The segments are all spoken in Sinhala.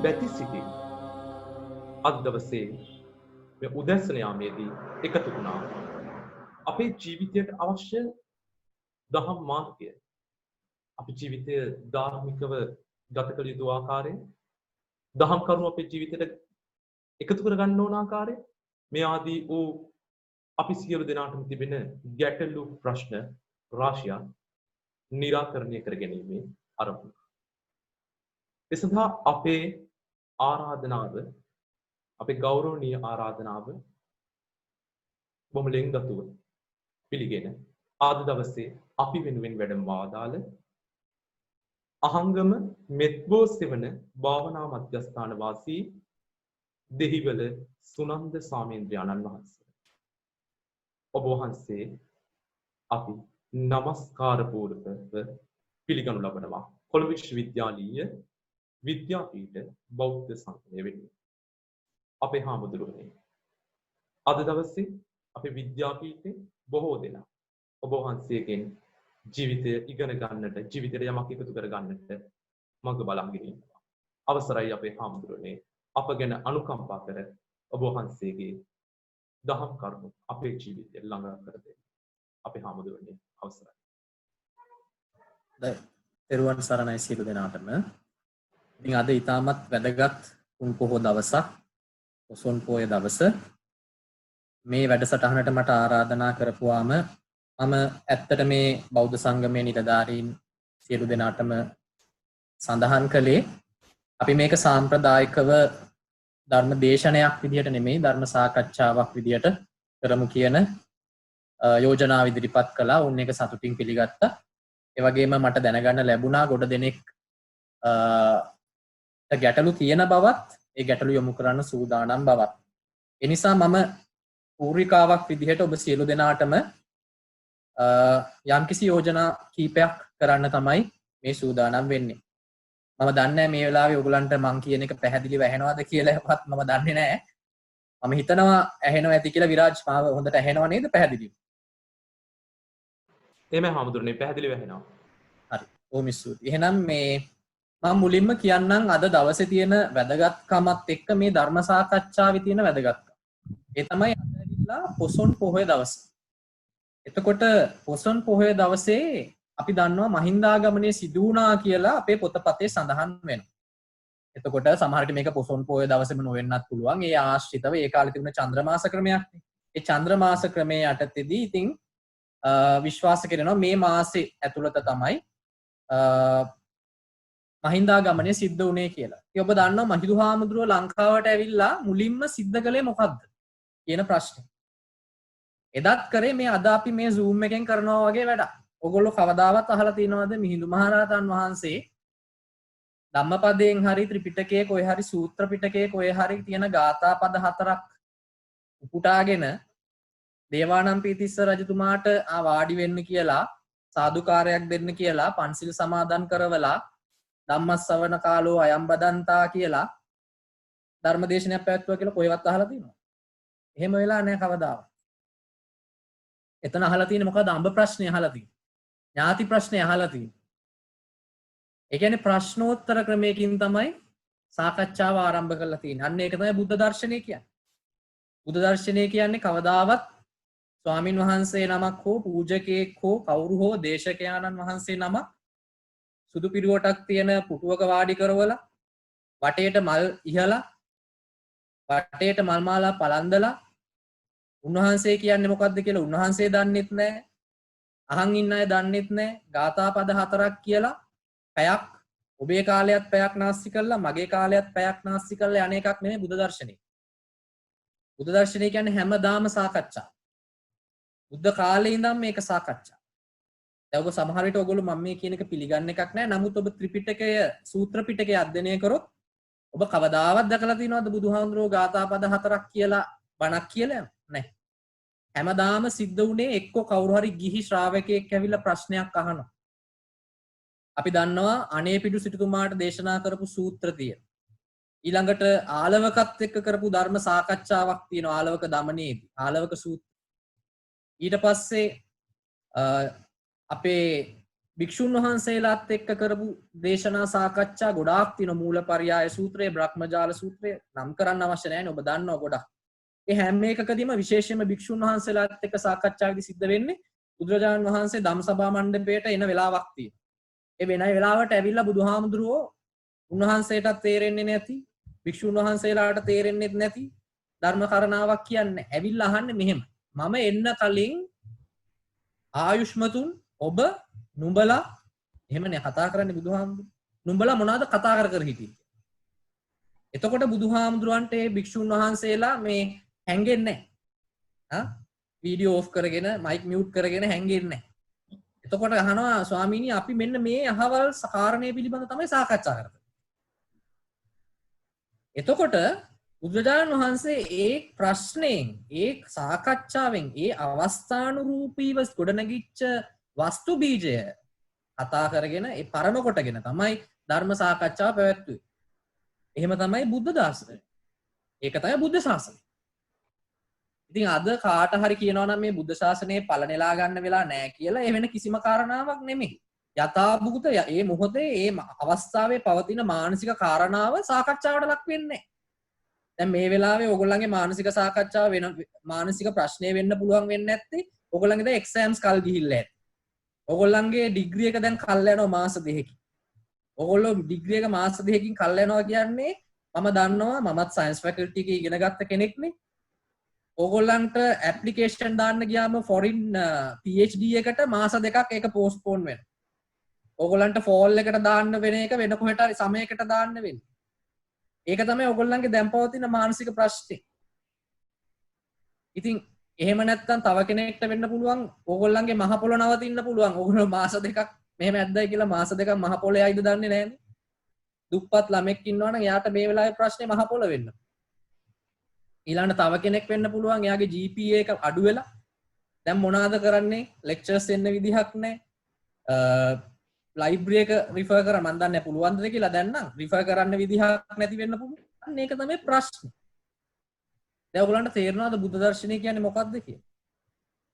බැති සිටි අද දවසේ මේ උදැසන යාමේදී එකතු වුණා. අපේ ජීවිතයට අවශ්‍ය දහම් මාර්ගය, අපේ ජීවිතය ධාර්මිකව ගත කළ යුතු ආකාරය, දහම් කරුණු අපේ ජීවිතයට එකතු කර ගන්න ඕන ආකාරය, මේ ආදී වූ අපි සියලු දෙනාටම තිබෙන ගැටලු ප්‍රශ්න රාශියක් निराकरणය කර ගැනීමේ අරමුණ. ඒ සඳහා අපේ ආරාධනාව, අපේ ගෞරවනීය ආරාධනාව බොහොම ලෙන්ගතුව පිළිගෙන අද දවසේ අපි වෙනුවෙන් වැඩමවා දාල අහංගම මෙත්බෝ සෙවන භාවනා මධ්‍යස්ථාන වාසී දෙහිවල සුනන්ද සාමේන්ද්‍රයාණන් වහන්සේ. ඔබ වහන්සේ අපි නමස්කාර පූර්වකව පිළිගනු ලබනවා කොළඹ විශ්වවිද්‍යාලීය විද්‍යාපීඨ බෞද්ධ සංගමය වෙනුවෙන්. අපේ හාමුදුරුවනේ, අද දවසේ අපේ විද්‍යාපීඨේ බොහෝ දෙනා ඔබ වහන්සේගෙන් ජීවිතය ඉගෙන ගන්නට, ජීවිතයට යමක් එකතු කර ගන්නට මඟ බලාගෙන ඉන්නවා. අවසරයි අපේ හාමුදුරුවනේ, අප ගැන අනුකම්පා කර ඔබ වහන්සේගේ දහම් කරුණු අපේ ජීවිතය ළඟා කර දෙන්න. අපේ හාමුදුරුවනේ අවසරයි. තෙරුවන් සරණයි සියලු දෙනාටම. ඉතින් අද ඊටමත් වැදගත් උන් පොහොය දවසක්, පොසොන් පොය දවස. මේ වැඩසටහනට මට ආරාධනා කරපුවාම මම ඇත්තට මේ බෞද්ධ සංගමයේ නිලධාරීන් සියලු දෙනාටම සඳහන් කළේ අපි මේක සාම්ප්‍රදායිකව ධර්ම දේශනයක් විදිහට නෙමෙයි, ධර්ම සාකච්ඡාවක් විදිහට කරමු කියන යෝජනාව ඉදිරිපත් කළා. උන් එක සතුටින් පිළිගත්තා. ඒ වගේම මට දැනගන්න ලැබුණා ගොඩ දෙනෙක් ගැටලු තියෙන බවත්, ඒ ගැටලු යොමු කරන්න සූදානම් බවත්. ඒ නිසා මම පූර්විකාවක් විදිහට ඔබ සියලු දෙනාටම යම්කිසි යෝජනා කීපයක් කරන්න තමයි මේ සූදානම් වෙන්නේ. මම දන්නේ මේ වෙලාවේ ඔයගලන්ට මං කියන එක පැහැදිලිව ඇහෙනවද කියලාවත් මම දන්නේ නැහැ. මම හිතනවා ඇහෙනවා ඇති කියලා. විරාජ්, මාව හොඳට ඇහෙනව නේද පැහැදිලිව? එහෙමයි හාමුදුරනේ, පැහැදිලිව ඇහෙනවා. හරි. බොහොම ස්තුතියි. එහෙනම් මේ මම මුලින්ම කියන්නම් අද දවසේ තියෙන වැදගත්කමත් එක්ක මේ ධර්ම සාකච්ඡාවේ තියෙන වැදගත්කම. ඒ තමයි අද ඇවිල්ලා පොසොන් පොහොය දවස. එතකොට පොසොන් පොහොය දවසේ අපි දන්නවා මහින්දාගමනය සිදු වුණා කියලා අපේ පොතපතේ සඳහන් වෙනවා. එතකොට සමහර විට මේක පොසොන් පොහොය දවසේම නොවෙන්නත් පුළුවන්. ඒ ආශ්‍රිතව ඒ කාලේ තිබුණ චන්ද්‍රමාස ක්‍රමයක්. ඒ චන්ද්‍රමාස ක්‍රමයේ යටතේදී ඉතින් විශ්වාස කරනවා මේ මාසේ ඇතුළත තමයි මහින්දාගමනය සිද්ධ වුණේ කියලා. ඉතින් ඔබ දන්නවා මහිඳු හාමුදුරුවෝ ලංකාවට ඇවිල්ලා මුලින්ම සිද්ධ කළේ මොකද්ද කියන ප්‍රශ්නේ. එදත් කරේ මේ අද අපි මේ Zoom එකෙන් කරනවා වගේ වැඩක්. ඔයගොල්ලෝ කවදාවත් අහලා තියෙනවද මිහිඳු මහරහතන් වහන්සේ ධම්මපදයෙන් හරි ත්‍රිපිටකයේ කොහේ හරි සූත්‍ර පිටකයේ කොහේ හරි තියෙන ගාථා පද 4ක් උපුටාගෙන දේවානම්පියතිස්ස රජතුමාට වාඩි වෙන්න කියලා, සාදුකාරයක් දෙන්න කියලා, පන්සිල් සමාදන් කරවලා ධම්මස්සවන කාලෝ අයම් බදන්තා කියලා ධර්මදේශනයක් පැවැත්වුවා කියලා කොහෙවත් අහලා තියෙනවද? එහෙම වෙලා නැහැ කවදාවත්. එතන අහලා තියෙන්නේ මොකද්ද? අඹ ප්‍රශ්නේ අහලා තියෙන්නේ. ඥාති ප්‍රශ්නේ අහලා තියෙන්නේ. ඒ කියන්නේ ප්‍රශ්නෝත්තර ක්‍රමයකින් තමයි සාකච්ඡාව ආරම්භ කරලා තියෙන්නේ. අන්න ඒක තමයි බුද්ධ දර්ශනය කියන්නේ. බුද්ධ දර්ශනය කියන්නේ කවදාවත් ස්වාමින් වහන්සේ නමක් හෝ පූජකයෙක් හෝ කවුරු හෝ දේශකයාණන් වහන්සේ නමක් සුදු පිරුවටක් තියෙන පුටුවක වාඩි කරවලා වටේට මල් ඉහලා වටේට මල් මාලා පලන්දලා උන්වහන්සේ කියන්නේ මොකද්ද කියලා උන්වහන්සේ දන්නෙත් නැහැ. අහන් ඉන්න අය දන්නෙත් නැහැ. ගාථා පද 4ක් කියලා පැයක්, ඔබේ කාලයත් පැයක් නාස්ති කළා, මගේ කාලයත් පැයක් නාස්ති කළා යන එකක් නෙමෙයි බුද්ධ දර්ශනය. බුද්ධ දර්ශනය කියන්නේ හැමදාම සාකච්ඡා. බුද්ධ කාලේ ඉඳන් මේක සාකච්ඡා. දැන් ඔබ සමහර විට ඔයගොල්ලෝ මම මේ කියන එක පිළිගන්න එකක් නැහැ. නමුත් ඔබ ත්‍රිපිටකය, සූත්‍ර පිටකය අධ්‍යයනය කරොත් ඔබ කවදාවත් දැකලා තියෙනවද බුදුහාමුදුරුවෝ ගාථා පද 4ක් කියලා බණක් කියලා? නැහැ. හැමදාම සිද්ධ වුණේ එක්ක කවුරු හරි ගිහි ශ්‍රාවකයෙක් ඇවිල්ලා ප්‍රශ්නයක් අහනවා. අපි දන්නවා අනේපිඩු සිටුතුමාට දේශනා කරපු සූත්‍ර තියෙනවා. ඊළඟට ආලවකත් එක්ක කරපු ධර්ම සාකච්ඡාවක් තියෙනවා ආලවක දමනයේදී. ආලවක සූත්‍ර. ඊට පස්සේ අපේ භික්ෂුන් වහන්සේලාත් එක්ක කරපු දේශනා සාකච්ඡා ගොඩාක් තියෙන මූලපරියාය සූත්‍රය, බ්‍රහ්මජාල සූත්‍රය නම් කරන්න අවශ්‍ය නැහැ නේ. ඔබ දන්නවා ගොඩක්. ඒ හැම එකකදීම විශේෂයෙන්ම භික්ෂුන් වහන්සේලාත් එක්ක සාකච්ඡාවේදී සිද්ධ වෙන්නේ බුදුරජාණන් වහන්සේ ධම්සභා මණ්ඩපයට එන වෙලාවක් තියෙනවා. ඒ වෙන වෙලාවට ඇවිල්ලා බුදුහාමුදුරුවෝ උන්වහන්සේටත් තේරෙන්නේ නැති, භික්ෂුන් වහන්සේලාට තේරෙන්නේ නැති ධර්ම කරණාවක් කියන්නේ. ඇවිල්ලා අහන්නේ මෙහෙම. මම එන්න කලින් ආයුෂ්මතුන් ඔබ නුඹලා එහෙමනේ කතා කරන්නේ බුදුහාමුදුරුවෝ. නුඹලා මොනවද කතා කර හිටියේ? එතකොට බුදුහාමුදුරන්ට මේ භික්ෂුන් වහන්සේලා මේ හැංගෙන්නේ නැහැ. වීඩියෝ ඔෆ් කරගෙන මයික් මියුට් කරගෙන හැංගෙන්නේ නැහැ. එතකොට අහනවා ස්වාමීනි අපි මෙන්න මේ අහවල් කාරණේ පිළිබඳ තමයි සාකච්ඡා කරන්නේ. එතකොට බුදුරජාණන් වහන්සේ ඒ ප්‍රශ්නයෙන්, ඒ සාකච්ඡාවෙන්, ඒ අවස්ථානුරූපීව ගොඩනැගිච්ච වස්තු බීජය කතා කරගෙන ඒ පරම කොටගෙන තමයි ධර්ම සාකච්ඡාව පැවැත්වුවේ. එහෙම තමයි බුද්ධ දාර්ශනය. ඒක තමයි බුද්ධ ශාසනය. ඉතින් අද කාට හරි කියනවා නම් මේ බුද්ධ ශාසනයේ පළ නෙලා ගන්න වෙලා නැහැ කියලා ඒ වෙන කිසිම කාරණාවක් නෙමෙයි. යථාභූත මේ මොහොතේ මේ අවස්ථාවේ පවතින මානසික කාරණාව සාකච්ඡාවට ලක් වෙන්නේ නැහැ. දැන් මේ වෙලාවේ ඕගොල්ලන්ගේ මානසික සාකච්ඡාව වෙන මානසික ප්‍රශ්නේ වෙන්න පුළුවන් වෙන්නේ නැත්තේ ඕගොල්ලන්ගේ දැන් එක්සෑම්ස් කල් ගිහිල්ලා ඇති. ඕගොල්ලන්ගේ ඩිග්‍රී එක දැන් කල් යනවා මාස 2කින්. ඕගොල්ලෝ ඩිග්‍රී එක මාස 2කින් කල් යනවා කියන්නේ මම දන්නවා මමත් සයන්ස් ෆැකල්ටි එකේ ඉගෙන ගත්ත කෙනෙක්නේ. ඕගොල්ලන්ට ඇප්ලිකේෂන් දාන්න ගියාම ෆොරින් PhD එකට මාස 2ක් ඒක පෝස්ට්පෝන් වෙනවා. ඕගොල්ලන්ට ෆෝල් එකට දාන්න වෙන එක වෙන කොහෙට හරි සමයකට දාන්න වෙන්නේ. ඒක තමයි ඕගොල්ලන්ගේ දැන් පවතින මානසික ප්‍රශ්නේ. ඉතින් එහෙම නැත්තම් තව කෙනෙක්ට වෙන්න පුළුවන් ඕගොල්ලන්ගේ මහ පොළ නවතින්න පුළුවන්. ඕගොල්ලෝ මාස 2ක් මෙහෙම ඇද්දයි කියලා මාස 2ක් මහ පොළේ ආයිද දන්නේ නැහැනේ. දුප්පත් ළමෙක් ඉන්නවනම් එයාට මේ වෙලාවේ ප්‍රශ්නේ මහ පොළ වෙන්න. ඊළඟට තව කෙනෙක් වෙන්න පුළුවන් එයාගේ GPA එක අඩු වෙලා දැන් මොනවාද කරන්නේ? ලෙක්චර්ස් එන්න විදිහක් නැහැ. ලයිබ්‍රරි එක රිෆර් කරා මම දන්නේ නැහැ පුළුවන්ද කියලා දැන් නම් රිෆර් කරන්න විදිහක් නැති වෙන්න පුළුවන්. අන්න ඒක තමයි ප්‍රශ්නේ. දැන් ඔයගොල්ලන්ට තේරෙනවද බුද්ධ දර්ශනය කියන්නේ මොකක්ද කියලා?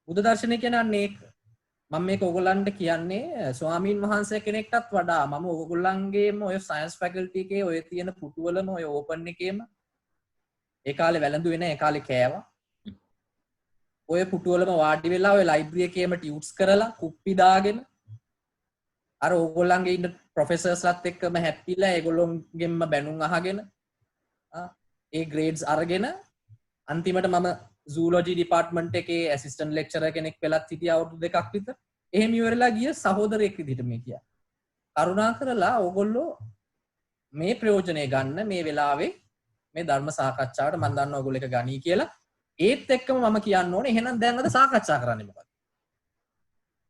බුද්ධ දර්ශනය කියන්නේ අන්න ඒක. මම මේක ඔයගොල්ලන්ට කියන්නේ ස්වාමීන් වහන්සේ කෙනෙක්ටත් වඩා මම ඔයගොල්ලන්ගේම ඔය සයන්ස් ෆැකල්ටි එකේ ඔය තියෙන පුටුවලම ඔය ඕපන් එකේම ඒ කාලේ වැළඳුවේ නැහැ, ඒ කාලේ කෑවා. ඔය පුටුවලම වාඩි වෙලා ඔය ලයිබ්‍රරි එකේම ටියුට්ස් කරලා කුප්පි දාගෙන අර ඕගොල්ලන්ගේ ඉන්න ප්‍රොෆෙසර්ස්ලත් එක්කම හැප්පිලා ඒගොල්ලොන්ගෙන්ම බැනුම් අහගෙන ඒ ග්‍රේඩ්ස් අරගෙන අන්තිමට මම zoology department එකේ assistant lecturer කෙනෙක් වෙලත් හිටියා අවුරුදු 2ක් විතර. එහෙම ඉවරලා ගිය සහෝදරයෙක් විදිහට මේ කියා. කරුණාකරලා ඕගොල්ලෝ මේ ප්‍රයෝජනෙ ගන්න මේ වෙලාවේ මේ ධර්ම සාකච්ඡාවට මම දන්නවා ඔයගොල්ලෝ එක ගනී කියලා. ඒත් එක්කම මම කියන්න ඕනේ එහෙනම් දැන් අද සාකච්ඡා කරන්නේ මොකක්ද?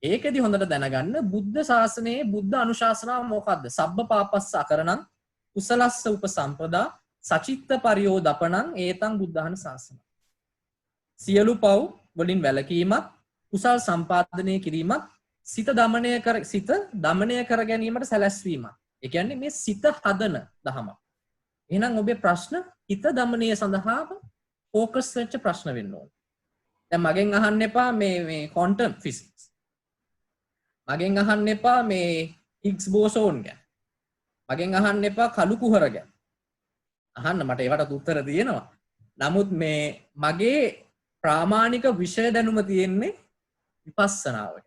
ඒකෙදි හොඳට දැනගන්න බුද්ධ ශාසනයේ බුද්ධ අනුශාසනාව මොකක්ද? සබ්බ පාපස්ස අකරණං කුසලස්ස උපසම්පදා සචිත්ත පරියෝදපණං ඒතං බුද්ධහන ශාසන. සියලු පව් වලින් වැළකීමත් කුසල් සම්පාදනය කිරීමත් සිත දමනය කර ගැනීමට සැලැස්වීමත්. ඒ කියන්නේ මේ සිත හදන දහමක්. එහෙනම් ඔබේ ප්‍රශ්න හිත දමනය සඳහා ફોකස් වෙච්ච ප්‍රශ්න වෙන්න ඕනේ. දැන් මගෙන් අහන්න එපා මේ ක්වොන්ටම් ෆිසික්ස්. මගෙන් අහන්න එපා මේ හිග්ස් බෝසෝන් ගැන. මගෙන් අහන්න එපා කළු කුහර ගැන. අහන්න මට ඒවට උත්තර තියෙනවා. නමුත් මේ මගේ ප්‍රාමාණික විෂය දැනුම තියෙන්නේ විපස්සනාවට.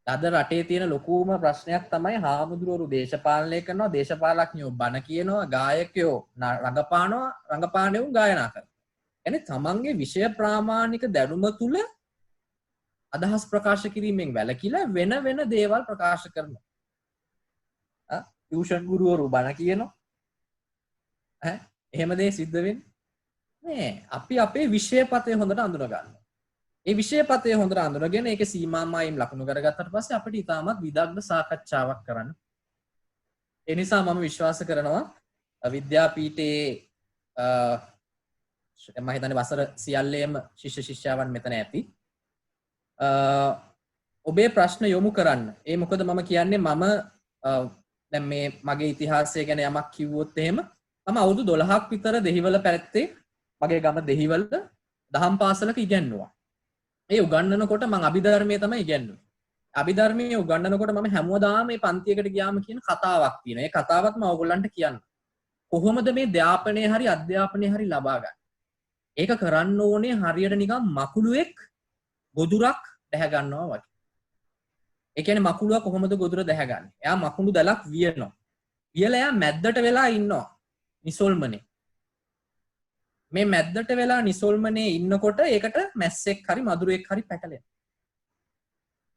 අද රටේ තියෙන ලොකුම ප්‍රශ්නයක් තමයි හාමුදුරුවෝ දේශපාලනය කරනවා, දේශපාලඥයෝ බණ කියනවා, ගායකයෝ රංගපානයෝ ගායනා කරනවා. එනේ තමන්ගේ විෂය ප්‍රාමාණික දැනුම තුල අදහස් ප්‍රකාශ කිරීමෙන් වැළකීලා වෙන වෙන දේවල් ප්‍රකාශ කරනවා. ටියුෂන් ගුරුවරු බණ කියනවා. එහෙම දේ සිද්ධ වෙන්නේ නෑ. අපි අපේ විෂය පතේ හොඳට අඳුන ගන්නවා. ඒ විෂය පතේ හොඳට අඳුනගෙන ඒකේ සීමා මායිම් ලකුණු කරගත්තට පස්සේ අපිට ඉතාමත් විදග්ධ සාකච්ඡාවක් කරන්න. ඒ නිසා මම විශ්වාස කරනවා විද්‍යාපීඨයේ මම හිතන්නේ වසර සියල්ලේම ශිෂ්‍ය ශිෂ්‍යාවන් මෙතන ඇති. ඔබේ ප්‍රශ්න යොමු කරන්න. ඒ මොකද මම කියන්නේ මම දැන් මේ මගේ ඉතිහාසය ගැන යමක් කිව්වොත් එහෙම මම අවුරුදු 12ක් විතර දෙහිවල පැත්තේ මගේ ගම දෙහිවල දහම් පාසලක ඉගෙනුවා. ඒ උගන්වනකොට මම අභිධර්මයේ තමයි ඉගෙනුවේ. අභිධර්මයේ උගන්වනකොට මම හැමෝදාම මේ පන්තියකට ගියාම කියන කතාවක් තියෙනවා. ඒ කතාවත් මම ඔයගොල්ලන්ට කියන්න. කොහොමද මේ ධ්‍යාපනය හරි අධ්‍යාපනය හරි ලබා ගන්න? ඒක කරන්න ඕනේ හරියට නිකන් මකුළුවෙක් ගොදුරක් දැහැ ගන්නවා වගේ. ඒ කියන්නේ මකුළුවා කොහොමද ගොදුර දැහැගන්නේ? එයා මකුළු දැලක් වියනවා. වියලා එයා මැද්දට වෙලා ඉන්නවා. නිසොල්මනේ. මේ මැද්දට වෙලා නිසොල්මනේ ඉන්නකොට ඒකට මැස්සෙක් හරි මදුරුවෙක් හරි පැටලෙනවා.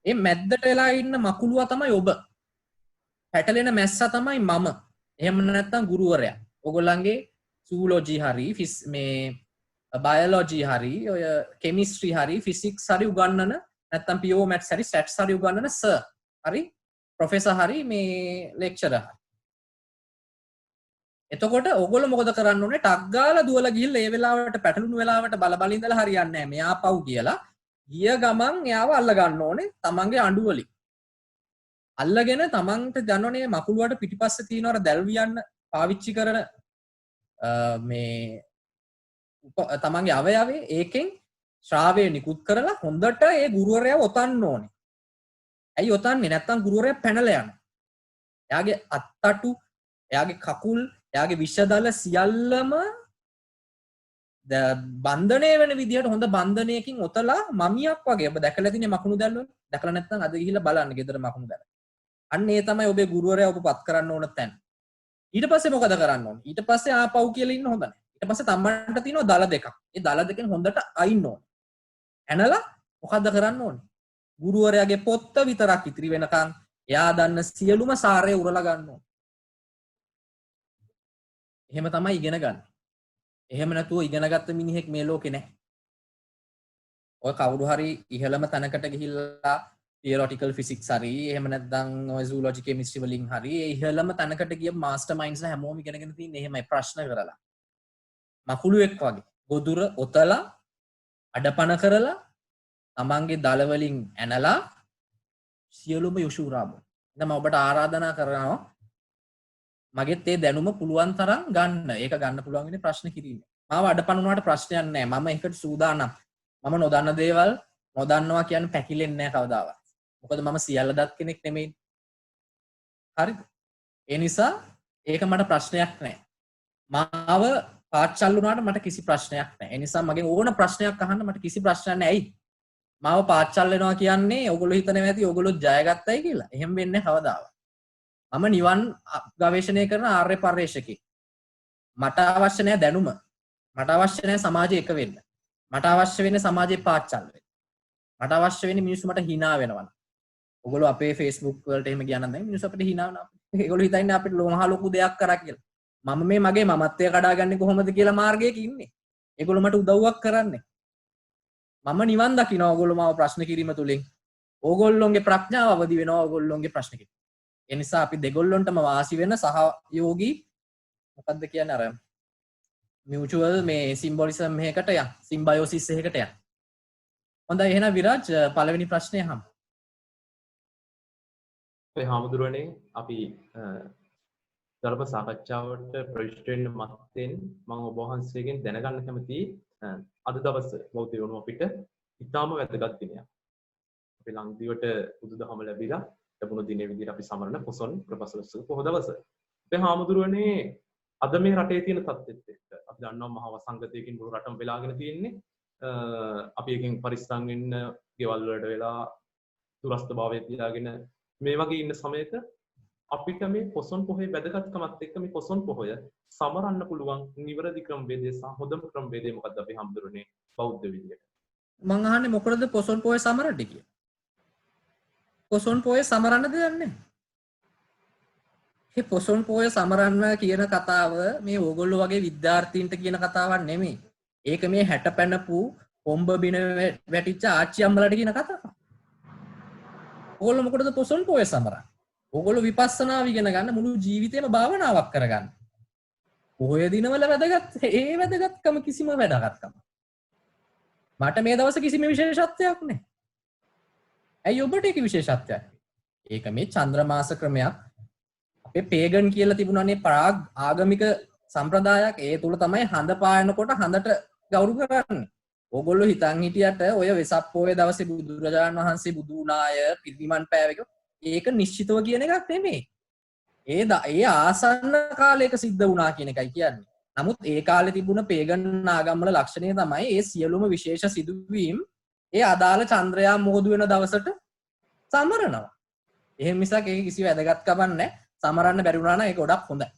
මේ මැද්දට වෙලා ඉන්න මකුළුවා තමයි ඔබ. පැටලෙන මැස්සා තමයි මම. එහෙම නැත්නම් ගුරුවරයා. ඔයගොල්ලන්ගේ සූලොජි හරි මේ බයොලොජි හරි ඔය කෙමිස්ට්‍රි හරි ෆිසික්ස් හරි උගන්වන නැත්තම් පියෝ මැත්ස් හරි ස්ටැට්ස් හරි උගන්වන සර් හරි ප්‍රොෆෙසර් හරි මේ ලෙක්චරර් හරි. එතකොට ඔයගොල්ලෝ මොකද කරන්න ඕනේ? ටක් ගාලා දුවලා ගිහිල්ලා ඒ වෙලාවට පැටලුණු වෙලාවට බල බල ඉඳලා හරියන්නේ නැහැ. මෙයා පව් කියලා. ගිය ගමන් එයාව අල්ල ගන්න ඕනේ තමන්ගේ අඬු වලින්. අල්ලගෙන තමන්ට දන්නෝනේ මකුළුවට පිටිපස්සේ තියෙන අර දැල් වියන්න පාවිච්චි කරන මේ තමන්ගේ අවයවයේ ඒකෙන් ශ්‍රාවය නිකුත් කරලා හොඳට ඒ ගුරුවරයාව ඔතන්න ඕනේ. ඇයි ඔතන්නේ? නැත්තම් ගුරුවරයා පැනලා යනවා. එයාගේ අත්තටු, එයාගේ කකුල්, එයාගේ විෂදල සියල්ලම බන්ධනය වෙන විදිහට හොඳ බන්ධනයකින් ඔතලා මමියක් වගේ. ඔබ දැකලා තියෙන්නේ මකුණු දැල් වල? දැකලා නැත්නම් අද ගිහිල්ලා බලන්න ගෙදර මකුණු දැල්. අන්න ඒ තමයි ඔබේ ගුරුවරයා ඔබ පත් කරන්න ඕන තැන. ඊට පස්සේ මොකද කරන්න ඕනේ? ඊට පස්සේ ආපව් කියලා ඉන්න හොඳ නැහැ. ඊට පස්සේ තමන්ට තියෙනවා දල දෙකක්. ඒ දල දෙකෙන් හොඳට අයින්න ඕනේ. ඇනලා මොකද්ද කරන්න ඕනේ? ගුරුවරයාගේ පොත්ත විතරක් ඉතිරි වෙනකන් එයා දන්න සියලුම සාරය උරලා ගන්න ඕනේ. එහෙම තමයි ඉගෙන ගන්න. එහෙම නැතුව ඉගෙනගත්ත මිනිහෙක් මේ ලෝකේ නැහැ. ඔය කවුරු හරි ඉහළම තැනකට ගිහිල්ලා theoretical physics හරි එහෙම නැත්නම් ඔය zoology chemistry වලින් හරි ඒ ඉහළම තැනකට ගිය master minds ලා හැමෝම ඉගෙනගෙන තින්නේ එහෙමයි ප්‍රශ්න කරලා. මකුළුවෙක් වගේ ගොදුර ඔතලා අඩපණ කරලා තමන්ගේ දල වලින් ඇනලා සියලුම යොෂුරාම. දැන් මම ඔබට ආරාධනා කරනවා මගෙත් ඒ දැනුම පුළුවන් තරම් ගන්න. ඒක ගන්න පුළුවන් ඉන්නේ ප්‍රශ්න කිරීම. මාව අඩපණ වුණාට ප්‍රශ්නයක් නැහැ. මම ඒකට සූදානම්. මම නොදන්න දේවල් නොදන්නවා කියන්නේ පැකිලෙන්නේ නැහැ කවදාවත්. මොකද මම සියල්ල දත් කෙනෙක් නෙමෙයි. හරිද? ඒ නිසා ඒක මට ප්‍රශ්නයක් නැහැ. මාව පාච්චල් වුණාට මට කිසි ප්‍රශ්නයක් නැහැ. ඒ නිසා මගෙන් ඕන ප්‍රශ්නයක් අහන්න මට කිසි ප්‍රශ්නයක් නැහැ. ඇයි? මාව පාච්චල් වෙනවා කියන්නේ ඔයගොල්ලෝ හිතනවා ඇති ඔයගොල්ලෝ ජයගත්තයි කියලා. එහෙම වෙන්නේ කවදාවත්. මම නිවන් ගවේෂණය කරන ආර්ය පර්යේෂකෙක්. මට අවශ්‍ය නැහැ දැනුම. මට අවශ්‍ය නැහැ සමාජය එක වෙන්න. මට අවශ්‍ය වෙන්නේ සමාජයේ පාච්චල් වෙන්න. මට අවශ්‍ය වෙන්නේ මිනිස්සු මට hina වෙනවා. ඔයගොල්ලෝ අපේ Facebook වලට එහෙම කියනනම් දැන් මිනිස්සු අපිට hina වෙනවා. ඒගොල්ලෝ හිතන්නේ අපිට මහා ලොකු දෙයක් කරා කියලා. මම මේ මගේ මමත්වය කඩාගන්නේ කොහොමද කියලා මාර්ගයක ඉන්නේ. ඒගොල්ලෝ මට උදව්වක් කරන්නේ. මම නිවන් දකින්න ඕගොල්ලෝ මාව ප්‍රශ්න කිරීම තුලින් ඕගොල්ලොන්ගේ ප්‍රඥාව අවදි වෙනවා ඕගොල්ලොන්ගේ ප්‍රශ්න කිරීම. ඒ නිසා අපි දෙගොල්ලොන්ටම වාසි වෙන සහයෝගී මොකක්ද කියන්නේ අර මියුචුවල් මේ සිම්බොලිසම් එකකට යන්න. සිම්බයෝසිස් එකකට යන්න. හොඳයි එහෙනම් විරාජ් පළවෙනි ප්‍රශ්නය අහමු. ඒ හාමුදුරනේ අපි ධර්ම සාකච්ඡාවට ප්‍රවිෂ්ඨ වෙන්න මත්තෙන් මම ඔබ වහන්සේගෙන් දැනගන්න කැමතියි අද දවස බෞද්ධ වුණු අපිට ඉතාම වැදගත් දිනයක්. අපි ලංදිවට බුදුදහම ලැබිලා ලැබුණු දිනේ විදිහට අපි සමරන පොසොන් ප්‍රපසලසක පොහොය දවස. අපේ හාමුදුරනේ අද මේ රටේ තියෙන තත්ත්වෙත් එක්ක අපි දන්නවා මහා වසංගතයකින් මුළු රටම වෙලාගෙන තියෙන්නේ. අපි එකෙන් පරිස්සම් වෙන්න ගෙවල් වලට වෙලා දුරස්ත භාවයේ තියාගෙන මේ වගේ ඉන්න සමයක අපිට මේ පොසොන් පොහොය වැදගත්කමත් එක්ක මේ පොසොන් පොහොය සමරන්න පුළුවන් නිවැරදි ක්‍රමවේදය සහ හොඳම ක්‍රමවේදය මොකක්ද අපි හම්බුනේ බෞද්ධ විදියට? මං අහන්නේ මොකටද පොසොන් පොහොය සමරන්නේ කියලා? පොසොන් පොහොය සමරන්න දෙයක් නැහැ. මේ පොසොන් පොහොය සමරන්න කියන කතාව මේ ඕගොල්ලෝ වගේ විද්‍යාර්ථීන්ට කියන කතාවක් නෙමෙයි. ඒක මේ 60 පැනපු කොම්බ බින වැටිච්ච ආච්චි අම්මලාට කියන කතාවක්. ඕගොල්ලෝ මොකටද පොසොන් පොහොය සමරන්නේ? ඕගොල්ලෝ විපස්සනාව ඉගෙන ගන්න මුළු ජීවිතේම භාවනාවක් කරගන්න. පොහොය දිනවල වැදගත් ඒ වැදගත්කම කිසිම වැදගත්කම. මට මේ දවස් කිසිම විශේෂත්වයක් නැහැ. ඇයි ඔබට ඒක විශේෂත්වයක්? ඒක මේ චන්ද්‍රමාස ක්‍රමයක්. අපේ පේගන් කියලා තිබුණානේ ප්‍රාග් ආගමික සම්ප්‍රදායක්. ඒ තුල තමයි හඳ පායනකොට හඳට ගෞරව කරන්නේ. ඕගොල්ලෝ හිතන් හිටියට ඔය වෙසක් පොහොය දවසේ බුදුරජාණන් වහන්සේ බුදු වුණාය පිරිනිවන් පෑවක ඒක නිශ්චිතව කියන එකක් නෙමෙයි. ඒ ආසන්න කාලයක සිද්ධ වුණා කියන එකයි කියන්නේ. නමුත් ඒ කාලේ තිබුණ පේගන් ආගම්වල ලක්ෂණය තමයි ඒ සියලුම විශේෂ සිදුවීම් ඒ අදාළ චන්ද්‍රයා මෝදු වෙන දවසට සමරනවා. එහෙම මිසක් ඒක කිසි වැදගත්කමක් නැහැ. සමරන්න බැරි වුණා නම් ඒක ගොඩක් හොඳයි.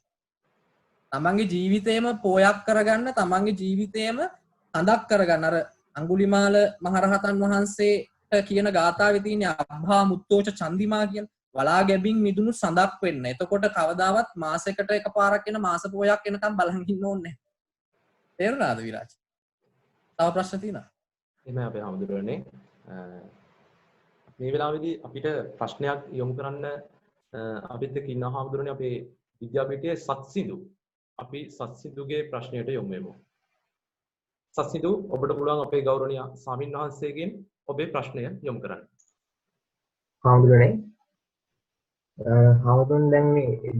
තමන්ගේ ජීවිතේම පෝයක් කරගන්න, තමන්ගේ ජීවිතේම හඳක් කරගන්න. අර අඟුලිමාල මහරහතන් වහන්සේට කියන ගාථාවේ තියෙන අබ්බා මුත්තෝච චන්දිමා කියන වලා ගැබින් මිදුණු සඳක් වෙන්න. එතකොට කවදාවත් මාසයකට එකපාරක් වෙන මාස පෝයක් වෙනකම් බලන් ඉන්න ඕනේ නැහැ. තේරුණාද විරාජ්? තව ප්‍රශ්න තියෙනවද? එහෙනම් අපේ හැමදෙරෝනේ මේ වෙලාවේදී අපිට ප්‍රශ්නයක් යොමු කරන්න අපිත් එක්ක ඉන්න හැමදෙරෝනේ අපේ විද්‍යාපීඨයේ සත්සිදු. අපි සත්සිදුගේ ප්‍රශ්නයට යොමු වෙමු. සත්සිදු ඔබට පුළුවන් අපේ ගෞරවනීය ස්වාමින් වහන්සේගෙන් ඔබේ ප්‍රශ්නය යොමු කරන්න. හාමුදුරනේ හාමුදුරන් දැන් මේ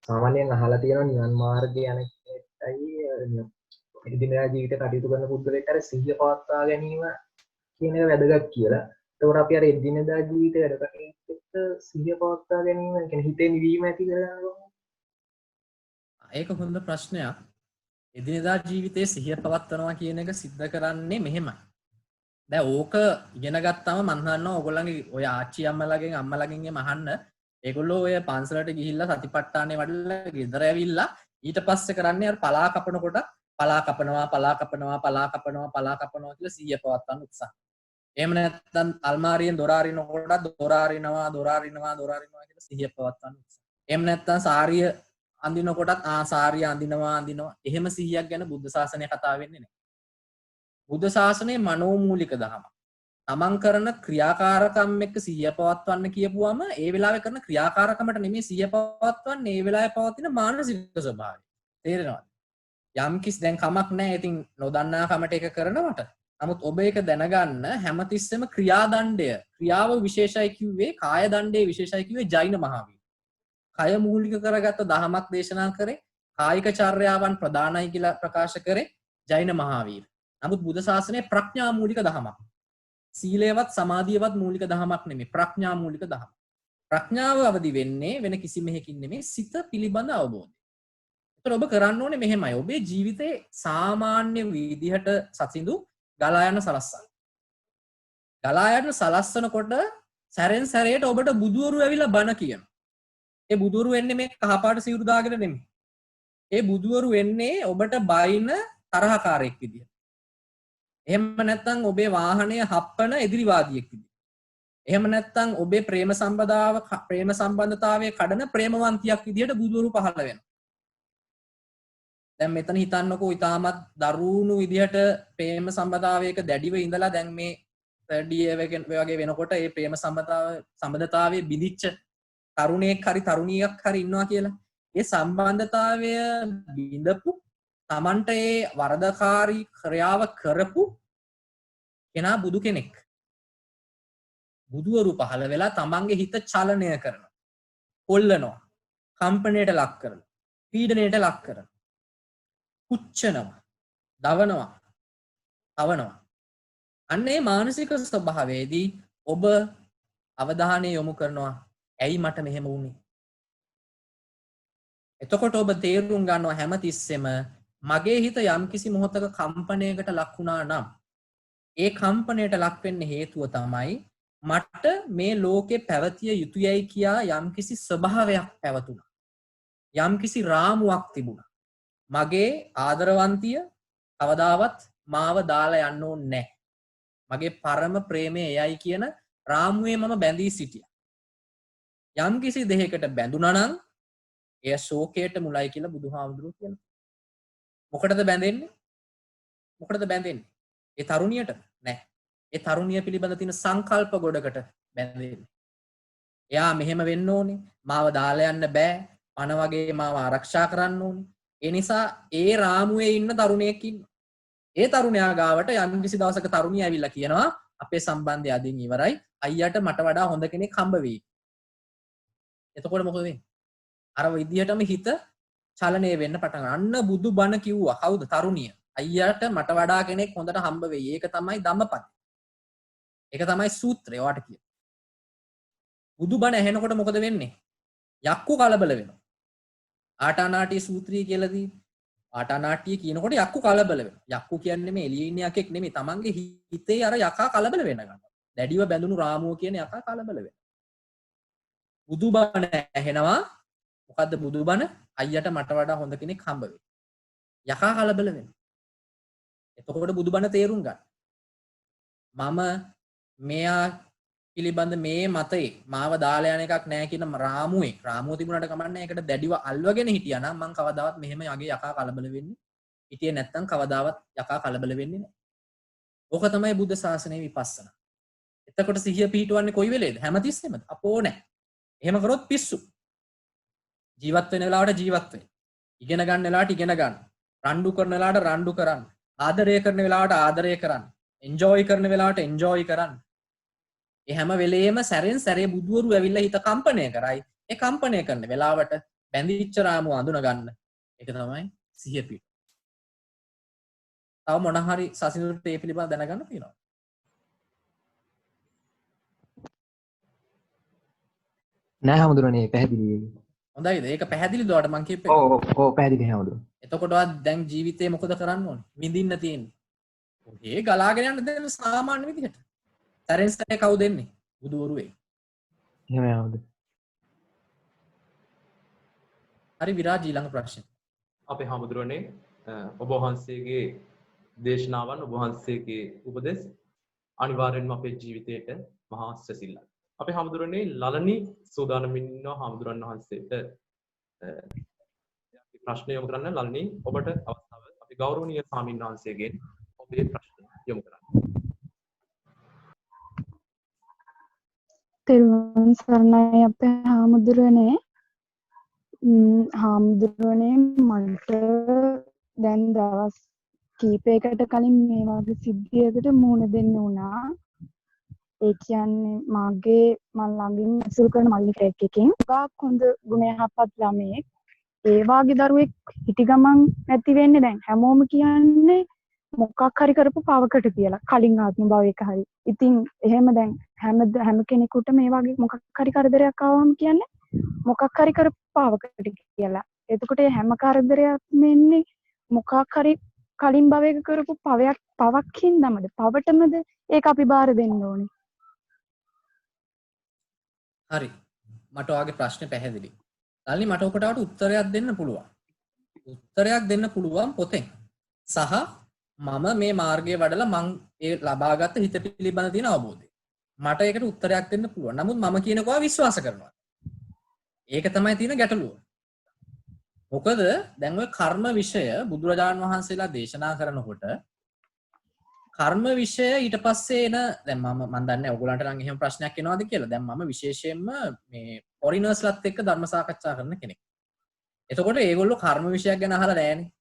සාමාන්‍යයෙන් අහලා තියෙනවා නිවන් මාර්ගයේ යන කෙනෙක්ටයි එදිනෙදා ජීවිතේ කටයුතු කරන පුද්ගලයෙක්ට අර සිහිය පවත්වා ගැනීම කියන එක වැදගත් කියලා. ඒතකොට අපි අර එදිනෙදා ජීවිතේ වැඩ කටයුත්තට සිහිය පවත්වා ගැනීම කියන්නේ හිතේ නිවීම ඇති කරගන්නවා. ඒක හොඳ ප්‍රශ්නයක්. එදිනෙදා ජීවිතයේ සිහිය පවත්වනවා කියන එක සිද්ධ කරන්නේ මෙහෙමයි. දැන් ඕක ඉගෙන ගත්තාම මම දන්නවා ඔයගොල්ලන්ගේ ඔය ආච්චි අම්මලාගෙන් අම්මලාගෙන් අහන්න ඒගොල්ලෝ ඔය පන්සලට ගිහිල්ලා සතිපට්ඨානේ වඩලා ගෙදර ඇවිල්ලා ඊට පස්සේ කරන්නේ අර පලා කපනකොට පලා කපනවා කියලා සිහිය පවත්වන්න උත්සාහ. එහෙම නැත්නම් අල්මාරියෙන් දොර අරිනකොට දොර අරිනවා කියලා සිහිය පවත්වන්න උත්සාහ. එහෙම නැත්නම් සාරිය අඳිනකොටත් සාරිය අඳිනවා එහෙම සිහියක් ගැන බුද්ධ ශාසනය කතා වෙන්නේ නැහැ. බුද්ධ ශාසනයේ මනෝමූලික දහම. තමන් කරන ක්‍රියාකාරකම් එක්ක සිහිය පවත්වන්න කියපුවම ඒ වෙලාවේ කරන ක්‍රියාකාරකමට නෙමෙයි සිහිය පවත්වන්නේ ඒ වෙලාවේ පවතින මානසික ස්වභාවය. තේරෙනවද? යම්කිසි දැන් කමක් නැහැ ඉතින් නොදන්නා කමට ඒක කරනවට. නමුත් ඔබ ඒක දැනගන්න හැමතිස්සෙම ක්‍රියාදණ්ඩය ක්‍රියාව විශේෂයි කිව්වේ කාය දණ්ඩේ විශේෂයි කිව්වේ ජෛන මහාවීර. කය මූලික කරගත්ත දහමක් දේශනා කරේ කායික චර්යාවන් ප්‍රධානයි කියලා ප්‍රකාශ කරේ ජෛන මහාවීර. නමුත් බුද්ධ ශාසනයේ ප්‍රඥා මූලික දහමක්. සීලයවත් සමාධියවත් මූලික දහමක් නෙමෙයි ප්‍රඥා මූලික දහම. ප්‍රඥාව අවදි වෙන්නේ වෙන කිසි මෙහෙකින් නෙමෙයි සිත පිළිබඳ අවබෝධය. ඒතර ඔබ කරන්න ඕනේ මෙහෙමයි. ඔබේ ජීවිතේ සාමාන්‍ය විදිහට සතිඳු ගලා යන සලස්සන. ගලා යන සලස්සනකොට සැරෙන් සැරේට ඔබට බුදුවරු ඇවිල්ලා බණ කියනවා. ඒ බුදුවරු එන්නේ මේ කහපාට සිවුරු දාගෙන නෙමෙයි. ඒ බුදුවරු එන්නේ ඔබට බයින තරහකාරයෙක් විදියට. එහෙම නැත්නම් ඔබේ වාහනය හප්පන එදිරිවාදියෙක් විදියට. එහෙම නැත්නම් ඔබේ ප්‍රේම සම්බන්ධතාවයේ කඩන ප්‍රේමවන්තියක් විදියට බුදුවරු පහළ වෙනවා. දැන් මෙතන හිතන්නකෝ ඊටමත් දරුණු විදියට ප්‍රේම සම්බන්ධතාවයක දැඩිව ඉඳලා දැන් මේ third year වගේ වෙනකොට ඒ ප්‍රේම සම්බන්ධතාවයේ බිඳිච්ච තරුණයෙක් හරි තරුණියක් හරි ඉන්නවා කියලා. ඒ සම්බන්ධතාවය බිඳපු තමන්ට ඒ වරදකාරී ක්‍රියාව කරපු කෙනා බුදු කෙනෙක්. බුදුවරු පහළ වෙලා තමන්ගේ හිත චලනය කරනවා. කොල්ලනවා. කම්පණයට ලක් කරනවා. පීඩණයට ලක් කරනවා. පුච්චනවා. දවනවා. තවනවා. අන්න ඒ මානසික ස්වභාවයේදී ඔබ අවධානය යොමු කරනවා ඇයි මට මෙහෙම වුනේ? එතකොට ඔබ තේරුම් ගන්නවා හැමතිස්සෙම මගේ හිත යම්කිසි මොහොතක කම්පනයකට ලක් වුණා නම් ඒ කම්පනයට ලක් වෙන්න හේතුව තමයි මට මේ ලෝකේ පැවතිය යුතුයයි කියා යම්කිසි ස්වභාවයක් පැවතුණා. යම්කිසි රාමුවක් තිබුණා. මගේ ආදරවන්තිය කවදාවත් මාව දාලා යන්න ඕනේ නැහැ. මගේ පරම ප්‍රේමය එයයි කියන රාමුවේ මම බැඳී සිටියා. යම්කිසි දෙයකට බැඳුණා නම් එය ශෝකයට මුලයි කියලා බුදුහාමුදුරුවෝ කියනවා. මොකටද බැඳෙන්නේ? මොකටද බැඳෙන්නේ? ඒ තරුණියට නෑ. ඒ තරුණිය පිළිබඳ තියෙන සංකල්ප ගොඩකට බැඳෙන්නේ. එයා මෙහෙම වෙන්න ඕනේ. මාව දාලා යන්න බෑ. පණ වගේ මාව ආරක්ෂා කරන්න ඕනේ. ඒ නිසා ඒ රාමුවේ ඉන්න තරුණයෙක් ඉන්නවා. ඒ තරුණයා ගාවට යම්කිසි දවසක තරුණිය ඇවිල්ලා කියනවා අපේ සම්බන්ධය අදින් ඉවරයි. අයියට මට වඩා හොඳ කෙනෙක් හම්බ වෙයි. එතකොට මොකද වෙන්නේ? අර විදියටම හිත චලනය වෙන්න පටන් ගන්නවා. අන්න බුදු බණ කිව්වා. කවුද? තරුණිය. අයියට මට වඩා කෙනෙක් හොඳට හම්බ වෙයි. ඒක තමයි ධම්මපද. ඒක තමයි සූත්‍රය වාට කිය. බුදුබණ ඇහෙනකොට මොකද වෙන්නේ? යක්කු කලබල වෙනවා. ආටානාටිය සූත්‍රය කියලා දී ආටානාටිය කියනකොට යක්කු කලබල වෙනවා. යක්කු කියන්නේ මේ එළියේ ඉන්න යකෙක් නෙමෙයි. තමන්ගේ හිතේ අර යකා කලබල වෙන ගන්නවා. දැඩිව බැඳුණු රාමුව කියන යකා කලබල වෙනවා. බුදුබණ ඇහෙනවා. මොකද්ද බුදුබණ? අයියට මට වඩා හොඳ කෙනෙක් හම්බ වෙයි. යකා කලබල වෙනවා. එතකොට බුදුබණ තේරුම් ගන්න. මම මෙයා පිළිබඳ මේ මතේ මාව දාලා යන එකක් නෑ කියන රාමුව තිබුණාට කමන්නේ ඒකට දැඩිව අල්වගෙන හිටියා නම් මං කවදාවත් මෙහෙම යගේ යකා කලබල වෙන්නේ හිටියේ නැත්තම් කවදාවත් යකා කලබල වෙන්නේ නෑ. ඕක තමයි බුද්ධ ශාසනයේ විපස්සනා. එතකොට සිහිය පිහිටවන්නේ කොයි වෙලේද? හැමතිස්සෙමද? අපෝ නෑ. එහෙම කරොත් පිස්සු. ජීවත් වෙන වෙලාවට ජීවත් වෙන්න. ඉගෙන ගන්න වෙලාවට ඉගෙන ගන්න. රණ්ඩු කරන වෙලාවට රණ්ඩු කරන්න. ආදරය කරන වෙලාවට ආදරය කරන්න. එන්ජොයි කරන වෙලාවට එන්ජොයි කරන්න. ඒ හැම වෙලේම සැරෙන් සැරේ බුදුවරු ඇවිල්ලා හිත කම්පණය කරයි. ඒ කම්පණය කරන වෙලාවට බැඳිච්ච රාමුව අඳුන ගන්න. ඒක තමයි සිහිය පිහිට. තව මොන හරි සසිනුට මේ පිළිබඳව දැනගන්න තියෙනවා. නෑ හමුදුරනේ පැහැදිලි. හොඳයිද? ඒක පැහැදිලිද ඔයාලට මං කියපේ? ඔව් පැහැදිලි හමුදුර. එතකොටවත් දැන් ජීවිතේ මොකද කරන්න ඕනේ? විඳින්න තියෙන්නේ. ඔහේ ගලාගෙන යන්න දෙන්න සාමාන්‍ය විදිහට. සැරෙන් සැරේ කවුද එන්නේ? බුදුවරු වෙයි. එහෙමයි හමුදුර. හරි විරාජ් ඊළඟ ප්‍රශ්න. අපේ හමුදුරනේ ඔබ වහන්සේගේ දේශනාවන් ඔබ වහන්සේගේ උපදෙස් අනිවාර්යෙන්ම අපේ ජීවිතයට මහා සැසිල්ලක්. අපේ හමුදුරනේ ලලනි සූදානම් ඉන්නවා හමුදුරන් වහන්සේට ප්‍රශ්න යොමු කරන්න. ලලනි ඔබට අවස්ථාව අපි ගෞරවනීය ස්වාමීන් වහන්සේගෙන් ඔබේ ප්‍රශ්න යොමු කරන්න. තෙරුවන් සරණයි අපේ හාමුදුරනේ. හාමුදුරනේ මට දැන් දවස් කීපයකට කලින් මේ වගේ සිද්ධියකට මුහුණ දෙන්න වුණා. ඒ කියන්නේ මගේ මම ළඟින් අසුරු කරන මල්ලිකෙක් එකකින් ගාක් හොඳ ගුණ යහපත් ළමයෙක්. ඒ වාගේ දරුවෙක් හිටි ගමන් නැති වෙන්නේ දැන් හැමෝම කියන්නේ මොකක් හරි කරපු පවකට කියලා කලින් ආත්ම භවයක හරි. ඉතින් එහෙම දැන් හැම කෙනෙකුට මේ වගේ මොකක් හරි කරදරයක් ආවම කියන්නේ මොකක් හරි කරපු පවකට කියලා. එතකොට හැම කරදරයක්ම එන්නේ මොකක් හරි කලින් භවයක කරපු පවක් හින්දාමද? පවටමද ඒක අපි බාර දෙන්න ඕනේ. හරි. මට ඔයාගේ ප්‍රශ්නේ පැහැදිලි. ළල්නි මට ඔකට උත්තරයක් දෙන්න පුළුවන්. උත්තරයක් දෙන්න පුළුවන් පොතෙන්. සහ මම මේ මාර්ගයේ වඩලා මං ඒ ලබාගත් හිත පිළිබඳ තියෙන අවබෝධය. මට ඒකට උත්තරයක් දෙන්න පුළුවන්. නමුත් මම කියනකවා විශ්වාස කරනවා. ඒක තමයි තියෙන ගැටලුව. මොකද දැන් ඔය කර්ම විෂය බුදුරජාණන් වහන්සේලා දේශනා කරනකොට කර්ම විෂය ඊට පස්සේ එන දැන් මම දන්නේ ඔයගොල්ලන්ට නම් එහෙම ප්‍රශ්නයක් එනවද කියලා. දැන් මම විශේෂයෙන්ම මේ ෆොරිනර්ස්ලත් එක්ක ධර්ම සාකච්ඡා කරන කෙනෙක්. එතකොට ඒගොල්ලෝ කර්ම විෂයක් ගැන අහලා නැහැනේ.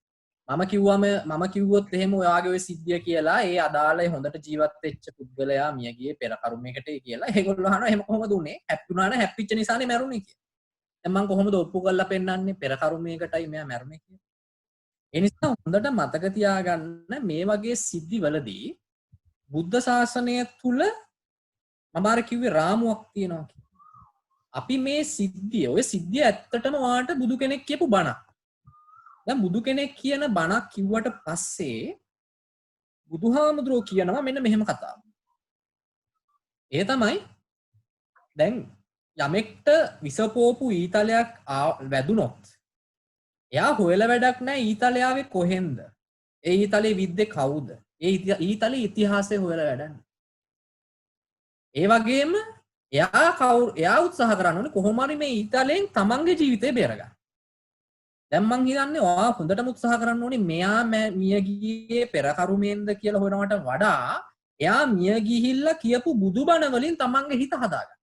මම කිව්වොත් එහෙම ඔයාගේ ඔය සිද්ධිය කියලා ඒ අදාළ හොඳට ජීවත් වෙච්ච පුද්ගලයා මිය ගියේ පෙර කර්මයකට කියලා ඒගොල්ලෝ අහනවා එහෙම කොහොමද උනේ? හැප්පුණා නේ හැප්පිච්ච නිසානේ මැරුණේ කියලා. දැන් මම කොහොමද ඔප්පු කරලා පෙන්නන්නේ පෙර කර්මයකටයි මෙයා මැරුණේ කියලා. ඒ නිසා හොඳට මතක තියාගන්න මේ වගේ සිද්ධිවලදී බුද්ධ ශාසනය තුල මම අර කිව්වේ රාමුවක් තියෙනවා කියලා. අපි මේ ඔය සිද්ධිය ඇත්තටම වාට බුදු කෙනෙක් කියපු බණක්. දැන් බුදු කෙනෙක් කියන බණක් කිව්වට පස්සේ බුදුහාමුදුරුවෝ කියනවා මෙන්න මෙහෙම කතාවක්. ඒ තමයි දැන් යමෙක්ට විසපෝපු ඊතලයක් වැදුනොත් එයා හොයලා වැඩක් නැහැ ඊතලයාවේ කොහෙන්ද? ඒ ඊතලේ විද්දේ කවුද? ඒ ඊතලේ ඉතිහාසය හොයලා වැඩක් නැහැ. ඒ වගේම එයා උත්සාහ කරන්න ඕනේ කොහොම හරි මේ ඊතලෙන් තමන්ගේ ජීවිතේ බේරගන්න. දැන් මං හිතන්නේ ඔයා හොඳටම උත්සාහ කරන්න ඕනේ මෙයා මිය ගියේ පෙර කර්මයෙන්ද කියලා හොයනවට වඩා එයා මිය ගිහිල්ලා කියපු බුදුබණ වලින් තමන්ගේ හිත හදාගන්න.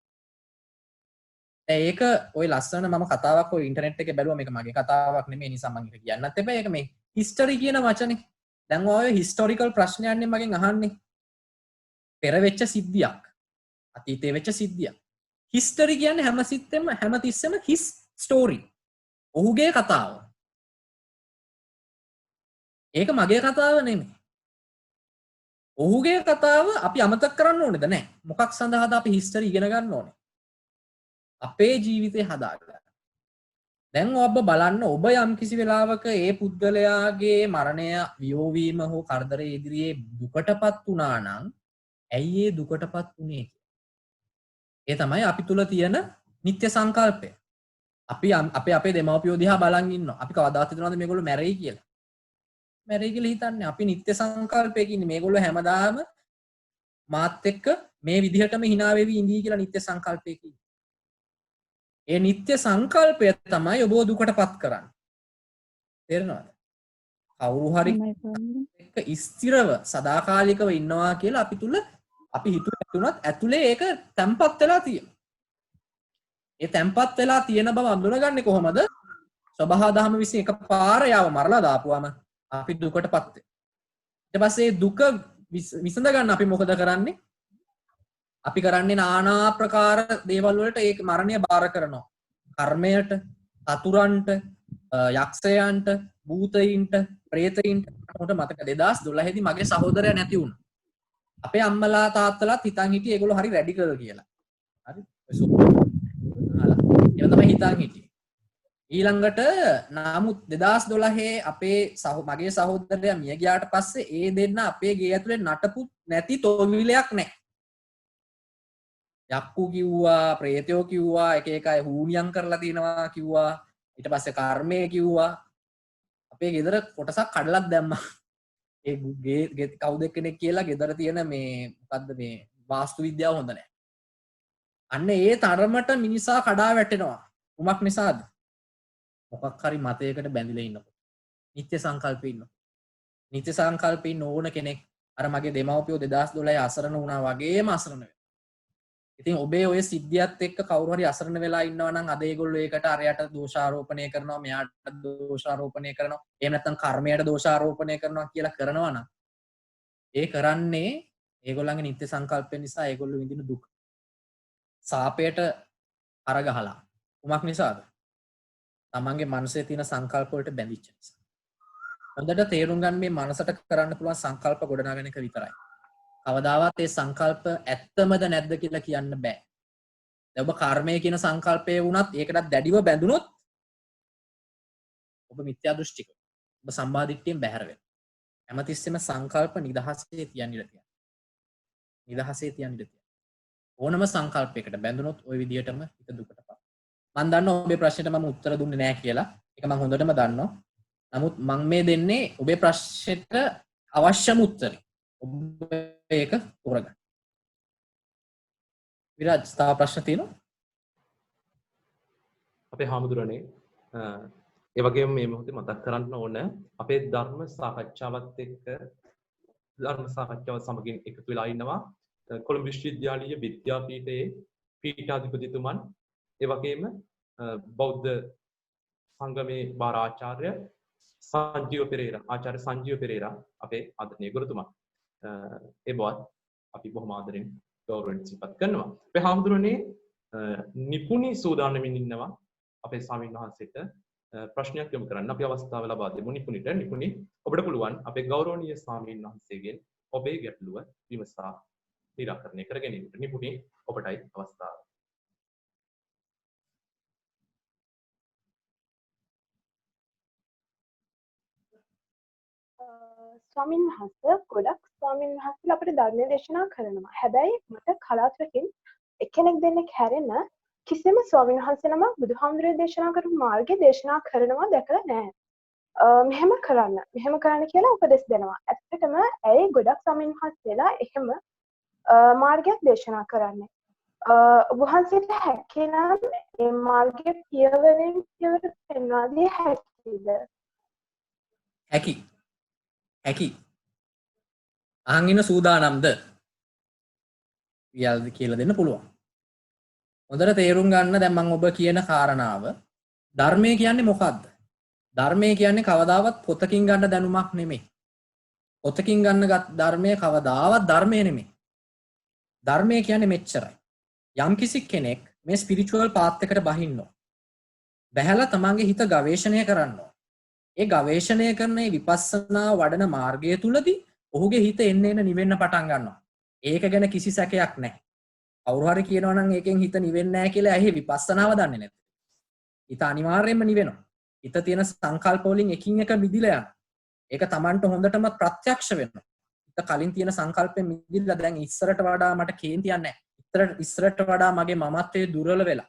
ඒක ඔය ලස්සන මම කතාවක් ඔය ඉන්ටර්නෙට් එකේ බැලුවා මේක මගේ කතාවක් නෙමෙයි නිසා මම ඒක කියන්නත් එපා. ඒක මේ හිස්ටරි කියන වචනේ. දැන් ඔය හිස්ටොරිකල් ප්‍රශ්නයන්නේ මගෙන් අහන්නේ. පෙර වෙච්ච සිද්ධියක්. අතීතේ වෙච්ච සිද්ධියක්. හිස්ටරි කියන්නේ හැමතිස්සෙම හිස් ස්ටෝරි. ඔහුගේ කතාව. ඒක මගේ කතාව නෙමෙයි. ඔහුගේ කතාව අපි අමතක කරන්න ඕනේද නැහැ. මොකක් සඳහාද අපි හිස්ටරි ඉගෙන ගන්න ඕනේ? අපේ ජීවිතේ හදාගන්න. දැන් ඔබ බලන්න ඔබ යම් කිසි වෙලාවක ඒ පුද්ගලයාගේ මරණය වියෝවීම හෝ කරදරය ඉදිරියේ දුකටපත් වුණා නම් ඇයි ඒ දුකටපත් වුණේ කියලා. ඒ තමයි අපි තුල තියෙන නිත්‍ය සංකල්පය. අපේ දෙමව්පියෝ දිහා බලන් ඉන්නවා. අපි කවදාවත් හිතනවද මේගොල්ලෝ මැරෙයි කියලා? මැරෙයි කියලා හිතන්නේ. අපි නිත්‍ය සංකල්පයක ඉන්නේ. මේගොල්ලෝ හැමදාම මාත් එක්ක මේ විදිහටම hina වෙවි ඉඳී කියලා නිත්‍ය සංකල්පයක ඉන්නේ. ඒ නිත්‍ය සංකල්පය තමයි ඔබ දුකටපත් කරන්නේ. තේරෙනවද? කවුරු හරි එක්ක ස්ථිරව සදාකාලිකව ඉන්නවා කියලා අපි තුල අපි හිතුවත් ඇතුලේ ඒක තැම්පත් වෙලා තියෙනවා. ඒ තැම්පත් වෙලා තියෙන බව අඳුනගන්නේ කොහොමද? සබහා දහම විසින් එකපාර යාව මරලා දාපුවාම අපි දුකටපත් වෙනවා. ඊට පස්සේ දුක විසඳ ගන්න අපි මොකද කරන්නේ? අපි කරන්නේ নানা ආකාර දේවල් වලට ඒ මරණය බාර කරනවා. කර්මයට, අතුරන්ට, යක්ෂයන්ට, භූතයින්ට, ප්‍රේතයින්ට. මට මතක 2012 දී මගේ සහෝදරයා නැති වුණා. අපේ අම්මලා තාත්තලාත් හිතන් හිටියේ ඒගොල්ලෝ හරි රැඩිකල් කියලා. හරි? ඒක තමයි හිතන් හිටියේ. ඊළඟට නමුත් 2012 මගේ සහෝදරයා මිය ගියාට පස්සේ ඒ දෙන්න අපේ ගේ ඇතුලේ නටපු නැති තොවිලයක් නැහැ. යක්කු කිව්වා, ප්‍රේතයෝ කිව්වා, එක අය හූනියම් කරලා තිනවා කිව්වා. ඊට පස්සේ කර්මය කිව්වා. අපේ ගෙදර කොටසක් කඩලක් දැම්මා. ඒ ගේ කවුද කෙනෙක් කියලා ගෙදර තියෙන මේ මොකද්ද මේ වාස්තු විද්‍යාව හොඳ නැහැ. අන්න ඒ තරමට මිනිසා කඩා වැටෙනවා. උමක් නිසාද? මොකක් හරි මතයකට බැඳිලා ඉන්නකොට. නිත්‍ය සංකල්පේ ඉන්නවා. නිත්‍ය සංකල්පේ ඉන්න ඕන කෙනෙක් අර මගේ දෙමව්පියෝ 2012 අසරණ වුණා වගේම අසරණ වෙනවා. ඉතින් ඔබේ ඔය සිද්ධියත් එක්ක කවුරු හරි අසරණ වෙලා ඉන්නවා නම් අද ඒගොල්ලෝ ඒකට අරයට දෝෂාරෝපණය කරනවා, මෙයාට දෝෂාරෝපණය කරනවා, එහෙම නැත්නම් කර්මයට දෝෂාරෝපණය කරනවා කියලා කරනවා නම් ඒ කරන්නේ ඒගොල්ලන්ගේ නිත්‍ය සංකල්පය නිසා ඒගොල්ලෝ විඳින දුක. සාපයට අරගහලා. උමක් නිසාද? තමන්ගේ මනසේ තියෙන සංකල්ප වලට බැඳිච්ච නිසා. හොඳට තේරුම් ගන්න මේ මනසට කරන්න පුළුවන් සංකල්ප ගොඩනගන එක විතරයි. කවදාවත් ඒ සංකල්ප ඇත්තමද නැද්ද කියලා කියන්න බෑ. දැන් ඔබ කර්මය කියන සංකල්පය වුණත් ඒකටත් දැඩිව බැඳුනොත් ඔබ මිත්‍යා දෘෂ්ටික. ඔබ සම්මාදිට්ඨියෙන් බැහැර වෙනවා. හැමතිස්සෙම සංකල්ප නිදහසේ තියන්න ඉඩ තියෙනවා. නිදහසේ තියන්න ඉඩ තියෙනවා. ඕනම සංකල්පයකට බැඳුනොත් ওই විදිහටම හිත දුකටපත්. මම දන්නවා ඔබේ ප්‍රශ්නෙට මම උත්තර දුන්නේ නැහැ කියලා. ඒක මම හොඳටම දන්නවා. නමුත් මම මේ දෙන්නේ ඔබේ ප්‍රශ්නෙට අවශ්‍යම උත්තරේ. ඔබ ඒක තෝරගන්න. විරාජ් තව ප්‍රශ්න තියෙනවා? අපේ හාමුදුරනේ ඒ වගේම මේ මොහොතේ මතක් කරන්න ඕන අපේ ධර්ම සාකච්ඡාවත් එක්ක ධර්ම සාකච්ඡාව සමගින් එකතු වෙලා ඉන්නවා කොළඹ විශ්වවිද්‍යාලීය විද්‍යාපීඨයේ පීඨාධිපතිතුමන් ඒ වගේම බෞද්ධ සංගමේ භාර ආචාර්ය ආචාර්ය සංජීව පෙරේරා අපේ ආදරණීය ගුරුතුමා. ඒ බවත් අපි බොහොම ආදරෙන් ගෞරවයෙන් සිහිපත් කරනවා. අපේ හාමුදුරනේ නිපුණි සූදානමින් ඉන්නවා අපේ ස්වාමීන් වහන්සේට ප්‍රශ්නයක් යොමු කරන්න අපි අවස්ථාව ලබා දෙමු. නිපුණි ඔබට පුළුවන් අපේ ගෞරවනීය ස්වාමීන් වහන්සේගෙන් ඔබේ ගැටලුව විමසා निराकरणे कर ගැනීමට. නිපුණි ඔබටයි අවස්ථාව. ස්වාමින් වහන්සේ ගොඩක් ස්වාමින් වහන්සේලා අපිට ධර්ම දේශනා කරනවා. හැබැයි මට කලාතුරකින් එක්කෙනෙක් දෙන්නෙක් හැරෙන කිසිම ස්වාමින් වහන්සේ නම බුදුහාමුදුරේ දේශනා කරපු මාර්ගය දේශනා කරනවා දැකලා නැහැ. මෙහෙම කරන්න කියලා උපදෙස් දෙනවා. ඇත්තටම ඇයි ගොඩක් ස්වාමින් වහන්සේලා එහෙම මාර්ගයක් දේශනා කරන්නේ? වහන්සේට හැකිනම් මේ මාර්ගයේ පියවරෙන් පියවර පෙන්වා දිය හැකිද? හැකි. අහන් ඉන්න සූදානම්ද? කියලා දෙන්න පුළුවන්. හොඳට තේරුම් ගන්න දැන් මම ඔබ කියන කාරණාව ධර්මය කියන්නේ මොකක්ද? ධර්මය කියන්නේ කවදාවත් පොතකින් ගන්න දැනුමක් නෙමෙයි. පොතකින් ගන්න ධර්මය කවදාවත් ධර්මය නෙමෙයි. ධර්මය කියන්නේ මෙච්චරයි. යම්කිසි කෙනෙක් මේ ස්පිරිචුවල් පාත් එකට බහින්න ඕන. බැහැලා තමන්ගේ හිත ගවේෂණය කරන්න ඕන. ඒ ගවේෂණය කරන විපස්සනා වඩන මාර්ගය තුලදී ඔහුගේ හිත එන්න නිවෙන්න පටන් ගන්නවා. ඒක ගැන කිසි සැකයක් නැහැ. කවුරු හරි කියනවා නම් ඒකෙන් හිත නිවෙන්නේ නැහැ කියලා ඇහි විපස්සනාව දන්නේ නැත්නම්. හිත අනිවාර්යයෙන්ම නිවෙනවා. හිත තියෙන සංකල්ප වලින් එකින් එක මිදිලා යනවා. ඒක Tamanට හොඳටම ප්‍රත්‍යක්ෂ වෙනවා. හිත කලින් තියෙන සංකල්පෙන් මිදිලා දැන් ඉස්සරට වඩා මට කේන්තියක් නැහැ. ඉස්සරට වඩා මගේ මමත්වයේ දුර්වල වෙලා.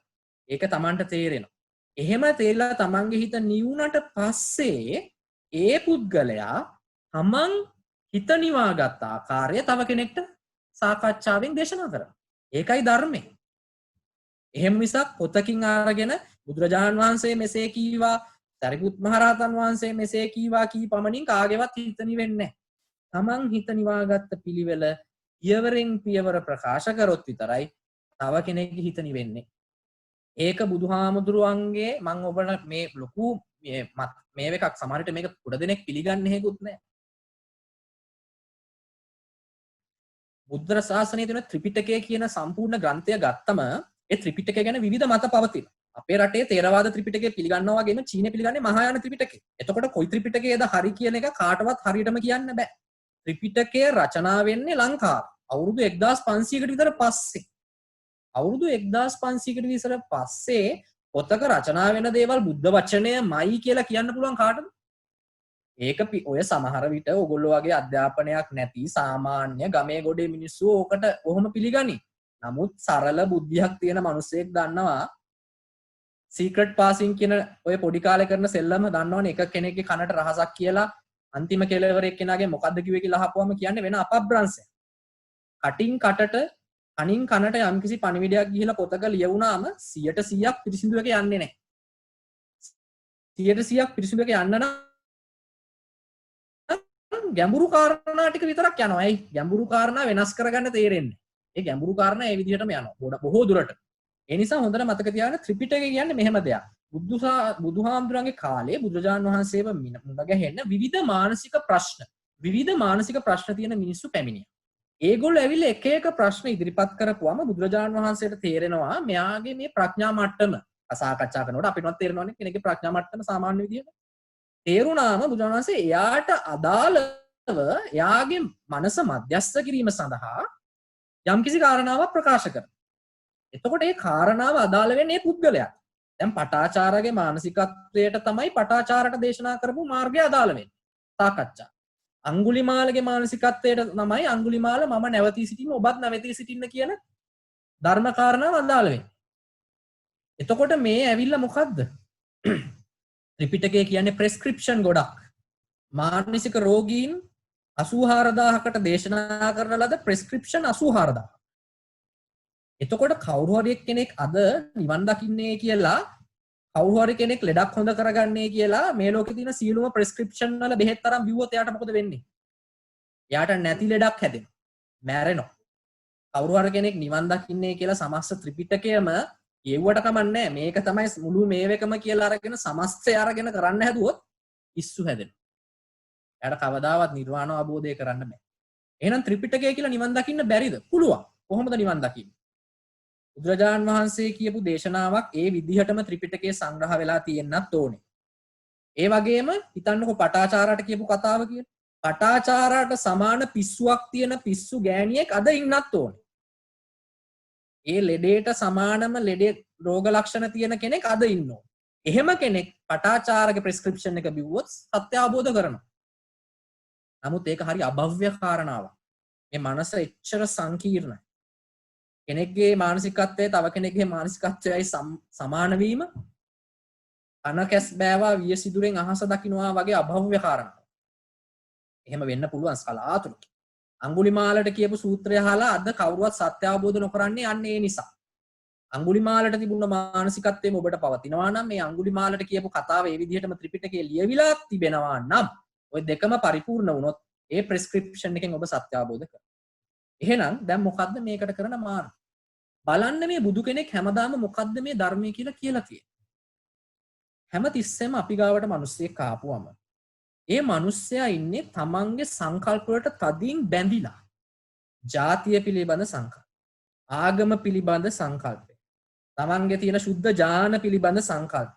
ඒක Tamanට තේරෙනවා. එහෙම තේරලා Tamanගේ හිත නිවුනට පස්සේ ඒ පුද්ගලයා Taman හිත නිවාගත් ආකාරය තව කෙනෙක්ට සාකච්ඡාවෙන් දේශනා කරනවා. ඒකයි ධර්මය. එහෙම මිසක් පොතකින් අරගෙන බුදුරජාණන් වහන්සේ මෙසේ කීවා, සරිපුත් මහරහතන් වහන්සේ මෙසේ කීවා කී පමණින් කාගේවත් හිත නිවෙන්නේ නැහැ. Taman හිත නිවාගත්ත පිළිවෙල පියවරෙන් පියවර ප්‍රකාශ කරොත් විතරයි තව කෙනෙක්ගේ හිත නිවෙන්නේ. ඒක බුදුහාමුදුරුවන්ගේ මම ඔබට මේ ලොකු මේ එකක් සමහරට මේක ගොඩ දෙනෙක් පිළිගන්නේ හේකුත් නැහැ. බුද්ධ ශාසනයේ තියෙන ත්‍රිපිටකය කියන සම්පූර්ණ ග්‍රන්ථය ගත්තම ඒ ත්‍රිපිටකය ගැන විවිධ මත පවතින. අපේ රටේ තේරවාද ත්‍රිපිටකය පිළිගන්නවා වගේම චීනය පිළිගන්නේ මහායාන ත්‍රිපිටකය. එතකොට කොයි ත්‍රිපිටකයේද හරි කියන එක කාටවත් හරියටම කියන්න බෑ. ත්‍රිපිටකය රචනා වෙන්නේ ලංකාවේ. අවුරුදු 1500කට විතර පස්සේ. අවුරුදු 1500කට විතර පස්සේ පොතක රචනා වෙන දේවල් බුද්ධ වචනයමයි කියලා කියන්න පුළුවන් කාටද? ඒක ඔය සමහර විට ඔයගොල්ලෝ වගේ අධ්‍යාපනයක් නැති සාමාන්‍ය ගමේ ගොඩේ මිනිස්සු ඕකට ඔහොම පිළිගනි. නමුත් සරල බුද්ධියක් තියෙන මිනිස්සෙක් දන්නවා සීක්‍රට් පාසින් කියන ඔය පොඩි කාලේ කරන සෙල්ලම දන්නවනේ එක කෙනෙක්ගේ කනට රහසක් කියලා අන්තිම කෙලවර එක්කෙනාගේ මොකද්ද කිව්වේ කියලා අහපුවම කියන්නේ වෙන අපබ්‍රංශයක්. කටින් කටට අනින් කනට යම්කිසි පණිවිඩයක් ගිහිලා පොතක ලියවුනාම 100% පිරිසිදු එක යන්නේ නැහැ. 100% පිරිසිදු එක යන්න නම් ගැඹුරු කාරණා ටික විතරක් යනවා. ඒ ගැඹුරු කාරණා වෙනස් කරගන්න තේරෙන්නේ. ඒ ගැඹුරු කාරණා ඒ විදිහටම යනවා. බොහෝ දුරට. ඒ නිසා හොඳට මතක තියාගන්න ත්‍රිපිටකය කියන්නේ මෙහෙම දෙයක්. බුදුහාමුදුරන්ගේ කාලේ බුදුරජාණන් වහන්සේව මුණ ගැහෙන්න විවිධ මානසික ප්‍රශ්න තියෙන මිනිස්සු පැමිණියා. ඒගොල්ලෝ ඇවිල්ලා එක එක ප්‍රශ්න ඉදිරිපත් කරපුවම බුදුරජාණන් වහන්සේට තේරෙනවා මෙයාගේ මේ ප්‍රඥා මට්ටම සාකච්ඡා කරනකොට අපිටවත් තේරෙනවානේ කෙනෙක්ගේ ප්‍රඥා මට්ටම සාමාන්‍ය විදියට. තේරුණාම බුදුරජාණන් වහන්සේ එයාට අදාළව එයාගේ මනස මධ්‍යස්ථ කිරීම සඳහා යම්කිසි කාරණාවක් ප්‍රකාශ කරනවා. එතකොට ඒ කාරණාව අදාළ වෙන්නේ පුද්ගලයාට. දැන් පටාචාරගේ මානසිකත්වයට තමයි පටාචාරට දේශනා කරපු මාර්ගය අදාළ වෙන්නේ. සාකච්ඡා. අංගුලිමාලගේ මානසිකත්වයට තමයි අංගුලිමාල මම නැවතී සිටින්න ඔබත් නැවතී සිටින්න කියන ධර්ම කාරණාව අදාළ වෙන්නේ. එතකොට මේ ඇවිල්ලා මොකද්ද? ත්‍රිපිටකය කියන්නේ ප්‍රෙස්ක්‍රිප්ෂන් ගොඩක්. මානසික රෝගීන් 84000කට දේශනා කරන ලද ප්‍රෙස්ක්‍රිප්ෂන් 84000. එතකොට කවුරු හරි කෙනෙක් අද නිවන් දකින්නේ කියලා කවුරු හරි කෙනෙක් ලෙඩක් හොඳ කරගන්නේ කියලා මේ ලෝකේ තියෙන සියලුම ප්‍රෙස්ක්‍රිප්ෂන් වල බෙහෙත් තරම් බිව්වොත් එයාට මොකද වෙන්නේ? එයාට නැති ලෙඩක් හැදෙනවා. මැරෙනවා. කවුරු හරි කෙනෙක් නිවන් දකින්නේ කියලා සමස්ත ත්‍රිපිටකයම යෙව්වට කමන්නේ මේක තමයි මුළු මේවකම කියලා අරගෙන සමස්තය අරගෙන කරන්න හැදුවොත් ඉස්සු හැදෙනවා. එයාට කවදාවත් නිර්වාණ අවබෝධය කරන්න බෑ. එහෙනම් ත්‍රිපිටකය කියලා නිවන් දකින්න බැරිද? පුළුවන්. කොහොමද නිවන් දකින්නේ? බුදුරජාණන් වහන්සේ කියපු දේශනාවක් ඒ විදිහටම ත්‍රිපිටකයේ සංග්‍රහ වෙලා තියෙන්නත් ඕනේ. ඒ වගේම හිතන්නකො පටාචාරාට කියපු කතාව කියන. පටාචාරාට සමාන පිස්සුවක් තියෙන පිස්සු ගෑණියෙක් අද ඉන්නත් ඕනේ. ඒ ලෙඩේට සමානම ලෙඩේ රෝග ලක්ෂණ තියෙන කෙනෙක් අද ඉන්න ඕනේ. එහෙම කෙනෙක් පටාචාරගේ ප්‍රෙස්ක්‍රිප්ෂන් එක බිව්වොත් සත්‍ය අවබෝධ කරනවා. නමුත් ඒක හරි අභව්‍ය කාරණාවක්. මේ මනස එච්චර සංකීර්ණයි. කෙනෙක්ගේ මානසිකත්වය තව කෙනෙක්ගේ මානසිකත්වයයි සමාන වීම අන කැස් බෑවා විය සිදුරෙන් අහස දකින්නවා වගේ අභව්‍ය කාරණාවක්. එහෙම වෙන්න පුළුවන් කලාතුරකින්. අඟුලිමාලට කියපු සූත්‍රය අහලා අද කවුරුවත් සත්‍ය අවබෝධ නොකරන්නේ අන්න ඒ නිසා. අඟුලිමාලට තිබුණ මානසිකත්වයම ඔබට පවතිනවා නම් මේ අඟුලිමාලට කියපු කතාව ඒ විදිහටම ත්‍රිපිටකයේ ලියවිලා තිබෙනවා නම් ඔය දෙකම පරිපූර්ණ වුණොත් ඒ ප්‍රෙස්ක්‍රිප්ෂන් එකෙන් ඔබ සත්‍ය අවබෝධ කරගන්නවා. එහෙනම් දැන් මොකද්ද මේකට කරන මාර්ගය? බලන්න මේ බුදු කෙනෙක් හැමදාම මොකද්ද මේ ධර්මය කියලා තියෙන්නේ. හැම තිස්සෙම අපි ගාවට මිනිස්සෙක් ආපුවම ඒ මිනිස්සයා ඉන්නේ තමන්ගේ සංකල්ප වලට තදින් බැඳිලා. ජාතිය පිළිබඳ සංකල්ප, ආගම පිළිබඳ සංකල්පය, තමන්ගේ තියෙන සුද්ධ ඥාන පිළිබඳ සංකල්පය,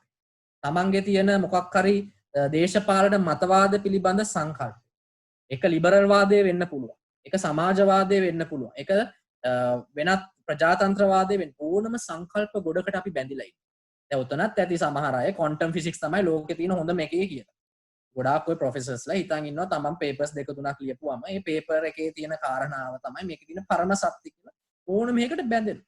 තමන්ගේ තියෙන මොකක් හරි දේශපාලන මතවාද පිළිබඳ සංකල්ප. එක ලිබරල් වාදය වෙන්න පුළුවන්. එක සමාජවාදය වෙන්න පුළුවන්. එක වෙනත් ප්‍රජාතන්ත්‍රවාදය වෙන්න ඕනම සංකල්ප ගොඩකට අපි බැඳිලා ඉන්නේ. දැන් උතනත් ඇති සමහර අය ක්වොන්ටම් ෆිසික්ස් තමයි ලෝකේ තියෙන හොඳම එකේ කියලා. ගොඩාක් ඔය ප්‍රොෆෙසර්ස්ලා හිතන් ඉන්නවා තමන් පේපර්ස් දෙක තුනක් ලියපුවාම මේ පේපර් එකේ තියෙන කාරණාව තමයි මේකේ තියෙන පරම සත්‍ය කියලා ඕනම එකකට බැඳෙනවා.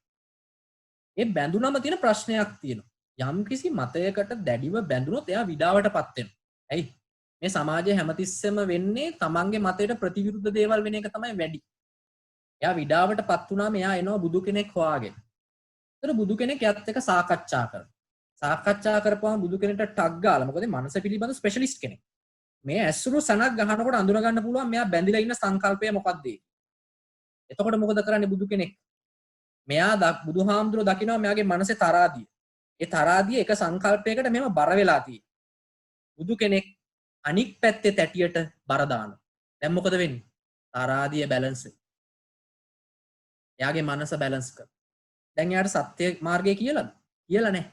ඒ බැඳුනම තියෙන ප්‍රශ්නයක් තියෙනවා. යම් කිසි මතයකට දැඩිව බැඳුනොත් එයා විඩාවටපත් වෙනවා. ඇයි? මේ සමාජය හැමතිස්සෙම වෙන්නේ තමන්ගේ මතයට ප්‍රතිවිරුද්ධ දේවල් වෙන එක තමයි වැඩි. එයා විඩාවටපත් වුණාම එයා එනවා බුදු කෙනෙක් හොයාගෙන. ඒතර බුදු කෙනෙක් යත් එක සාකච්ඡා කරනවා. සාකච්ඡා කරපුවාම බුදු කෙනෙක්ට ටග් ගාලා මොකද මනස පිළිබඳ ස්පෙෂලිස්ට් කෙනෙක්. මේ ඇසුරු සනක් ගහනකොට අඳුර ගන්න පුළුවන් මෙයා බැඳිලා ඉන්න සංකල්පය මොකක්ද ඒ. එතකොට මොකද කරන්නේ බුදු කෙනෙක්? මෙයා බුදුහාමුදුරුවෝ දකිනවා මෙයාගේ මනසේ තරාදිය. ඒ තරාදිය එක සංකල්පයකට මෙහෙම බර වෙලා තියෙනවා. බුදු කෙනෙක් අනික් පැත්තේ තැටියට බර දානවා. දැන් මොකද වෙන්නේ? තරාදිය බැලන්ස් වෙනවා. එයාගේ මනස බැලන්ස් කරනවා. දැන් එයාට සත්‍ය මාර්ගය කියලාද? කියලා නැහැ.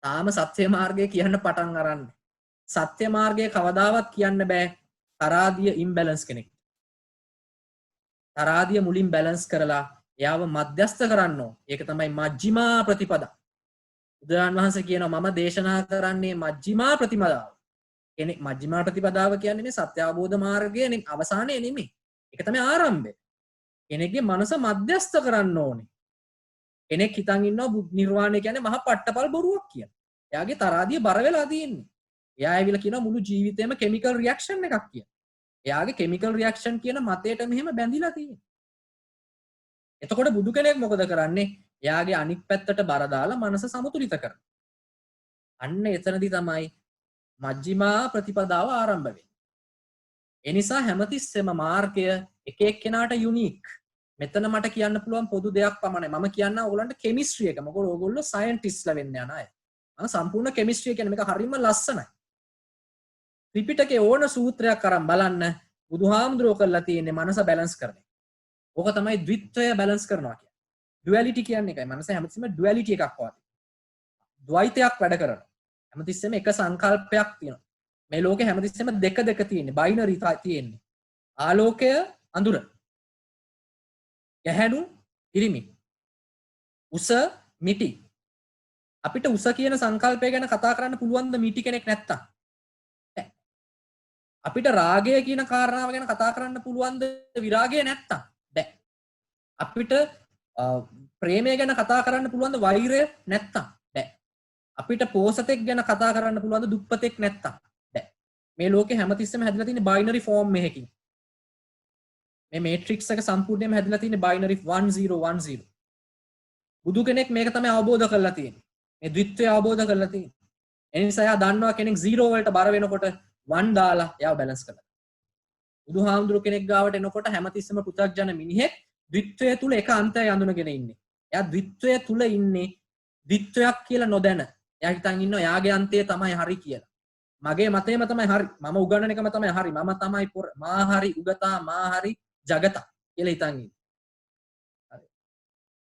තාම සත්‍ය මාර්ගය කියන්න පටන් අරන්නේ. සත්‍ය මාර්ගය කවදාවත් කියන්න බෑ තරාදිය ඉම්බැලන්ස් කෙනෙක්. තරාදිය මුලින් බැලන්ස් කරලා එයාව මධ්‍යස්ථ කරන්න ඕන. ඒක තමයි මජ්ක්‍ධිමා ප්‍රතිපදා. බුදුරජාණන් වහන්සේ කියනවා මම දේශනා කරන්නේ මජ්ක්‍ධිමා ප්‍රතිපදාව. කෙනෙක් මජ්ක්‍ධිමා ප්‍රතිපදාව කියන්නේ මේ සත්‍ය අවබෝධ මාර්ගයේ අවසානයේ නෙමෙයි. ඒක තමයි ආරම්භය. කෙනෙක්ගේ මනස මධ්‍යස්ථ කරන්න ඕනේ. කෙනෙක් හිතන් ඉන්නවා නිර්වාණය කියන්නේ මහා පට්ටපල් බොරුවක් කියලා. එයාගේ තරාදිය බර වෙලා තියෙන්නේ. එයා ඇවිල්ලා කියනවා මුළු ජීවිතේම කෙමිකල් රියැක්ෂන් එකක් කියලා. එයාගේ කෙමිකල් රියැක්ෂන් කියන මතයට මෙහෙම බැඳිලා තියෙනවා. එතකොට බුදු කෙනෙක් මොකද කරන්නේ? එයාගේ අනික් පැත්තට බර දාලා මනස සමතුලිත කරනවා. අන්න එතනදී තමයි මජ්ක්‍ධිමා ප්‍රතිපදාව ආරම්භ වෙන්නේ. ඒ නිසා හැමතිස්සෙම මාර්ගය එක එක්කෙනාට යුනික්. මෙතන මට කියන්න පුළුවන් පොදු දෙයක් පමණයි. මම කියන්න ඕගොල්ලන්ට කෙමිස්ට්‍රි එක. මොකද ඕගොල්ලෝ සයන්ටිස්ට්ලා වෙන්න යන අය. මම සම්පූර්ණ කෙමිස්ට්‍රි කියන්නේ මේක හරියම ලස්සනයි. ත්‍රිපිටකේ ඕන සූත්‍රයක් අරන් බලන්න බුදුහාමුදුරුවෝ කරලා තියෙන්නේ මනස බැලන්ස් කරන එක. ඕක තමයි ද්විත්වය බැලන්ස් කරනවා කියන්නේ. ඩුවැලිටි කියන්නේ එකයි. මනස හැමතිස්සෙම ඩුවැලිටි එකක් වගේ. ද්වෛතයක් වැඩ කරනවා. හැමතිස්සෙම එක සංකල්පයක් තියෙනවා. මේ ලෝකේ හැමතිස්සෙම දෙක තියෙන්නේ. බයිනරි තියෙන්නේ. ආලෝකය අඳුර. ගැහැණු ඉරිමි. උස මිටි. අපිට උස කියන සංකල්පය ගැන කතා කරන්න පුළුවන් ද මිටි කෙනෙක් නැත්තම්? අපිට රාගය කියන කාරණාව ගැන කතා කරන්න පුළුවන්ද විරාගය නැත්තම්? බෑ. අපිට ප්‍රේමය ගැන කතා කරන්න පුළුවන්ද වෛරය නැත්තම්? බෑ. අපිට පෝසතෙක් ගැන කතා කරන්න පුළුවන්ද දුප්පතෙක් නැත්තම්? බෑ. මේ ලෝකේ හැමතිස්සෙම හැදිලා තියෙන බයිනරි ෆෝම් එකකින්. මේ මේට්‍රික්ස් එක සම්පූර්ණයෙන්ම හැදිලා තියෙන බයිනරි 1010. බුදු කෙනෙක් මේක තමයි අවබෝධ කරලා තියෙන්නේ. මේ ද්විත්වය අවබෝධ කරලා තියෙන්නේ. ඒ නිසා එයා දන්නවා කෙනෙක් 0 වලට බර වෙනකොට 1 දාලා එයාව බැලන්ස් කරලා. බුදුහාමුදුරු කෙනෙක් ගාවට එනකොට හැමතිස්සෙම පෘථග්ජන මිනිහෙක් ද්විත්වය තුල එක අන්තයක් අඳුනගෙන ඉන්නේ. එයා ද්විත්වය තුල ඉන්නේ ද්විත්වයක් කියලා නොදැන. එයා හිතන් ඉන්නවා එයාගේ අන්තය තමයි හරි කියලා. මගේ මතයම තමයි හරි. මම උගන්නන එකම තමයි හරි. මම තමයි මා හරි උගතා මා හරි ජගතා කියලා හිතන් ඉන්නේ. හරි.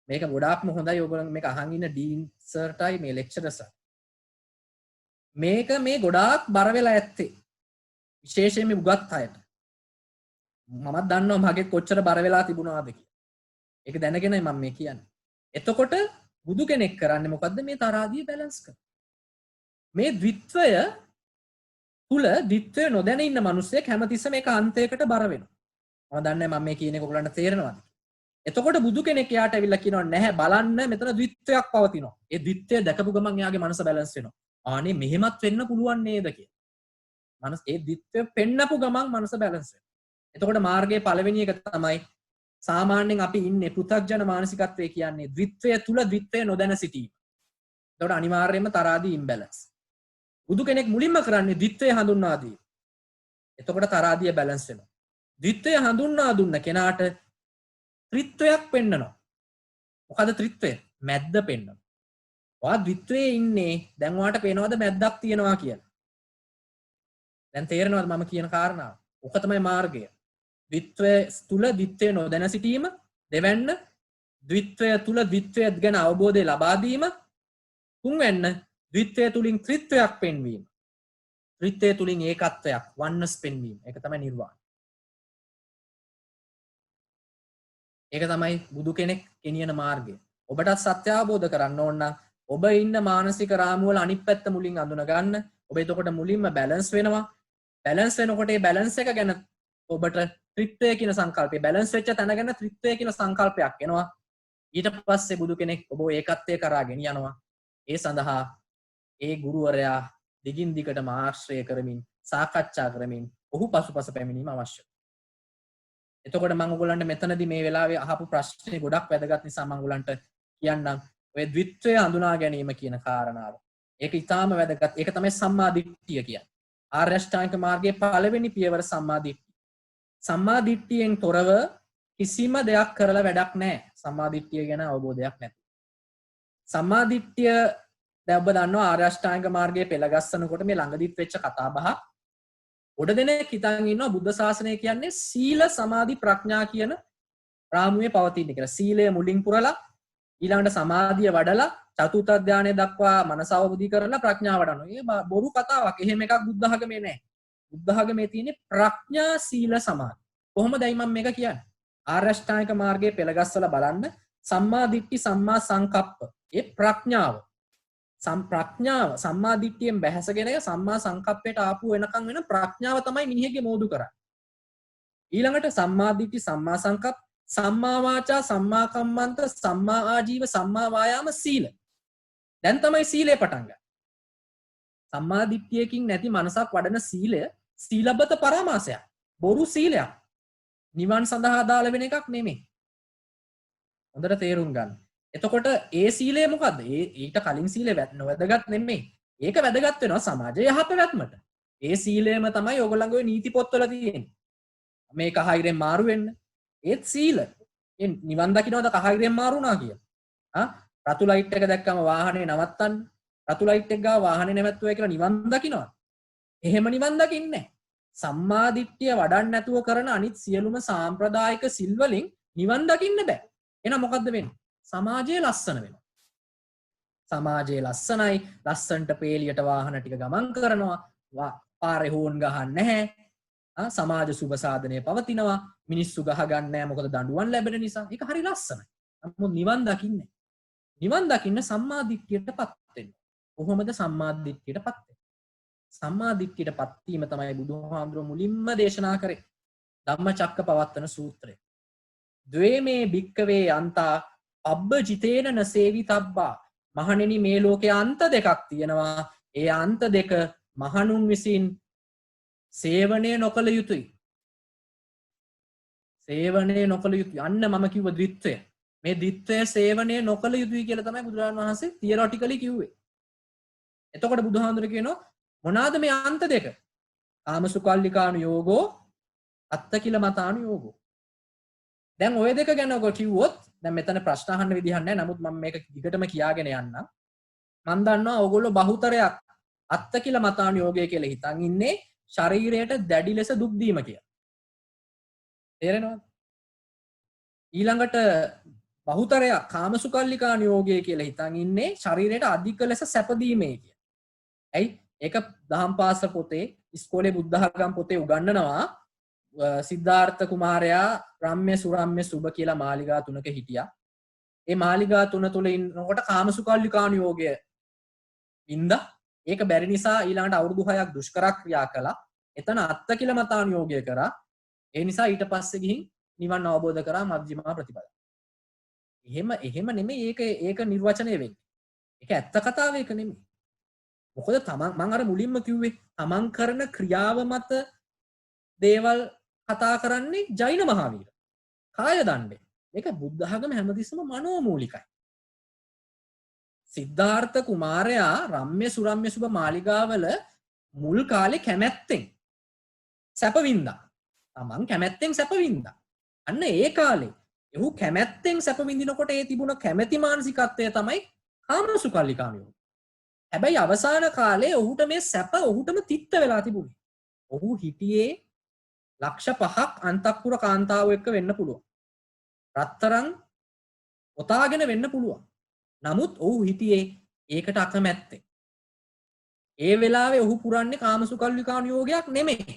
මේක ගොඩාක්ම හොඳයි ඔයගොල්ලෝ මේක අහන් ඉන්න ඩීන් සර්ටයි මේ ලෙක්චරර්ස්. මේක මේ ගොඩාක් බර වෙලා ඇත්තේ. විශේෂයෙන් මේ උගත් අයට. මමත් දන්නවා මගේ කොච්චර බර වෙලා තිබුණාද කියලා. ඒක දැනගෙනයි මම මේ කියන්නේ. එතකොට බුදු කෙනෙක් කරන්නේ මොකද්ද? මේ තරාදිය බැලන්ස් කරන. මේ ද්විත්වය තුල ද්විත්වය නොදැන ඉන්න මිනිස්සෙක් හැමතිස්සෙම මේක අන්තයකට බර වෙනවා. මම දන්නේ මම මේ කියන එක ඔයගොල්ලන්ට තේරෙනවද? එතකොට බුදු කෙනෙක් එයාට ඇවිල්ලා කියනවා නැහැ බලන්න මෙතන ද්විත්වයක් පවතිනවා. ඒ ද්විත්වය දැකපු ගමන් එයාගේ මනස බැලන්ස් වෙනවා. ආනේ මෙහෙමත් වෙන්න පුළුවන් නේද කියලා. මනස ඒ ද්විත්වය පෙන්නපු ගමන් මනස බැලන්ස් වෙනවා. එතකොට මාර්ගයේ පළවෙනි එක තමයි සාමාන්‍යයෙන් අපි ඉන්නේ පෘථග්ජන මානසිකත්වයේ කියන්නේ ද්විත්වය තුල ද්විත්වය නොදැන සිටීම. එතකොට අනිවාර්යයෙන්ම තරාදී ඉම්බැලන්ස්. බුදු කෙනෙක් මුලින්ම කරන්නේ ද්විත්වය හඳුන්වා දී. එතකොට තරාදිය බැලන්ස් වෙනවා. ද්විත්වය හඳුන්වා දුන්න කෙනාට ත්‍රිත්වයක් පෙන්නනවා. මොකද ත්‍රිත්වය? මැද්ද පෙන්නනවා. ඔයා ද්විත්වයේ ඉන්නේ දැන් ඔයාට පේනවද මැද්දක් තියෙනවා කියලා? දැන් තේරෙනවද මම කියන කාරණාව? ඔක තමයි මාර්ගය. ද්විත්වය තුල ද්විත්වය නොදැන සිටීම, දෙවැන්න ද්විත්වය තුල ද්විත්වය ගැන අවබෝධය ලබා දීම, තුන්වැන්න ද්විත්වය තුලින් ත්‍රිත්වයක් පෙන්වීම. ත්‍රිත්වය තුලින් ඒකත්වයක් වන්නස් පෙන්වීම. ඒක තමයි නිර්වාණය. ඒක තමයි බුදු කෙනෙක් ගෙනියන මාර්ගය. ඔබටත් සත්‍ය අවබෝධ කරන්න ඕන නම් ඔබ ඉන්න මානසික රාමුව වල අනිත් පැත්ත මුලින් අඳුන ගන්න. ඔබ එතකොට මුලින්ම බැලන්ස් වෙනවා. බැලන්ස් වෙනකොට ඒ බැලන්ස් එක ගැන ඔබට ත්‍රිත්වය කියන සංකල්පය බැලන්ස් වෙච්ච තැන ගැන ත්‍රිත්වය කියන සංකල්පයක් එනවා. ඊට පස්සේ බුදු කෙනෙක් ඔබ ඒකත්වයේ කරා ගෙනියනවා. ඒ සඳහා ඒ ගුරුවරයා දිගින් දිගටම ආශ්‍රය කරමින් සාකච්ඡා කරමින් ඔහු පසුපස පැමිණීම අවශ්‍යයි. එතකොට මම ඔයගොල්ලන්ට මෙතනදී මේ වෙලාවේ අහපු ප්‍රශ්නේ ගොඩක් වැදගත් නිසා මම ඔයගොල්ලන්ට කියන්නම් ඔය ද්විත්වය හඳුනා ගැනීම කියන කාරණාව. ඒක ඊටාම වැදගත්. ඒක තමයි සම්මා දිට්ඨිය කියන්නේ. ආර්ය අෂ්ටාංගික මාර්ගයේ පළවෙනි පියවර සම්මා දිට්ඨිය. සම්මා දිට්ඨියෙන් තොරව කිසිම දෙයක් කරලා වැඩක් නැහැ. සම්මා දිට්ඨිය ගැන අවබෝධයක් නැති. සම්මා දිට්ඨිය දැන් ඔබ දන්නවා ආර්ය අෂ්ටාංගික මාර්ගයේ පෙළ ගස්සනකොට මේ ළඟදිත් වෙච්ච කතා බහ ගොඩ දෙනෙක් හිතන් ඉන්නවා බුද්ධ ශාසනය කියන්නේ සීල සමාධි ප්‍රඥා කියන රාමුවේ පවතින කියලා. සීලය මුලින් පුරලා ඊළඟට සමාධිය වඩලා චතුර්ථ ධානය දක්වා මනස අවබෝධි කරලා ප්‍රඥාව වඩනවා. ඒ බොරු කතාවක්. එහෙම එකක් බුද්ධ ආගමේ නැහැ. බුද්ධ ආගමේ තියෙන්නේ ප්‍රඥා සීල සමාධි. කොහොමදයි මම මේක කියන්නේ? ආර්ය අෂ්ටාංගික මාර්ගයේ පෙළ ගස්සලා බලන්න සම්මා දිට්ඨි සම්මා සංකප්ප. ඒ ප්‍රඥාව ප්‍රඥාව සම්මා දිට්ඨියෙන් බැහැසගෙන සම්මා සංකප්පයට ආපු වෙනකන් වෙන ප්‍රඥාව තමයි මිනිහගේ මෝදු කරන්නේ. ඊළඟට සම්මා දිට්ඨි සම්මා සංකප්ප සම්මා වාචා සම්මා කම්මන්ත සම්මා ආජීව සම්මා වායාම සීල. දැන් තමයි සීලය පටන් ගන්න. සම්මා දිට්ඨියකින් නැති මනසක් වඩන සීලය සීලබ්බත පරාමාසයක්. බොරු සීලයක්. නිවන් සඳහා අදාළ වෙන එකක් නෙමෙයි. හොඳට තේරුම් ගන්න. එතකොට ඒ සීලය මොකද්ද? ඊට කලින් සීලය වැදගත් නෙමෙයි. ඒක වැදගත් වෙනවා සමාජයේ යහපැවැත්මට. ඒ සීලයම තමයි ඔයගොල්ලන්ගේ ওই නීති පොත්වල තියෙන්නේ. මේ කහිරෙන් මාරු වෙන්න. ඒත් සීල. ඒ නිවන් දකින්නවද කහිරෙන් මාරු වුණා කියලා? රතු ලයිට් එක දැක්කම වාහනේ නවත්තන්න. රතු ලයිට් එක ගාව වාහනේ නැවැත්තුවා කියලා නිවන් දකින්නවද? එහෙම නිවන් දකින්නේ නැහැ. සම්මා දිට්ඨිය වඩන්න නැතුව කරන අනිත් සියලුම සාම්ප්‍රදායික සිල් වලින් නිවන් දකින්න බෑ. එහෙනම් මොකද්ද වෙන්නේ? සමාජයේ ලස්සන වෙනවා. සමාජයේ ලස්සනයි, ලස්සන්ට පේලියට වාහන ටික ගමන් කරනවා, පාරේ හෝන් ගහන්නේ නැහැ. සමාජ සුබ සාධනය පවතිනවා, මිනිස්සු ගහගන්නේ නැහැ මොකද දඬුවම් ලැබෙන නිසා. ඒක හරි ලස්සනයි. නමුත් නිවන් දකින්නේ. නිවන් දකින්න සම්මා දිට්ඨියටපත් වෙන්න. කොහොමද සම්මා දිට්ඨියටපත් වෙන්නේ? සම්මා දිට්ඨියටපත් වීම තමයි බුදුහාමුදුරුවෝ මුලින්ම දේශනා කරේ. ධම්මචක්කපවත්තන සූත්‍රය. ද්වේමේ භික්කවේ අන්තා අබ්බ ජිතේන නසේවි තබ්බා. මහණෙනි මේ ලෝකයේ අන්ත දෙකක් තියෙනවා. ඒ අන්ත දෙක මහණුන් විසින් සේවනය නොකළ යුතුයි. සේවනය නොකළ යුතුයි. අන්න මම කිව්ව ද්විත්වය. මේ ද්විත්වය සේවනය නොකළ යුතුයි කියලා තමයි බුදුරජාණන් වහන්සේ තියරටිකලි කිව්වේ. එතකොට බුදුහාමුදුරුවෝ කියනවා මොනවාද මේ අන්ත දෙක? කාමසුකල්ලිකානු යෝගෝ අත්තකිල මතානු යෝගෝ. දැන් ඔය දෙක ගැන ඔක කිව්වොත් දැන් මෙතන ප්‍රශ්න අහන්න විදිහක් නැහැ. නමුත් මම මේක දිගටම කියාගෙන යන්නම්. මම දන්නවා ඕගොල්ලෝ බහුතරයක් අත්තකිල මතානු යෝගය කියලා හිතන් ඉන්නේ ශරීරයට දැඩි ලෙස දුක් දීම කියලා. තේරෙනවද? ඊළඟට බහුතරයක් කාමසුකල්ලිකානු යෝගය කියලා හිතන් ඉන්නේ ශරීරයට අධික ලෙස සැප දීමේ කියලා. ඇයි? ඒක දහම් පාසල පොතේ ඉස්කෝලේ බුද්ධඝම පොතේ උගන්වනවා. සිද්ධාර්ථ කුමාරයා රම්ම්‍ය සුරම්ම්‍ය සුබ කියලා මාලිගා තුනක හිටියා. ඒ මාලිගා තුන තුල ඉන්නකොට කාමසුකල්ලිකානු යෝගය වින්දා. ඒක බැරි නිසා ඊළඟට අවුරුදු 6ක් දුෂ්කර ක්‍රියා කළා. එතන අත්තකිලමතානු යෝගය කරා. ඒ නිසා ඊට පස්සේ ගිහින් නිවන් අවබෝධ කරා මජ්ක්‍ධිමා ප්‍රතිපදා. එහෙම නෙමෙයි ඒක නිර්වචනය වෙන්නේ. ඒක ඇත්ත කතාව ඒක නෙමෙයි. මොකද මම අර මුලින්ම කිව්වේ තමන් කරන ක්‍රියාව මත දේවල් කතා කරන්නේ ජෛන මහාවීර. කාය දණ්ඩේ. මේක බුද්ධ ආගම හැමතිස්සම මනෝමූලිකයි. සිද්ධාර්ථ කුමාරයා රම්ම්‍ය සුරම්ම්‍ය සුබ මාලිගාවල මුල් කාලේ කැමැත්තෙන් සැප වින්දා. තමන් කැමැත්තෙන් සැප වින්දා. අන්න ඒ කාලේ එහු කැමැත්තෙන් සැප විඳිනකොට ඒ තිබුණ කැමැති මානසිකත්වය තමයි කාමසුකල්ලිකානු යෝගය. හැබැයි අවසාන කාලේ ඔහුට මේ සැප ඔහුටම තිත්ත වෙලා තිබුණේ. ඔහු හිටියේ ලක්ෂ 5ක් අන්තఃපුර කාන්තාවෝ එක්ක වෙන්න පුළුවන්. රත්තරන් ඔතාගෙන වෙන්න පුළුවන්. නමුත් ඔහු හිටියේ ඒකට අකමැත්තෙන්. ඒ වෙලාවේ ඔහු පුරන්නේ කාමසුකල්ලිකානුයෝගයක් නෙමෙයි.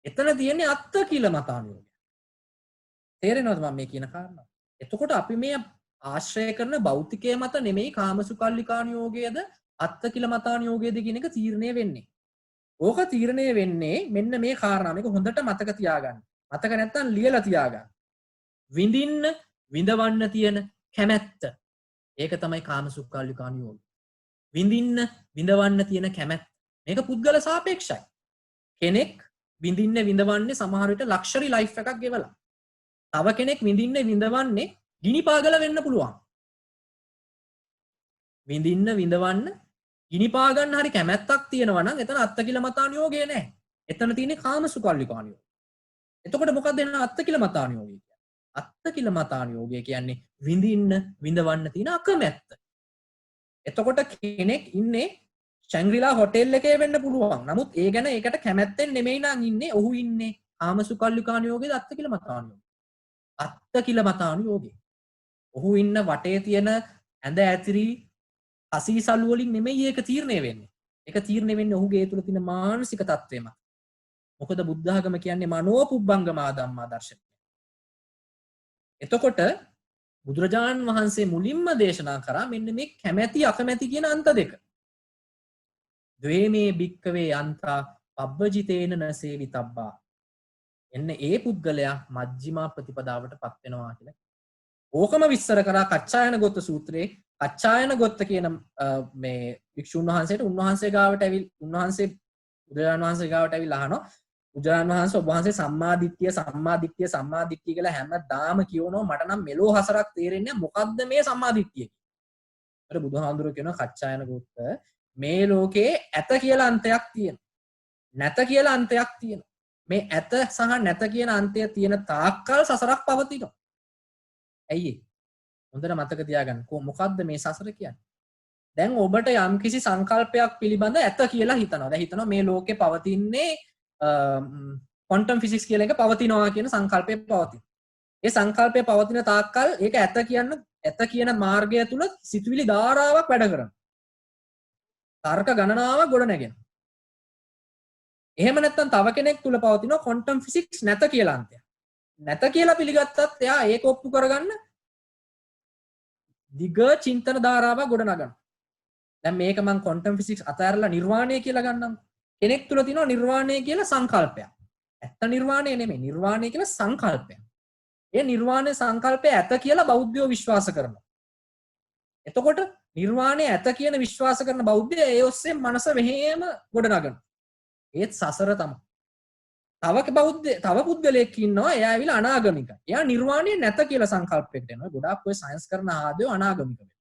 එතන තියෙන්නේ අත්ත කියලා මතානුයෝගය. තේරෙනවද මම මේ කියන කාරණා? එතකොට අපි මේ ආශ්‍රය කරන භෞතිකයේ මත නෙමෙයි කාමසුකල්ලිකානුයෝගයද අත්ත කියලා මතානුයෝගයද කියන එක තීරණය වෙන්නේ. ඕක තීරණය වෙන්නේ මෙන්න මේ කාරණා. මේක හොඳට මතක තියාගන්න. මතක නැත්තම් ලියලා තියාගන්න. විඳින්න විඳවන්න තියෙන කැමැත්ත. ඒක තමයි කාමසුකල්ලිකානුයෝගය. විඳින්න විඳවන්න තියෙන කැමැත්ත. මේක පුද්ගල සාපේක්ෂයි. කෙනෙක් විඳින්න විඳවන්නේ සමහර විට ලක්ෂරි ලයිෆ් එකක් ගෙවලා. තව කෙනෙක් විඳින්න විඳවන්නේ ගිනි පාගල වෙන්න පුළුවන්. විඳින්න විඳවන්න ගිනි පාගන්න හරි කැමැත්තක් තියෙනවා නම් එතන අත්ත කියලා මතානුයෝගය නැහැ. එතන තියෙන්නේ කාමසුකල්ලිකානුයෝගය. එතකොට මොකක්ද එන අත්ත කියලා මතානුයෝගය කියන්නේ? අත්ත කියලා මතානුයෝගය කියන්නේ විඳින්න විඳවන්න තියෙන අකමැත්ත. එතකොට කෙනෙක් ඉන්නේ ශැංග්‍රීලා හොටෙල් එකේ වෙන්න පුළුවන්. නමුත් ඒ ගැන ඒකට කැමැත්තෙන් නෙමෙයි නම් ඉන්නේ. ඔහු ඉන්නේ කාමසුකල්ලිකානුයෝගයේද අත්ත කියලා මතානුයෝගය. අත්ත කියලා මතානුයෝගය. ඔහු ඉන්න වටේ තියෙන ඇඳ ඇතිරි අසීසලු වලින් නෙමෙයි ඒක තීරණය වෙන්නේ. ඒක තීරණය වෙන්නේ ඔහුගේ තුල තියෙන මානසික තත්ත්වය මත. මොකද බුද්ධ ආගම කියන්නේ මනෝපුබ්බංගමා ධම්මා දර්ශනය. එතකොට බුදුරජාණන් වහන්සේ මුලින්ම දේශනා කරා මෙන්න මේ කැමැති අකමැති කියන අන්ත දෙක. ද්වේමේ භික්කවේ අන්තා පබ්බජිතේන නසේවිතබ්බා. එන්න ඒ පුද්ගලයා මජ්ක්‍ධිමා ප්‍රතිපදාවට පත් වෙනවා කියලා. ඕකම විස්තර කරා කච්චායන ගොත්ත සූත්‍රයේ. කච්චායන ගොත්ත කියන මේ වික්ෂුන් වහන්සේට උන්වහන්සේ ගාවට උන්වහන්සේ බුදුරජාණන් වහන්සේ ගාවට ඇවිල්ලා අහනවා බුදුරජාණන් වහන්සේ ඔබ වහන්සේ සම්මාදිට්ඨිය සම්මාදිට්ඨිය සම්මාදිට්ඨිය කියලා හැමදාම කියවනවා මට නම් මෙලෝ හසරක් තේරෙන්නේ මොකද්ද මේ සම්මාදිට්ඨිය කියලා. අර බුදුහාඳුරෝ කියනවා කච්චායන ගොත්ත මේ ලෝකේ ඇත කියලා අන්තයක් තියෙනවා. නැත කියලා අන්තයක් තියෙනවා. මේ ඇත සහ නැත කියන අන්තය තියෙන තාක්කල් සසරක් පවතිනවා. ඇයි ඒ? හොඳට මතක තියාගන්න. මොකද්ද මේ සසර කියන්නේ? දැන් ඔබට යම්කිසි සංකල්පයක් පිළිබඳ ඇත කියලා හිතනවා. දැන් හිතනවා මේ ලෝකේ පවතින්නේ ක්වොන්ටම් ෆිසික්ස් කියලා එක පවතිනවා කියන සංකල්පය පවතින. ඒ සංකල්පය පවතින තාක්කල් ඒක ඇත කියන මාර්ගය තුල සිතුවිලි ධාරාවක් වැඩ කරනවා. තර්ක ගණනාවක් ගොඩ නැගෙනවා. එහෙම නැත්නම් තව කෙනෙක් තුල පවතින ක්වොන්ටම් ෆිසික්ස් නැත කියලා අන්තයක්. නැත කියලා පිළිගත්තත් එයා ඒක ඔප්පු කරගන්න දිග චින්තන ධාරාවක් ගොඩ නගනවා. දැන් මේක මම ක්වොන්ටම් ෆිසික්ස් අතහැරලා නිර්වාණය කියලා ගන්නම්. කෙනෙක් තුල තියෙනවා නිර්වාණය කියලා සංකල්පයක්. ඇත්ත නිර්වාණය නෙමෙයි. නිර්වාණය කියලා සංකල්පයක්. ඒ නිර්වාණය සංකල්පය ඇත කියලා බෞද්ධයෝ විශ්වාස කරනවා. එතකොට නිර්වාණය ඇත කියන විශ්වාස කරන බෞද්ධය ඒ ඔස්සේ මනස මෙහෙම ගොඩ නගනවා. ඒත් සසර තමයි. තව පුද්ගලයෙක් ඉන්නවා එයා ඇවිල්ලා අනාගමිකයි. එයා නිර්වාණය නැත කියලා සංකල්පයකට එනවා. ගොඩාක් ඔය සයන්ස් කරන ආදයෝ අනාගමික වෙනවා.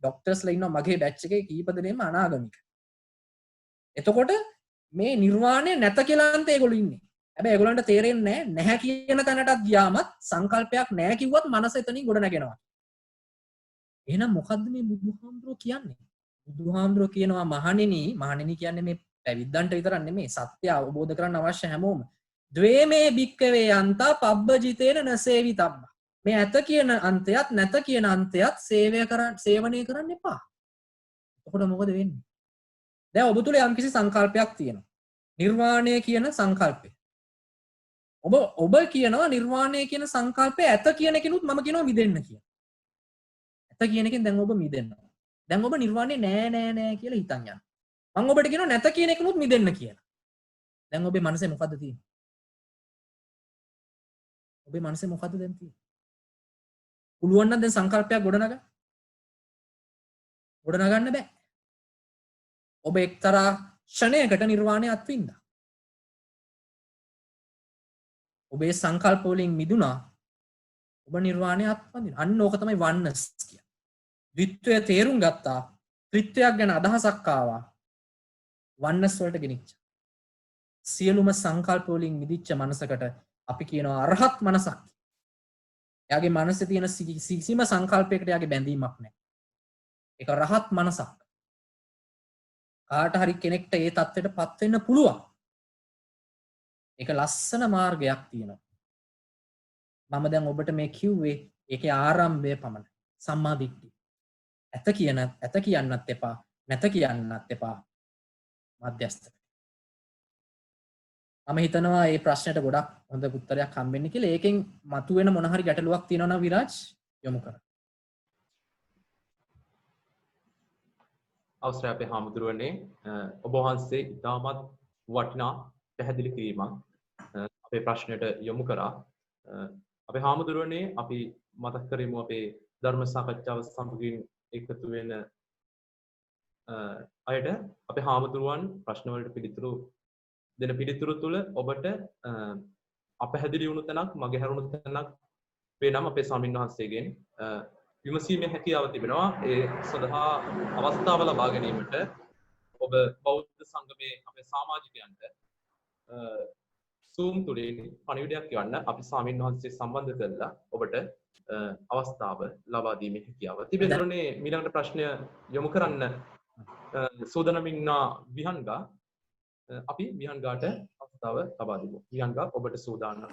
ડોක්ටර්ස්ලා ඉන්නවා මගේ බැච් එකේ කීප දෙනෙක්ම අනාගමික. එතකොට මේ නිර්වාණය නැත කියලා අන්ත ඒගොල්ලෝ ඉන්නේ. හැබැයි ඒගොල්ලන්ට තේරෙන්නේ නැහැ කියන තැනටත් ගියාමත් සංකල්පයක් නැහැ කිව්වත් මනස එතනින් ගොඩ නැගෙනවා. එහෙනම් මොකද්ද මේ බුදුහාමුදුරුවෝ කියන්නේ? බුදුහාමුදුරුවෝ කියනවා මහණෙනි කියන්නේ මේ පැවිද්දන්ට විතරක් නෙමෙයි සත්‍ය අවබෝධ කරගන්න අවශ්‍ය හැමෝම. ද්වේමේ භික්කවේ අන්තා පබ්බජිතේන නසේවිතබ්බ. මේ ඇත කියන අන්තයත් නැත කියන අන්තයත් සේවනය කරන්න එපා. එතකොට මොකද වෙන්නේ? දැන් ඔබ තුල යම්කිසි සංකල්පයක් තියෙනවා. නිර්වාණය කියන සංකල්පය. ඔබ කියනවා නිර්වාණය කියන සංකල්පය ඇත කියන කෙනුත් මම කියනවා මිදෙන්න කියලා. ඇත කියන එකෙන් දැන් ඔබ මිදෙනවා. දැන් ඔබ නිර්වාණය නෑ කියලා හිතන් යනවා. මම ඔබට කියනවා නැත කියන එකනුත් මිදෙන්න කියලා. දැන් ඔබේ මනසේ මොකද්ද තියෙන්නේ? ඔබේ මනසේ මොකද්ද දැන් තියෙන්නේ? පුළුවන් නම් දැන් සංකල්පයක් ගොඩනගන්න. ගොඩනගන්න බෑ. ඔබ එක්තරා ක්ෂණයකට නිර්වාණය අත්විඳා. ඔබේ සංකල්ප වලින් මිදුණා. ඔබ නිර්වාණය අත්විඳිනවා. අන්න ඕක තමයි වන්නස් කියන්නේ. ද්විත්වය තේරුම් ගත්තා. ත්‍රිත්වයක් ගැන අදහසක් ආවා. වන්නස් වලට ගෙනිච්ච. සියලුම සංකල්ප වලින් මිදිච්ච මනසකට අපි කියනවා අරහත් මනසක්. එයාගේ මනසේ තියෙන කිසිම සංකල්පයකට එයාගේ බැඳීමක් නැහැ. ඒක රහත් මනසක්. කාට හරි කෙනෙක්ට ඒ தත්ත්වයට පත් වෙන්න පුළුවන්. ඒක ලස්සන මාර්ගයක් තියෙනවා. මම දැන් ඔබට මේ කිව්වේ ඒකේ ආරම්භය පමණයි. සම්මා දිට්ඨිය. ඇත කියන්නත් එපා, නැත කියන්නත් එපා. මධ්‍යස්ථ. මම හිතනවා මේ ප්‍රශ්නයට ගොඩක් හොඳ උත්තරයක් හම්බෙන්නේ කියලා. ඒකෙන් මතුවෙන මොන හරි ගැටලුවක් තියෙනවා නම් විරාජ් යොමු කරන්න. අවසරයි අපේ හාමුදුරුවනේ, ඔබ වහන්සේ ඉතාමත් වටිනා පැහැදිලි කිරීමක් අපේ ප්‍රශ්නයට යොමු කරා. අපේ හාමුදුරුවනේ, අපි මතක් කරමු අපේ ධර්ම සාකච්ඡාව සමගින් එකතු වෙන අයට අපේ හාමුදුරුවන් ප්‍රශ්න වලට පිළිතුරු දෙන පිළිතුරු තුළ ඔබට අපැහැදිලි වුණු තැනක්, මගේ හැරුණු තැනක් වෙනම් අපේ ස්වාමීන් වහන්සේගෙන් විමසීමේ හැකියාව තිබෙනවා. ඒ සඳහා අවස්ථාව ලබා ගැනීමට ඔබ බෞද්ධ සංගමේ අපේ සමාජිකයන්ට Zoom තුලින් පණිවිඩයක් කියවන්න අපි ස්වාමීන් වහන්සේ සම්බන්ධ කරලා ඔබට අවස්ථාව ලබා දීමේ හැකියාව තිබෙනනේ. ඊළඟට ප්‍රශ්නය යොමු කරන්න සෝදනමින් ඉන්න විහංගා, අපි විහංගාට අවස්ථාව ලබා දෙමු. විහංගා, ඔබට සූදානම්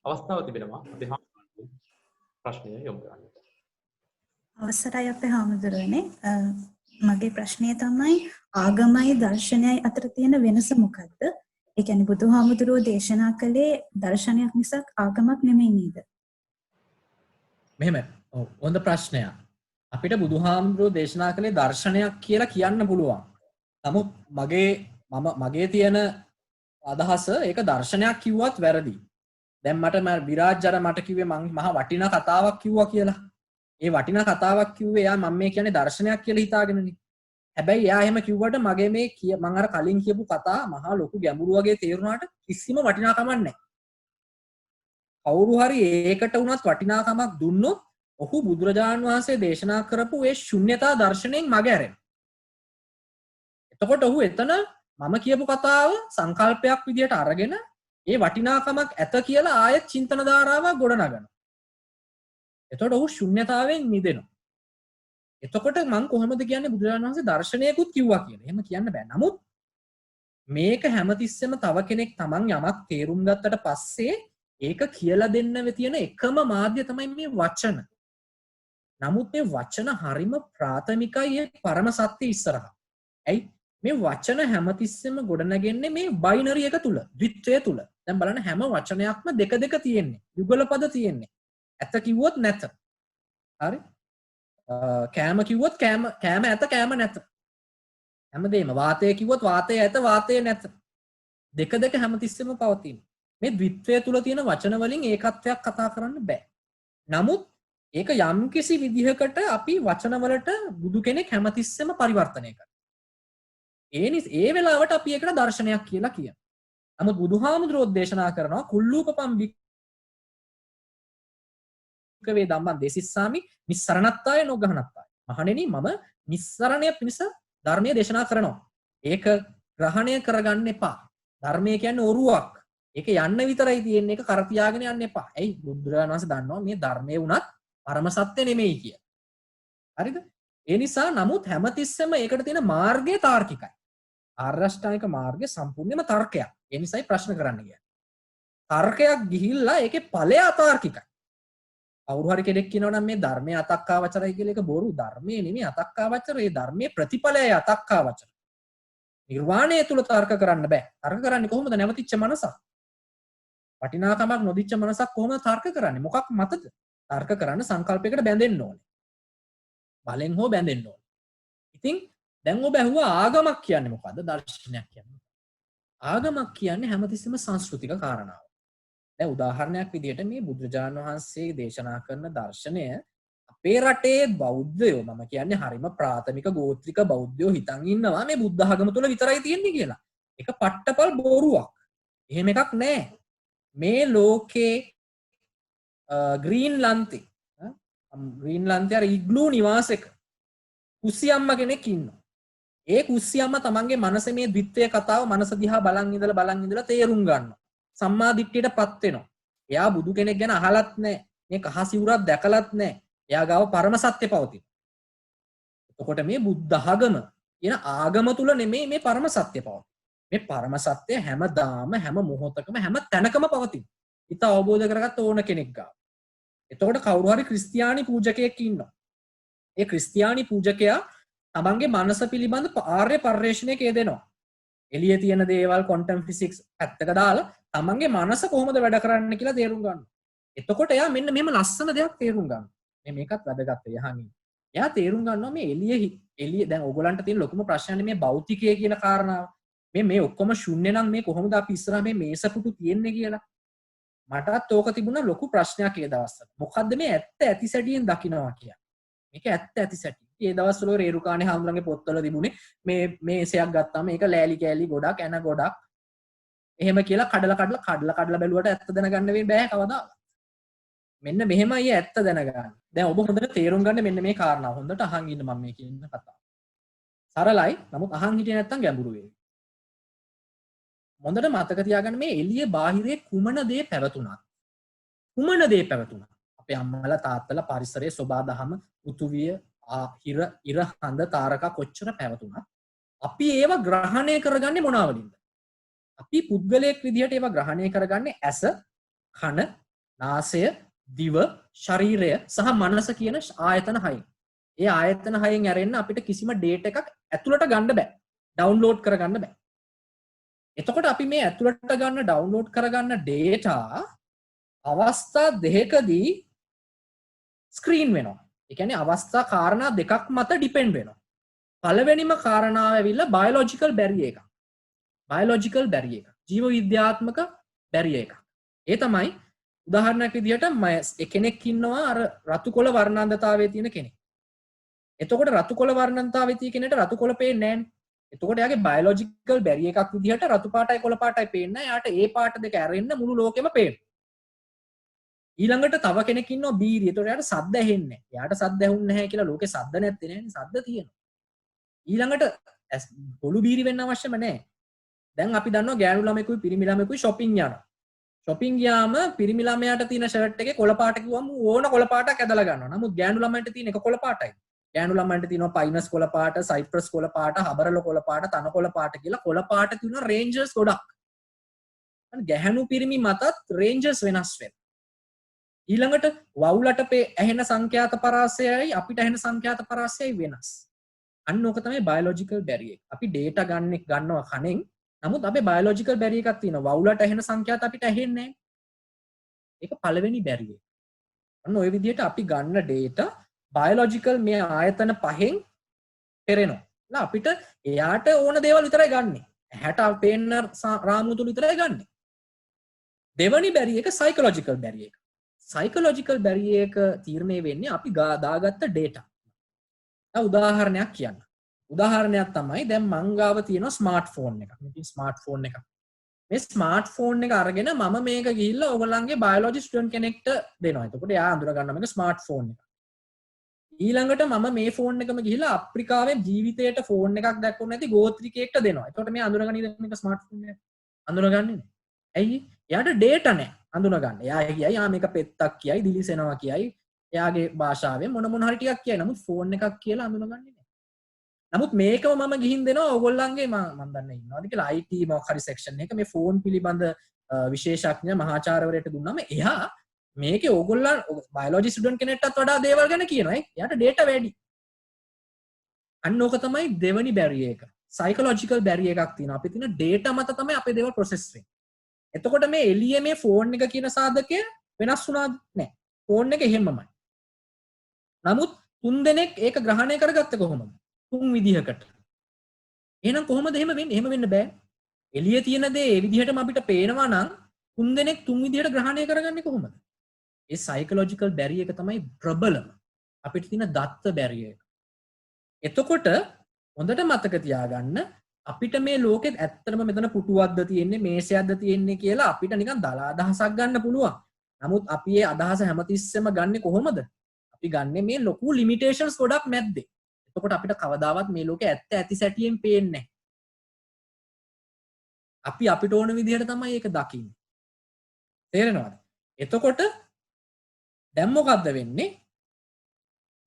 අවස්ථාව තිබෙනවා අපි හාමුදුරුවෝ ප්‍රශ්නය යොමු කරන්න. අවසරයි අපේ හාමුදුරුවනේ, මගේ ප්‍රශ්නය තමයි ආගමයි දර්ශනයයි අතර තියෙන වෙනස මොකක්ද? ඒ කියන්නේ බුදුහාමුදුරුවෝ දේශනා කළේ දර්ශනයක් මිසක් ආගමක් නෙමෙයි නේද? මෙහෙම හොඳ ප්‍රශ්නයක්. අපිට බුදුහාමුදුරුවෝ දේශනා කළේ දර්ශනයක් කියලා කියන්න පුළුවන්. නමුත් මගේ තියෙන අදහස ඒක දර්ශනයක් කිව්වත් වැරදි. දැන් විරාජ් අර මට කිව්වේ මම මහා වටිනා කතාවක් කිව්වා කියලා. ඒ වටිනා කතාවක් කිව්වේ එයා මම මේ කියන්නේ දර්ශනයක් කියලා හිතාගෙනනේ. හැබැයි එයා එහෙම කිව්වට මගේ මේ මම අර කලින් කියපු කතා මහා ලොකු ගැඹුරු වගේ තේරුණාට කිසිම වටිනාකමක් නැහැ. කවුරු හරි ඒකට වුණත් වටිනාකමක් දුන්නොත් ඔහු බුදුරජාණන් වහන්සේ දේශනා කරපු ඒ ශුන්‍යතා දර්ශනයෙන් මග ඇරෙනවා. එතකොට ඔහු එතන මම කියපු කතාව සංකල්පයක් විදියට අරගෙන ඒ වටිනාකමක් ඇත කියලා ආයෙත් චින්තන ධාරාවක් ගොඩනගනවා. එතකොට ඔහු ශුන්‍යතාවෙන් මිදෙනවා. එතකොට මම කොහොමද කියන්නේ බුදුරජාණන් වහන්සේ දර්ශනයකුත් කිව්වා කියලා. එහෙම කියන්න බෑ. නමුත් මේක හැමතිස්සෙම තව කෙනෙක් Taman යමක් තේරුම් ගත්තට පස්සේ ඒක කියලා දෙන්න තියෙන එකම මාධ්‍ය තමයි මේ වචන. නමුත් මේ වචන හරිම ප්‍රාථමිකයි ඒ පරම සත්‍ය ඉස්සරහා. ඇයි මේ වචන හැමතිස්සෙම ගොඩනගන්නේ මේ බයිනරි එක තුල, ද්විත්වය තුල. දැන් බලන්න හැම වචනයක්ම දෙක තියෙන්නේ. යුගල පද තියෙන්නේ. ඇත කිව්වොත් නැත. හරි? කෑම කිව්වොත් කෑම ඇත කෑම නැත. හැමදේම වාතය කිව්වොත් වාතය ඇත වාතය නැත. දෙක හැමතිස්සෙම පවතින. මේ ද්විත්වය තුල තියෙන වචන වලින් ඒකත්වයක් කතා කරන්න බෑ. නමුත් ඒක යම්කිසි විදිහකට අපි වචන වලට බුදු කෙනෙක් හැමතිස්සෙම පරිවර්තනය කරනවා. ඒ වෙලාවට අපි ඒකට දර්ශනයක් කියලා කියනවා. නමුත් බුදුහාමුදුරුවෝ දේශනා කරනවා කුල්ලූපපම් වේ ධම්මං දේසිස්සාමි නිස්සරණත්තාය නොගහනත්තාය. මහණෙනි මම නිස්සරණය පිණිස ධර්මයේ දේශනා කරනවා. ඒක ග්‍රහණය කරගන්න එපා. ධර්මය කියන්නේ ඔරුවක්. ඒක යන්න විතරයි තියෙන්නේ. ඒක කර තියාගෙන යන්න එපා. ඇයි බුදුරජාණන් වහන්සේ දන්නවා මේ ධර්මයේ උනත් පරම සත්‍ය නෙමෙයි කියලා. හරිද? ඒ නිසා නමුත් හැමතිස්සෙම ඒකට තියෙන මාර්ගය තාර්කිකයි. ආර්ය අෂ්ටාංගික මාර්ගය සම්පූර්ණයෙන්ම තර්කයක්. ඒ නිසායි ප්‍රශ්න කරන්න කියන්නේ. තර්කයක් ගිහිල්ලා ඒකේ ඵලය අතාර්කිකයි. කවුරු හරි කෙනෙක් කියනවා නම් මේ ධර්මයේ අතක්කාවචරයි කියලා ඒක බොරු. ධර්මයේ නෙමෙයි අතක්කාවචර. ඒ ධර්මයේ ප්‍රතිඵලය අතක්කාවචර. නිර්වාණය තුල තර්ක කරන්න බෑ. තර්ක කරන්නේ කොහොමද? නැවතිච්ච මනසක්. වටිනාකමක් නොදිච්ච මනසක් කොහොමද තර්ක කරන්නේ? මොකක් මතද? තර්ක කරන්න සංකල්පයකට බැඳෙන්න ඕනේ. බලෙන් හෝ බැඳෙන්න ඕනේ. ඉතින් දැන් ඔබ ඇහුවා ආගමක් කියන්නේ මොකද්ද? දර්ශනයක් කියන්නේ. ආගමක් කියන්නේ හැමතිස්සෙම සංස්කෘතික කාරණාවක්. දැන් උදාහරණයක් විදිහට මේ බුදුරජාණන් වහන්සේ දේශනා කරන දර්ශනය අපේ රටේ බෞද්ධයෝ මම කියන්නේ හරිම ප්‍රාථමික ගෝත්‍රික බෞද්ධයෝ හිතන් ඉන්නවා මේ බුද්ධ ආගම තුල විතරයි තියෙන්නේ කියලා. ඒක පට්ටපල් බොරුවක්. එහෙම එකක් නැහැ. මේ ලෝකේ ග්‍රීන්ලන්තේ අර ඉග්ලූ නිවාසයක කුස්සියම්ම කෙනෙක් ඉන්නවා. ඒ කුස්සියම්ම තමන්ගේ මනසේ මේ ද්විත්වය කතාව මනස දිහා බලන් ඉඳලා තේරුම් ගන්නවා. සම්මා දිට්ඨියටපත් වෙනවා. එයා බුදු කෙනෙක් ගැන අහලත් නැහැ. මේ කහ සිවුරක් දැකලත් නැහැ. එයා ගාව පරම සත්‍ය පවතින. එතකොට මේ බුද්ධ ආගම කියන ආගම තුල නෙමෙයි මේ පරම සත්‍ය පවතින. මේ පරම සත්‍ය හැමදාම හැම මොහොතකම හැම තැනකම පවතින. ඊට අවබෝධ කරගත්ත ඕන කෙනෙක් ගාව. එතකොට කවුරු හරි ක්‍රිස්තියානි පූජකයෙක් ඉන්නවා. ඒ ක්‍රිස්තියානි පූජකයා තමන්ගේ මනස පිළිබඳ ආර්ය පරිශ්‍රණයක යෙදෙනවා. එළියේ තියෙන දේවල් ක්වොන්ටම් ෆිසික්ස් පැත්තක දාලා තමන්ගේ මනස කොහොමද වැඩ කරන්නේ කියලා තේරුම් ගන්නවා. එතකොට එයා මෙන්න මෙහෙම ලස්සන දෙයක් තේරුම් ගන්නවා. මේකත් වැදගත් යහමින්. එයා තේරුම් ගන්නවා මේ එළිය දැන් ඕගොල්ලන්ට තියෙන ලොකුම ප්‍රශ්නේ මේ භෞතිකය කියන කාරණාව. මේ ඔක්කොම ශුන්‍ය නම් මේ කොහොමද අපි ඉස්සරහ මේ මේසපුටු තියෙන්නේ කියලා. මටත් ඕක තිබුණා ලොකු ප්‍රශ්නයක් ඒ දවස්වල. මොකද්ද මේ ඇත්ත ඇති සැටියෙන් දකින්නවා කියන්නේ. මේක ඇත්ත ඇති සැටි. ඒ දවස්වල රේරුකාණේ හාමුදුරන්ගේ පොත්වල තිබුණේ මේ මේසයක් ගත්තාම මේක ලෑලි කෑලි ගොඩක් එන ගොඩක් එහෙම කියලා කඩලා බැලුවට ඇත්ත දැනගන්න වෙන්නේ බෑ කවදාවත්. මෙන්න මෙහෙමයි ඇත්ත දැනගන්න. දැන් ඔබ හොඳට තේරුම් ගන්න මෙන්න මේ කාරණාව. හොඳට අහන් ඉන්න මම මේ කියන කතාව. සරලයි. නමුත් අහන් හිටියේ නැත්තම් ගැඹුරු වෙයි. හොඳට මතක තියාගන්න මේ එළියේ බාහිරේ කුමන දේ පැවතුණත් අපේ අම්මලා තාත්තලා පරිසරයේ සෝබාදහම පෘථුවිය ඉර හඳ තාරකා කොච්චර පැවතුණත් අපි ඒව ග්‍රහණය කරගන්නේ මොනවලින්ද? අපි පුද්ගලයෙක් විදිහට ඒව ග්‍රහණය කරගන්නේ ඇස, කන, නාසය, දිව, ශරීරය සහ මනස කියන ආයතන හයෙන්. ඒ ආයතන හයෙන් ඇරෙන්න අපිට කිසිම ඩේටා එකක් ඇතුළට ගන්න බෑ. ඩවුන්ලෝඩ් කරගන්න බෑ. එතකොට අපි මේ ඇතුළට ගන්න ඩවුන්ලෝඩ් කරගන්න ඩේටා අවස්ථා දෙකකදී ස්ක්‍රීන් වෙනවා. ඒ කියන්නේ අවස්ථා කාරණා දෙකක් මත ඩිපෙන්ඩ් වෙනවා. පළවෙනිම කාරණාව ඇවිල්ලා බයොලොජිකල් බැරියර් එකක්. බයොලොජිකල් බැරියර් එකක්. ජීව විද්‍යාත්මක බැරියර් එකක්. ඒ තමයි උදාහරණයක් විදිහට කෙනෙක් ඉන්නවා අර රතු කොළ වර්ණාන්දතාවයේ තියෙන කෙනෙක්. එතකොට රතු කොළ වර්ණාන්දතාවයේ තියෙන කෙනෙක්ට රතු කොළ පේන්නේ නැහැ. එතකොට එයාගේ බයොලොජිකල් බැරියර් එකක් විදිහට රතු පාටයි කොළ පාටයි පේන්නේ නැහැ. එයාට ඒ පාට දෙක ඇරෙන්න මුළු ලෝකෙම පේනවා. ඊළඟට තව කෙනෙක් ඉන්නවා බීරි. එතකොට එයාට සද්ද ඇහෙන්නේ නැහැ. එයාට සද්ද ඇහුන්නේ නැහැ කියලා ලෝකේ සද්ද නැත්තේ නෑනේ. සද්ද තියෙනවා. ඊළඟට පොළු බීරි වෙන්න අවශ්‍යම නැහැ. දැන් අපි දන්නවා ගෑනු ළමයෙකුයි පිරිමි ළමයෙකුයි shopping යනවා. shopping ගියාම පිරිමි ළමයාට තියෙන ෂර්ට් එකේ කොළ පාට කිව්වම ඕන කොළ පාටක් ඇදලා ගන්නවා. නමුත් ගෑනු ළමයට තියෙන එක කොළ පාටයි. ගෑනු ළමයට තියෙනවා පයිනස් කොළ පාට, සයිප්‍රස් කොළ පාට, හබරල කොළ පාට, තන කොළ පාට කියලා කොළ පාට තියෙන රේන්ජර්ස් ගොඩක්. ගැහැණු පිරිමි මතත් රේන්ජර්ස් වෙනස් වෙනවා. ඊළඟට වවුලට ඇහෙන සංඛ්‍යාත පරාසයයි අපිට ඇහෙන සංඛ්‍යාත පරාසයයි වෙනස්. අන්න ඕක තමයි බයොලොජිකල් බැරියර්. අපි ඩේටා ගන්නවා කනෙන්. නමුත් අපේ බයොලොජිකල් බැරියර් එකක් තියෙනවා. වවුලට ඇහෙන සංඛ්‍යාත අපිට ඇහෙන්නේ නැහැ. ඒක පළවෙනි බැරියර්. අන්න ওই විදිහට අපි ගන්න ඩේටා බයොලොජිකල් මේ ආයතන පහෙන් පෙරෙනවා. අපිට එයාට ඕන දේවල් විතරයි ගන්නෙ. ඇහැට පේන්න රාමුව තුල විතරයි ගන්නෙ. දෙවනි බැරියර් එක සයිකොලොජිකල් බැරියර් එක. සයිකොලොජිකල් බැරියර් එක තීරණය වෙන්නේ අපි දාගත්ත ඩේටා. උදාහරණයක් කියන්න. උදාහරණයක් තමයි දැන් මං ගාව තියෙන ස්මාර්ට්ෆෝන් එකක්. මේ ස්මාර්ට්ෆෝන් එකක්. මේ ස්මාර්ට්ෆෝන් එක අරගෙන මම මේක ගිහිල්ලා ඔයගොල්ලන්ගේ බයොලොජි ස්ටුඩන්ට් කෙනෙක්ට දෙනවා. එතකොට එයා අඳුර ගන්නවා මේක ස්මාර්ට්ෆෝන් එකක්. ඊළඟට මම මේ ෆෝන් එකම ගිහිල්ලා අප්‍රිකාවේ ජීවිතයට ෆෝන් එකක් දැක්කුනේ නැති ගෝත්‍රිකයෙක්ට දෙනවා. එතකොට මේ අඳුරගන්නේ මේක ස්මාර්ට්ෆෝන් එකක්. අඳුරගන්නේ නැහැ. ඇයි? එයාට ඩේටා නැහැ. අඳුනගන්න. එයා කියයි ආ මේක පෙත්තක් කියයි, දිලිසෙනවා කියයි. එයාගේ භාෂාවෙන් මොන හරි ටිකක් කියයි. නමුත් ෆෝන් එකක් කියලා අඳුනගන්නේ නැහැ. නමුත් මේකම මම ගිහින් දෙනවා ඕගොල්ලන්ගේ මම දන්නේ ඉන්නවාද කියලා IT මොකක් හරි සෙක්ෂන් එක මේ ෆෝන් පිළිබඳ විශේෂඥ මහාචාර්යවරයෙක්ට දුන්නාම එයා මේකේ ඕගොල්ලන් බයොලොජි ස්ටුඩන්ට් කෙනෙක්ටත් වඩා දේවල් ගැන කියනවා. එයාට ඩේටා වැඩි. අන්න ඕක තමයි දෙවෙනි බැරියර් එක. සයිකොලොජිකල් බැරියර් එකක් තියෙනවා. අපි තියෙන ඩේටා මත තමයි අපේ දේවල් ප්‍රොසෙස් වෙන්නේ. එතකොට මේ එළියේ මේ ෆෝන් එක කියන සාධකය වෙනස් වුණාද නැහැ. ෆෝන් එක එහෙමමයි. නමුත් තුන් දෙනෙක් ඒක ග්‍රහණය කරගත්තේ කොහොමද? තුන් විදිහකට. එහෙනම් කොහොමද එහෙම වෙන්නේ? එහෙම වෙන්න බෑ. එළියේ තියෙන දේ ඒ විදිහටම අපිට පේනවා නම් තුන් දෙනෙක් තුන් විදිහට ග්‍රහණය කරගන්නේ කොහොමද? ඒ සයිකොලොජිකල් බැරියර් එක තමයි ප්‍රබලම. අපිට තියෙන දත්ත බැරියර් එක. එතකොට හොඳට මතක තියාගන්න අපිට මේ ලෝකෙත් ඇත්තටම මෙතන පුටුවක්ද තියෙන්නේ මේසයක්ද තියෙන්නේ කියලා අපිට නිකන් දලා අදහසක් ගන්න පුළුවන්. නමුත් අපි ඒ අදහස හැමතිස්සෙම ගන්නෙ කොහොමද? අපි ගන්නෙ මේ ලොකු ලිමිටේෂන්ස් ගොඩක් මැද්දේ. එතකොට අපිට කවදාවත් මේ ලෝකේ ඇත්ත ඇති සැටියෙන් පේන්නේ නැහැ. අපි අපිට ඕන විදිහට තමයි ඒක දකින්නේ. තේරෙනවද? එතකොට දැන් මොකද්ද වෙන්නේ?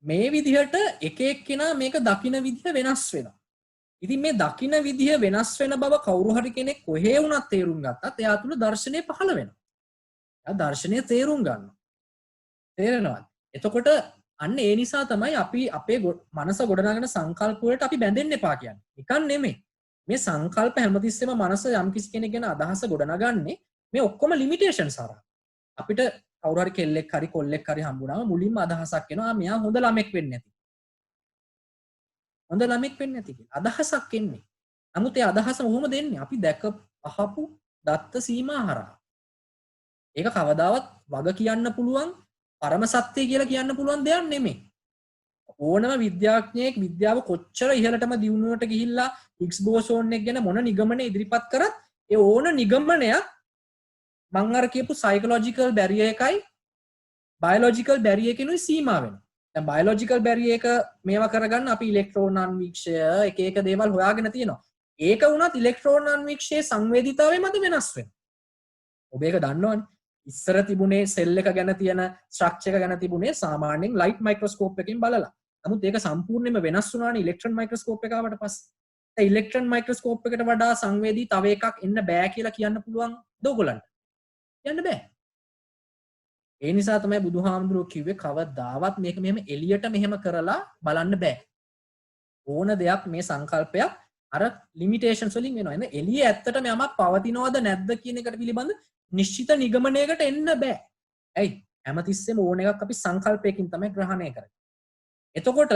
මේ විදිහට එක එක්කෙනා මේක දකින විදිහ වෙනස් වෙනවා. ඉතින් මේ දකින විදිහ වෙනස් වෙන බව කවුරු හරි කෙනෙක් කොහේ වුණත් තේරුම් ගත්තත් එයා තුල දර්ශනය පහළ වෙනවා. එයා දර්ශනය තේරුම් ගන්නවා. තේරෙනවද? එතකොට අන්න ඒ නිසා තමයි අපි අපේ මනස ගොඩනගන සංකල්ප වලට අපි බැඳෙන්න එපා කියන්නේ. නිකන් නෙමෙයි. මේ සංකල්ප හැමතිස්සෙම මනස යම්කිසි කෙනෙක් ගැන අදහස ගොඩනගන්නේ මේ ඔක්කොම ලිමිටේෂන්ස් හරහා. අපිට කවුරු හරි කෙල්ලෙක් හරි කොල්ලෙක් හරි හම්බුනාම මුලින්ම අදහසක් එනවා මෙයා හොඳ ළමෙක් වෙන්නේ නැති. හොඳ ළමෙක් වෙන්නේ නැති කියලා. අදහසක් එන්නේ. නමුත් ඒ අදහස කොහොම දෙන්නේ? අපි දැක අහපු දත්ත සීමා හරහා. ඒක කවදාවත් වග කියන්න පුළුවන් පරම සත්‍ය කියලා කියන්න පුළුවන් දෙයක් නෙමෙයි. ඕනම විද්‍යාඥයෙක් විද්‍යාව කොච්චර ඉහළටම දියුණුවට ගිහිල්ලා හිග්ස් බෝසෝන් එක ගැන මොන නිගමන ඉදිරිපත් කරත් ඒ ඕන නිගමනයක් මං අර කියපු සයිකොලොජිකල් බැරියර් එකයි බයොලොජිකල් බැරියර් එකෙනුයි සීමා වෙනවා. දැන් බයොලොජිකල් බැරියර් එක මේවා කරගන්න අපි ඉලෙක්ට්‍රෝන අන්වීක්ෂය එක එක දේවල් හොයාගෙන තියෙනවා. ඒක වුණත් ඉලෙක්ට්‍රෝන අන්වීක්ෂයේ සංවේදීතාවය මත වෙනස් වෙනවා. ඔබ ඒක දන්නවනේ. ඉස්සර තිබුණේ සෙල් එක ගැන තියෙන ස්ට්‍රක්චර් එක ගැන තිබුණේ සාමාන්‍යයෙන් ලයිට් මයික්‍රොස්කෝප් එකකින් බලලා. නමුත් ඒක සම්පූර්ණයෙන්ම වෙනස් වුණානේ ඉලෙක්ට්‍රෝන මයික්‍රොස්කෝප් එක ආවට පස්සේ. ඒ ඉලෙක්ට්‍රෝන මයික්‍රොස්කෝප් එකට වඩා සංවේදී තව එකක් එන්න බෑ කියලා කියන්න පුළුවන් දෝගලන්ට. කියන්න බෑ. ඒ නිසා තමයි බුදුහාමුදුරුවෝ කිව්වේ කවදාවත් මේක මෙහෙම එළියට මෙහෙම කරලා බලන්න බෑ. ඕන දෙයක් මේ සංකල්පයක් අර ලිමිටේෂන්ස් වලින් වෙනවා. එහෙනම් එළියේ ඇත්තටම යමක් පවතිනවද නැද්ද කියන එකට පිළිබඳ නිශ්චිත නිගමනයකට එන්න බෑ. ඇයි? හැමතිස්සෙම ඕන එකක් අපි සංකල්පයකින් තමයි ග්‍රහණය කරන්නේ. එතකොට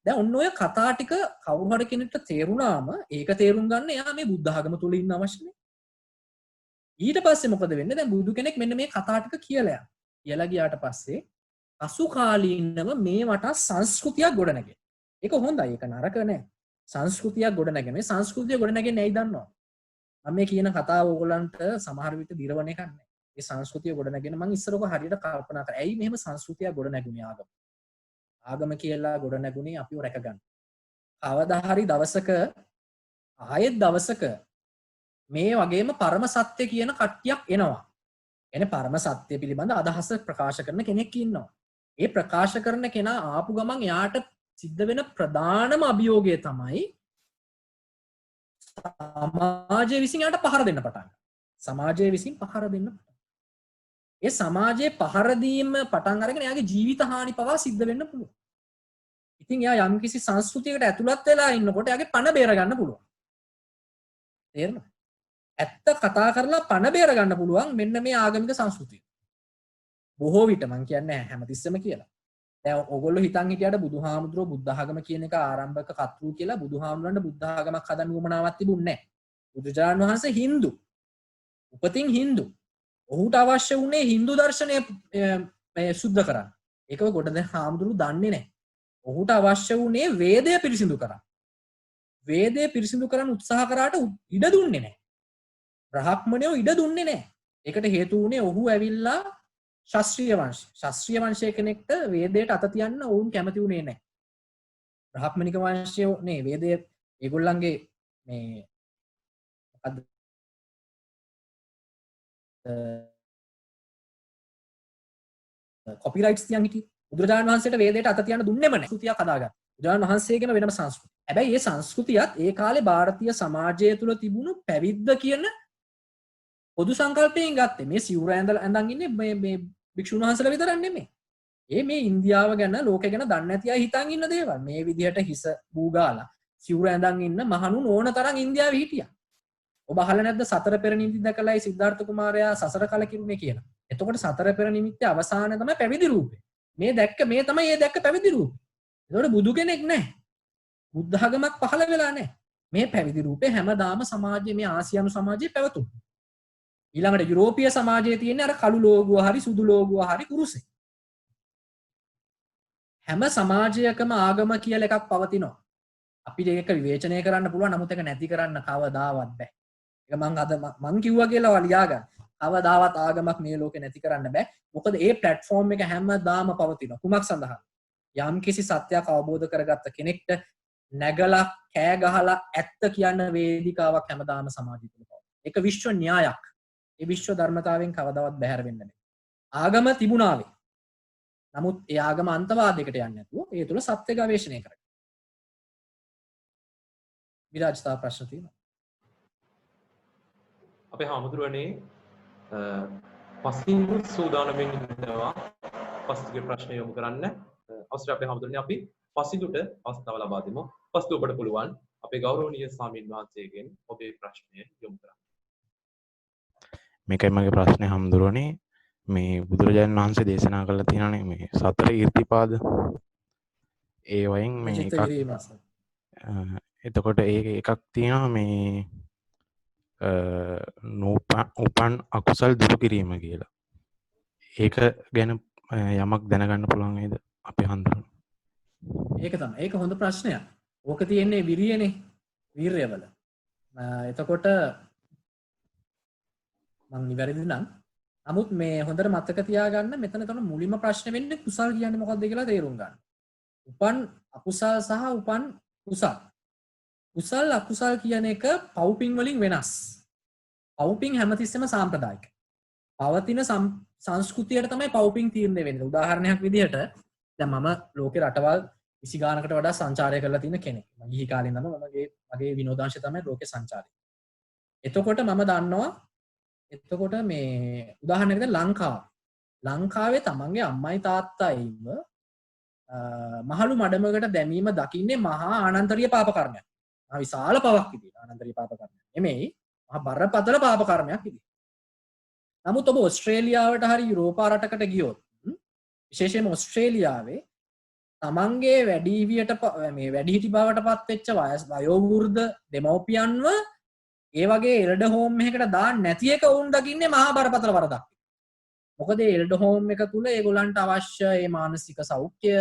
දැන් ඔන්න ඔය කතා ටික කවුරු හරි කෙනෙක්ට තේරුණාම ඒක තේරුම් ගන්න එයා මේ බුද්ධ ආගම තුල ඉන්න අවශ්‍යනේ. ඊට පස්සේ මොකද වෙන්නේ? දැන් බුදු කෙනෙක් මෙන්න මේ කතා ටික කියලා යනවා. කියලා ගියාට පස්සේ අසුකාලීනව මේ වටා සංස්කෘතියක් ගොඩනැගෙනවා. ඒක හොඳයි. ඒක නරක නෑ. සංස්කෘතියක් ගොඩනැගෙන. මේ සංස්කෘතිය ගොඩනැගෙන්නේ ඇයි දන්නවද? මම මේ කියන කතාව ඕගොල්ලන්ට සමහර විට දිරවන එකක් නෑ. මේ සංස්කෘතිය ගොඩනැගෙන මම ඉස්සරක හරියට කල්පනා කරා. ඇයි මෙහෙම සංස්කෘතියක් ගොඩනැගුණේ ආගම? ආගම කියලා ගොඩනැගුණේ අපිව රැකගන්න. කවදා හරි දවසක ආයෙත් දවසක මේ වගේම පරම සත්‍ය කියන කට්ටියක් එනවා. එනේ පරම සත්‍ය පිළිබඳ අදහස ප්‍රකාශ කරන කෙනෙක් ඉන්නවා. ඒ ප්‍රකාශ කරන කෙනා ආපු ගමන් එයාට සිද්ධ වෙන ප්‍රධානම අභියෝගය තමයි සමාජය විසින් එයාට පහර දෙන්න පටන් ගන්නවා. සමාජය විසින් පහර දෙන්න පටන් ගන්නවා. ඒ සමාජයේ පහර දීම පටන් අරගෙන එයාගේ ජීවිත හානි පවා සිද්ධ වෙන්න පුළුවන්. ඉතින් එයා යම්කිසි සංස්කෘතියකට ඇතුළත් වෙලා ඉන්නකොට එයාගේ පණ බේර ගන්න පුළුවන්. තේරෙනවද? ඇත්ත කතා කරලා පණ බේර ගන්න පුළුවන් මෙන්න මේ ආගමික සංස්කෘතිය. බොහෝ විට මම කියන්නේ හැමතිස්සෙම කියලා. දැන් ඕගොල්ලෝ හිතන් හිටියට බුදුහාමුදුරුවෝ බුද්ධ ආගම කියන එක ආරම්භක කර්තෘ කියලා බුදුහාමුදුරන්ට බුද්ධ ආගමක් හදන්න උවමනාවක් තිබුණේ නැහැ. බුදුජාණන් වහන්සේ හින්දු. උපතින් හින්දු. ඔහුට අවශ්‍ය වුණේ හින්දු දර්ශනය සුද්ධ කරන්න. ඒකව ගොඩ දැන් හාමුදුරුවෝ දන්නේ නැහැ. ඔහුට අවශ්‍ය වුණේ වේදය පිරිසිදු කරන්න. වේදය පිරිසිදු කරන්න උත්සාහ කරාට ඉඩ දුන්නේ නැහැ. බ්‍රහ්මණයෝ ඉඩ දුන්නේ නැහැ. ඒකට හේතු වුණේ ඔහු ඇවිල්ලා ශාස්ත්‍රීය වංශය. ශාස්ත්‍රීය වංශයේ කෙනෙක්ට වේදයට අත තියන්න ඔවුන් කැමති වුණේ නැහැ. බ්‍රාහ්මණික වංශය නේ වේදය ඒගොල්ලන්ගේ මේ මොකද්ද කොපිරයිට්ස් තියන් හිටියේ. බුදුරජාණන් වහන්සේට වේදයට අත තියන්න දුන්නෙම නැහැ. සංස්කෘතියක් හදාගත්තා. බුදුරජාණන් වහන්සේගේම වෙනම සංස්කෘතිය. හැබැයි මේ සංස්කෘතියත් ඒ කාලේ ಭಾರತೀಯ සමාජය තුළ තිබුණු පැවිද්ද කියන පොදු සංකල්පයෙන් ගත්තේ. මේ සිවුර ඇඳන් ඉන්නේ මේ භික්ෂුන් වහන්සේලා විතරක් නෙමෙයි. මේ ඉන්දියාව ගැන ලෝකෙ ගැන දන්නේ නැති අය හිතන් ඉන්න දේවල්. මේ විදිහට හිස බූගාලා සිවුර ඇඳන් ඉන්න මහණුන් ඕන තරම් ඉන්දියාවේ හිටියා. ඔබ අහලා නැද්ද සතර පෙර නිමිති දැකලායි සිද්ධාර්ථ කුමාරයා සසර කලකිරුනේ කියලා. එතකොට සතර පෙර නිමිත්තේ අවසානය තමයි පැවිදි රූපේ. මේ දැක්ක මේ තමයි මේ දැක්ක පැවිදි රූපේ. එතකොට බුදු කෙනෙක් නැහැ. බුද්ධ ආගමක් පහළ වෙලා නැහැ. මේ පැවිදි රූපේ හැමදාම සමාජයේ මේ ආසියානු සමාජයේ පැවතුණා. ඊළඟට යුරෝපීය සමාජයේ තියෙන අර කළු ලෝගුව හරි සුදු ලෝගුව හරි කුරුසේ. හැම සමාජයකම ආගම කියලා එකක් පවතිනවා. අපිට ඒක විවේචනය කරන්න පුළුවන් නමුත් ඒක නැති කරන්න කවදාවත් බෑ. ඒක මං කිව්වා කියලා ලියා ගන්න. කවදාවත් ආගමක් මේ ලෝකේ නැති කරන්න බෑ. මොකද ඒ ප්ලැට්ෆෝම් එක හැමදාම පවතිනවා. කුමක් සඳහා? යම් කිසි සත්‍යයක් අවබෝධ කරගත්ත කෙනෙක්ට නැගලා කෑ ගහලා ඇත්ත කියන වේදිකාවක් හැමදාම සමාජය තුළ පවතිනවා. ඒක විශ්ව න්‍යායක්. ඒ විශ්ව ධර්මතාවයෙන් කවදාවත් බැහැර වෙන්න බෑ. ආගම තිබුණාවේ. නමුත් ඒ ආගම අන්තවාදයකට යන්නේ නැතුව ඒ තුළ සත්‍ය ගවේෂණය කරගන්න. විරාජ්තා ප්‍රශ්න තියෙනවා. අපේ හාමුදුරුවනේ පස්තින් සූදානම්ෙන් ඉන්නවා පස්තිගේ ප්‍රශ්න යොමු කරන්න. අවසරයි අපේ හාමුදුරනේ අපි පස්තිදුට අවස්ථාව ලබා දෙමු. පස්තිව ඔබට පුළුවන් අපේ ගෞරවනීය ස්වාමීන් වහන්සේගෙන් ඔබේ ප්‍රශ්නය යොමු කරන්න. මේකයි මගේ ප්‍රශ්නේ හම්දුරනේ මේ බුදුරජාණන් වහන්සේ දේශනා කළා තියෙනනේ මේ සතර ඊර්තිපාද ඒ වයින් මේ චිත්ත එකක් විරීමස. එතකොට එකක් තියෙනවා මේ උපන් අකුසල් දුරු කිරීම කියලා. ඒක ගැන යමක් දැනගන්න පුළුවන් නේද අපි හඳුනන. ඒක තමයි. ඒක හොඳ ප්‍රශ්නයක්. ඕක තියෙන්නේ විරියනේ. වීරයවල. එතකොට මං නිවැරදි නම් නමුත් මේ හොඳට මතක තියාගන්න මෙතන තමයි මුලින්ම ප්‍රශ්නේ වෙන්නේ කුසල් කියන්නේ මොකක්ද කියලා තේරුම් ගන්න. උපන් අකුසල් සහ උපන් කුසල්. කුසල් අකුසල් කියන එක පව්පින් වලින් වෙනස්. පව්පින් හැමතිස්සෙම සාම්ප්‍රදායික. පවතින සංස්කෘතියට තමයි පව්පින් තීරණය වෙන්නේ. උදාහරණයක් විදිහට දැන් මම ලෝකේ රටවල් 20 ගානකට වඩා සංචාරය කරලා තියෙන කෙනෙක්. මම ගිහි කාලේ ඉඳන්ම මගේ විනෝදාංශය තමයි ලෝකේ සංචාරය. එතකොට මම දන්නවා එතකොට මේ උදාහරණයකට ලංකාවේ තමන්ගේ අම්මයි තාත්තයිව මහලු මඩමකට දැමීම දකින්නේ මහා ආනන්තරීය පාප කර්මයක්. මහා විශාල පවක් විදියට ආනන්තරීය පාප කර්මයක්. නෙමෙයි මහා බරපතල පාප කර්මයක් විදියට. නමුත් ඔබ ඕස්ට්‍රේලියාවට හරි යුරෝපා රටකට ගියොත් විශේෂයෙන්ම ඕස්ට්‍රේලියාවේ තමන්ගේ වැඩිහිටි බවට පත් වෙච්ච වයෝවෘද්ධ දෙමව්පියන්ව ඒ වගේ එල්ඩ හෝම් එකකට දාන්න නැති එක වුන් දකින්නේ මහා බරපතල වරදක්. මොකද එල්ඩ හෝම් එක තුල ඒගොල්ලන්ට අවශ්‍ය ඒ මානසික සෞඛ්‍ය,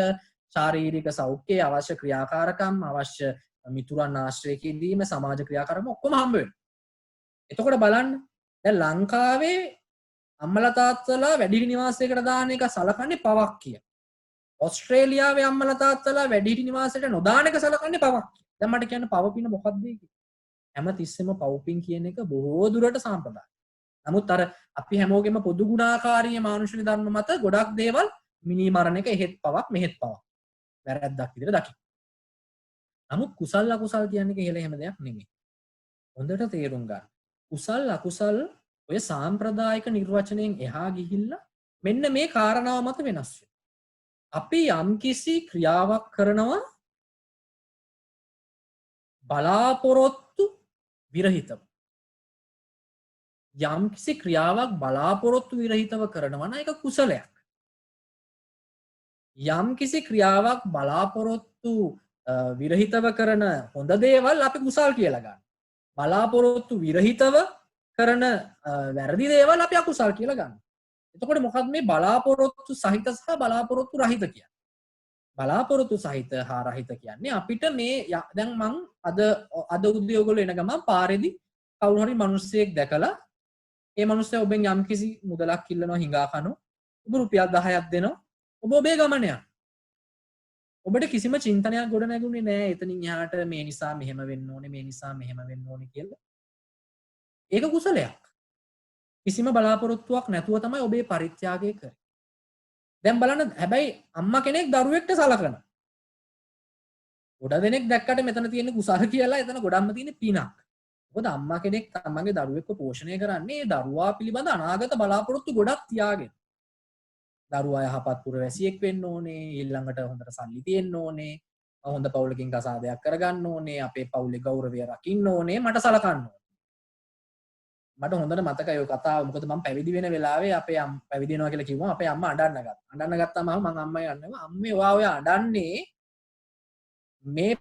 ශාරීරික සෞඛ්‍ය, අවශ්‍ය ක්‍රියාකාරකම්, අවශ්‍ය මිතුරන් ආශ්‍රය කිරීම, සමාජ ක්‍රියාකාරකම් ඔක්කොම හම්බ වෙනවා. එතකොට බලන්න දැන් ලංකාවේ අම්මලා තාත්තලා වැඩිහිටි නිවාසයකට දාන එක සලකන්නේ පවක් කියලා. ඕස්ට්‍රේලියාවේ අම්මලා තාත්තලා වැඩිහිටි නිවාසයට නොදාන එක සලකන්නේ පවක් කියලා. දැන් මට කියන්න පව පින මොකක්ද කියලා. හැම තිස්සෙම පව්පින් කියන එක බොහෝ දුරට සාම්ප්‍රදායික. නමුත් අර අපි හැමෝගෙම පොදු ගුණාකාරීය මානුෂික ධර්ම මත ගොඩක් දේවල් මිනී මරණ එක එහෙත් පවක් මෙහෙත් පවක්. වැරද්දක් විදිහට දකින්න. නමුත් කුසල් අකුසල් කියන්නේ එහෙල එහෙම දෙයක් නෙමෙයි. හොඳට තේරුම් ගන්න. කුසල් අකුසල් ඔය සාම්ප්‍රදායික නිර්වචනයෙන් එහා ගිහිල්ලා මෙන්න මේ කාරණාව මත වෙනස් වෙනවා. අපි යම්කිසි ක්‍රියාවක් කරනවා බලාපොරොත්තු විරහිතව. යම්කිසි ක්‍රියාවක් බලාපොරොත්තු විරහිතව කරනවා නම් ඒක කුසලයක්. යම්කිසි ක්‍රියාවක් බලාපොරොත්තු විරහිතව කරන හොඳ දේවල් අපි කුසල් කියලා ගන්නවා. බලාපොරොත්තු විරහිතව කරන වැරදි දේවල් අපි අකුසල් කියලා ගන්නවා. එතකොට මොකක්ද මේ බලාපොරොත්තු සහිත සහ බලාපොරොත්තු රහිත කියන්නේ? බලාපොරොත්තු සහිත හා රහිත කියන්නේ අපිට මේ දැන් මං අද උදේ ඔයගොල්ලෝ එන ගමන් පාරේදී කවුරු හරි මිනිස්සෙක් දැකලා ඒ මිනිස්සයා ඔබෙන් යම්කිසි මුදලක් ඉල්ලනවා හිඟා කනවා. ඔබ රුපියල් 10ක් දෙනවා. ඔබ ඔබේ ගමන යනවා. ඔබට කිසිම චින්තනයක් ගොඩ නැගුණේ නෑ එතනින් එහාට මේ නිසා මෙහෙම වෙන්න ඕනේ මේ නිසා මෙහෙම වෙන්න ඕනේ කියලා. ඒක කුසලයක්. කිසිම බලාපොරොත්තුවක් නැතුව තමයි ඔබේ පරිත්‍යාගය කරේ. දැන් බලන්න හැබැයි අම්මා කෙනෙක් දරුවෙක්ට සලකනවා. ගොඩ දෙනෙක් දැක්කට මෙතන තියෙන කුසල කියලා එතන ගොඩක්ම තියෙන පිනක්. මොකද අම්මා කෙනෙක් තමන්ගේ දරුවෙක්ව පෝෂණය කරන්නේ ඒ දරුවා පිළිබඳ අනාගත බලාපොරොත්තු ගොඩක් තියාගෙන. දරුවා යහපත් පුරවැසියෙක් වෙන්න ඕනේ, ඊළඟට හොඳට සල්ලි තියෙන්න ඕනේ, හොඳ පවුලකින් කසාදයක් කරගන්න ඕනේ, අපේ පවුලේ ගෞරවය රකින්න ඕනේ, මට සලකන්න ඕනේ. මට හොඳට මතකයි ඔය කතාව. මොකද මම පැවිදි වෙන වෙලාවේ අපේ පැවිදි වෙනවා කියලා කිව්වම අපේ අම්මා අඬන්න ගත්තා. අඬන්න ගත්තාම මම අම්මයි අඬනවා. අම්මේ ඔය අඬන්නේ මේ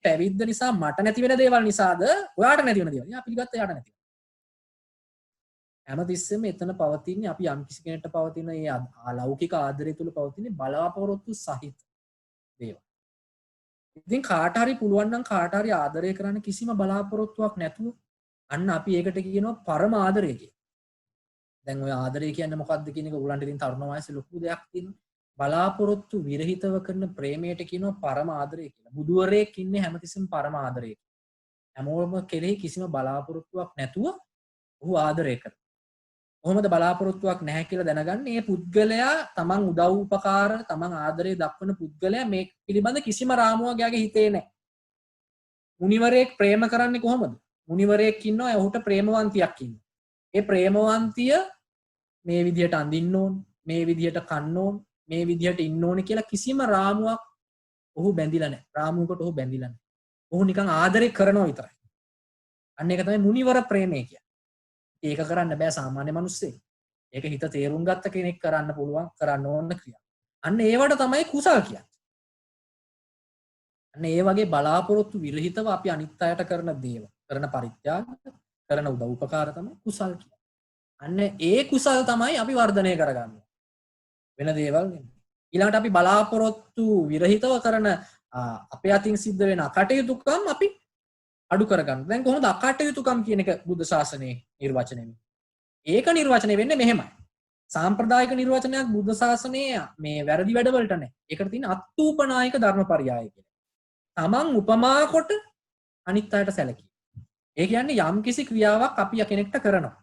පැවිද්ද නිසා මට නැති වෙන දේවල් නිසාද ඔයාට නැති වෙන දේවල්. යා පිළිගත්ත යාට නැති. හැමතිස්සෙම එතන පවතින්නේ අපි යම් කිසි කෙනෙක්ට පවතින ඒ අලෞකික ආදරය තුල පවතින බලාපොරොත්තු සහිත දේවල්. ඉතින් කාට හරි පුළුවන් නම් කාට හරි ආදරය කරන්න කිසිම බලාපොරොත්තුවක් නැතුව අන්න අපි ඒකට කියනවා පරම ආදරය කියලා. දැන් ඔය ආදරය කියන්නේ මොකක්ද කියන එක උගලන්ට ඉතින් තරුණ වයසේ ලොකු දෙයක් තියෙනවා. බලාපොරොත්තු විරහිතව කරන ප්‍රේමයට කියනවා පරම ආදරය කියලා. බුදුවරයෙක් ඉන්නේ හැමතිස්සෙම පරම ආදරය. හැමෝම කෙරෙහි කිසිම බලාපොරොත්තුවක් නැතුව ඔහු ආදරය කරනවා. කොහොමද බලාපොරොත්තුවක් නැහැ කියලා දැනගන්නේ? මේ පුද්ගලයා තමන් උදව් උපකාර තමන් ආදරය දක්වන පුද්ගලයා මේ පිළිබඳ කිසිම රාමුවක් යාගේ හිතේ නැහැ. මුනිවරයෙක් ප්‍රේම කරන්නේ කොහොමද? මුනිවරයෙක් ඉන්නවා ඔහුට ප්‍රේමවන්තියක් ඉන්නවා. ඒ ප්‍රේමවන්තිය මේ විදිහට අඳින්න ඕන, මේ විදිහට කන්න ඕන, මේ විදිහට ඉන්න ඕන කියලා කිසිම රාමුවක් ඔහු බැඳිලා නැහැ. රාමුවකට ඔහු බැඳිලා නැහැ. ඔහු නිකන් ආදරේ කරනවා විතරයි. අන්න ඒක තමයි මුනිවර ප්‍රේමය කියන්නේ. ඒක කරන්න බෑ සාමාන්‍ය මිනිස්සෙක්. ඒක හිත තේරුම් ගත්ත කෙනෙක් කරන්න පුළුවන් කරන්න ඕන ක්‍රියා. අන්න ඒවට තමයි කුසල් කියන්නේ. අන්න ඒ වගේ බලාපොරොත්තු විරහිතව අපි අනිත් අයට කරන දේවල්, කරන පරිත්‍යාග, කරන උදව් උපකාර තමයි කුසල් කියන්නේ. අන්න ඒ කුසල් තමයි අපි වර්ධනය කරගන්නේ. වෙන දේවල් නෙමෙයි. ඊළඟට අපි බලාපොරොත්තු විරහිතව කරන අපේ අතින් සිද්ධ වෙන අකටයුතුකම් අපි අඩු කරගන්න. දැන් කොහොමද අකටයුතුකම් කියන එක බුද්ධ ශාසනයේ නිර්වචනය වෙන්නේ? ඒක නිර්වචනය වෙන්නේ මෙහෙමයි. සාම්ප්‍රදායික නිර්වචනයක් බුද්ධ ශාසනයේ මේ වැරදි වැඩවලට නැහැ. ඒකට තියෙන අත්ූපනායක ධර්මපරයය කියලා. තමන් උපමා කොට අනිත් අයට සැලකීම. ඒ කියන්නේ යම්කිසි ක්‍රියාවක් අපි කෙනෙක්ට කරනවා.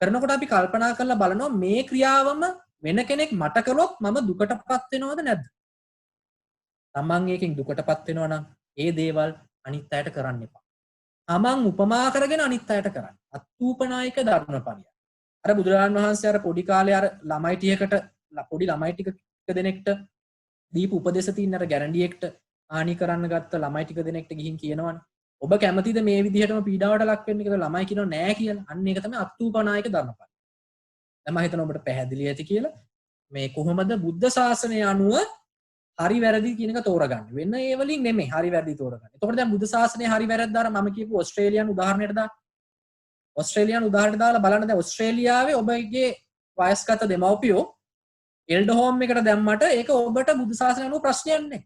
කරනකොට අපි කල්පනා කරලා බලනවා මේ ක්‍රියාවම වෙන කෙනෙක් මට කළොත් මම දුකටපත් වෙනවද නැද්ද? තමන් ඒකෙන් දුකටපත් වෙනවා නම් ඒ දේවල් අනිත් අයට කරන්න එපා. තමන් උපමා කරගෙන අනිත් අයට කරන්න. අත්ූපනායක ධර්මපරයය. අර බුදුරජාණන් වහන්සේ අර පොඩි කාලේ අර ළමයි ටිකකට පොඩි ළමයි ටික දෙනෙක්ට දීපු උපදේශ තියෙන අර ගැරන්ඩියෙක්ට හානි කරන්න ගත්ත ළමයි ටික දෙනෙක්ට ගිහින් කියනවනේ ඔබ කැමතිද මේ විදිහටම පීඩාවට ලක් වෙන්න කියලා? ළමයි කියනවා නෑ කියලා. අන්න ඒක තමයි අත්ූපනායක ධර්මපරයය. දැන් මම හිතනවා ඔබට පැහැදිලි ඇති කියලා. මේ කොහොමද බුද්ධ ශාසනය අනුව හරි වැරදි කියන එක තෝරගන්නේ. වෙන ඒ වලින් නෙමෙයි හරි වැරදි තෝරගන්නේ. එතකොට දැන් බුද්ධ ශාසනයේ හරි වැරද්ද අර මම කියපු ඕස්ට්‍රේලියානු උදාහරණයට දාන්න. ඔස්ට්‍රේලියානු උදාහරණයට දාලා බලන්න දැන් ඔස්ට්‍රේලියාවේ ඔබගේ වයස්ගත දෙමව්පියෝ එල්ඩර් හෝම් එකට දැම්මට ඒක ඔබට බුද්ධ ශාසනය අනුව ප්‍රශ්නයක් නෑ.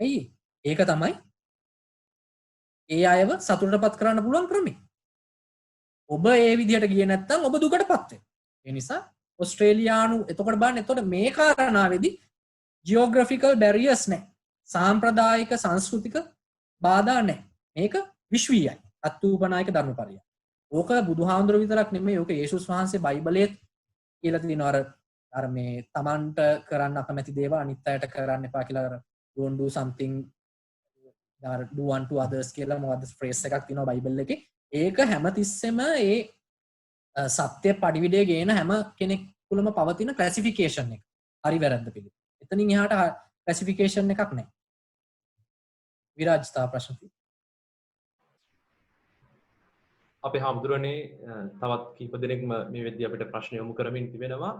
ඇයි? ඒක තමයි ඒ අයව සතුටටපත් කරන්න පුළුවන් ක්‍රමය. ඔබ ඒ විදිහට ගියේ නැත්නම් ඔබ දුකටපත් වෙනවා. ඒ නිසා ඔස්ට්‍රේලියානු එතකොට බලන්න එතකොට මේ කාරණාවේදී ජියෝග්‍රැෆිකල් බැරියර්ස් නැහැ. සාම්ප්‍රදායික සංස්කෘතික බාධා නැහැ. මේක විශ්වීයයි. අත්ූපනායක ධර්මපරයය. ඕක බුදුහාමුදුරුවෝ විතරක් නෙමෙයි ඕක යේසුස් වහන්සේ බයිබලයේත් කියලා තියෙනවා අර මේ Tamanට කරන්න අකමැති දේවල් අනිත් අයට කරන්න එපා කියලා අර don't do something do unto others කියලා මොකද්ද ෆ්‍රේස් එකක් තියෙනවා බයිබල් එකේ. ඒක හැමතිස්සෙම ඒ සත්‍ය පරිවිඩය ගේන හැම කෙනෙක් තුළම පවතින ක්ලාසිෆිකේෂන් එක. හරි වැරද්ද පිළිබඳ. එතනින් එහාට ක්ලාසිෆිකේෂන් එකක් නැහැ. විරාජ් තා ප්‍රශ්න තියෙනවා. අපේ හාමුදුරනේ තවත් කීප දෙනෙක්ම මේ වෙද්දී අපිට ප්‍රශ්න යොමු කරමින් තිබෙනවා.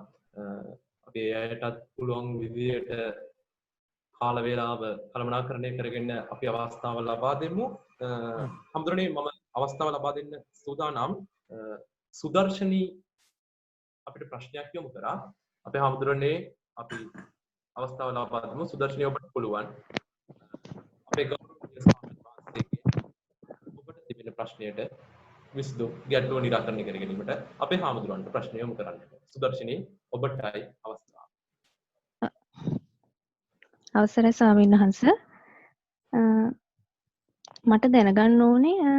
අපි එයටත් පුළුවන් විදියට කාල වේලාව කළමනාකරණය කරගෙන අපි අවස්ථාව ලබා දෙමු. හාමුදුරනේ මම අවස්ථාව ලබා දෙන්න සූදානම්. සුදර්ශනී අපිට ප්‍රශ්නයක් යොමු කරා. අපේ හාමුදුරනේ අපි අවස්ථාව ලබා දෙමු. සුදර්ශනී ඔබට පුළුවන් අපේ ගෞරවනීය ස්වාමීන් වහන්සේගේ ඔබට තිබෙන ප්‍රශ්නයට විසඳුම් ගැටලුව නිරාකරණය කර ගැනීමට අපේ හාමුදුරන්ට ප්‍රශ්න යොමු කරන්න. සුදර්ශනී ඔබටයි අවස්ථාව. අවසරයි ස්වාමීන් වහන්සේ. මට දැනගන්න ඕනේ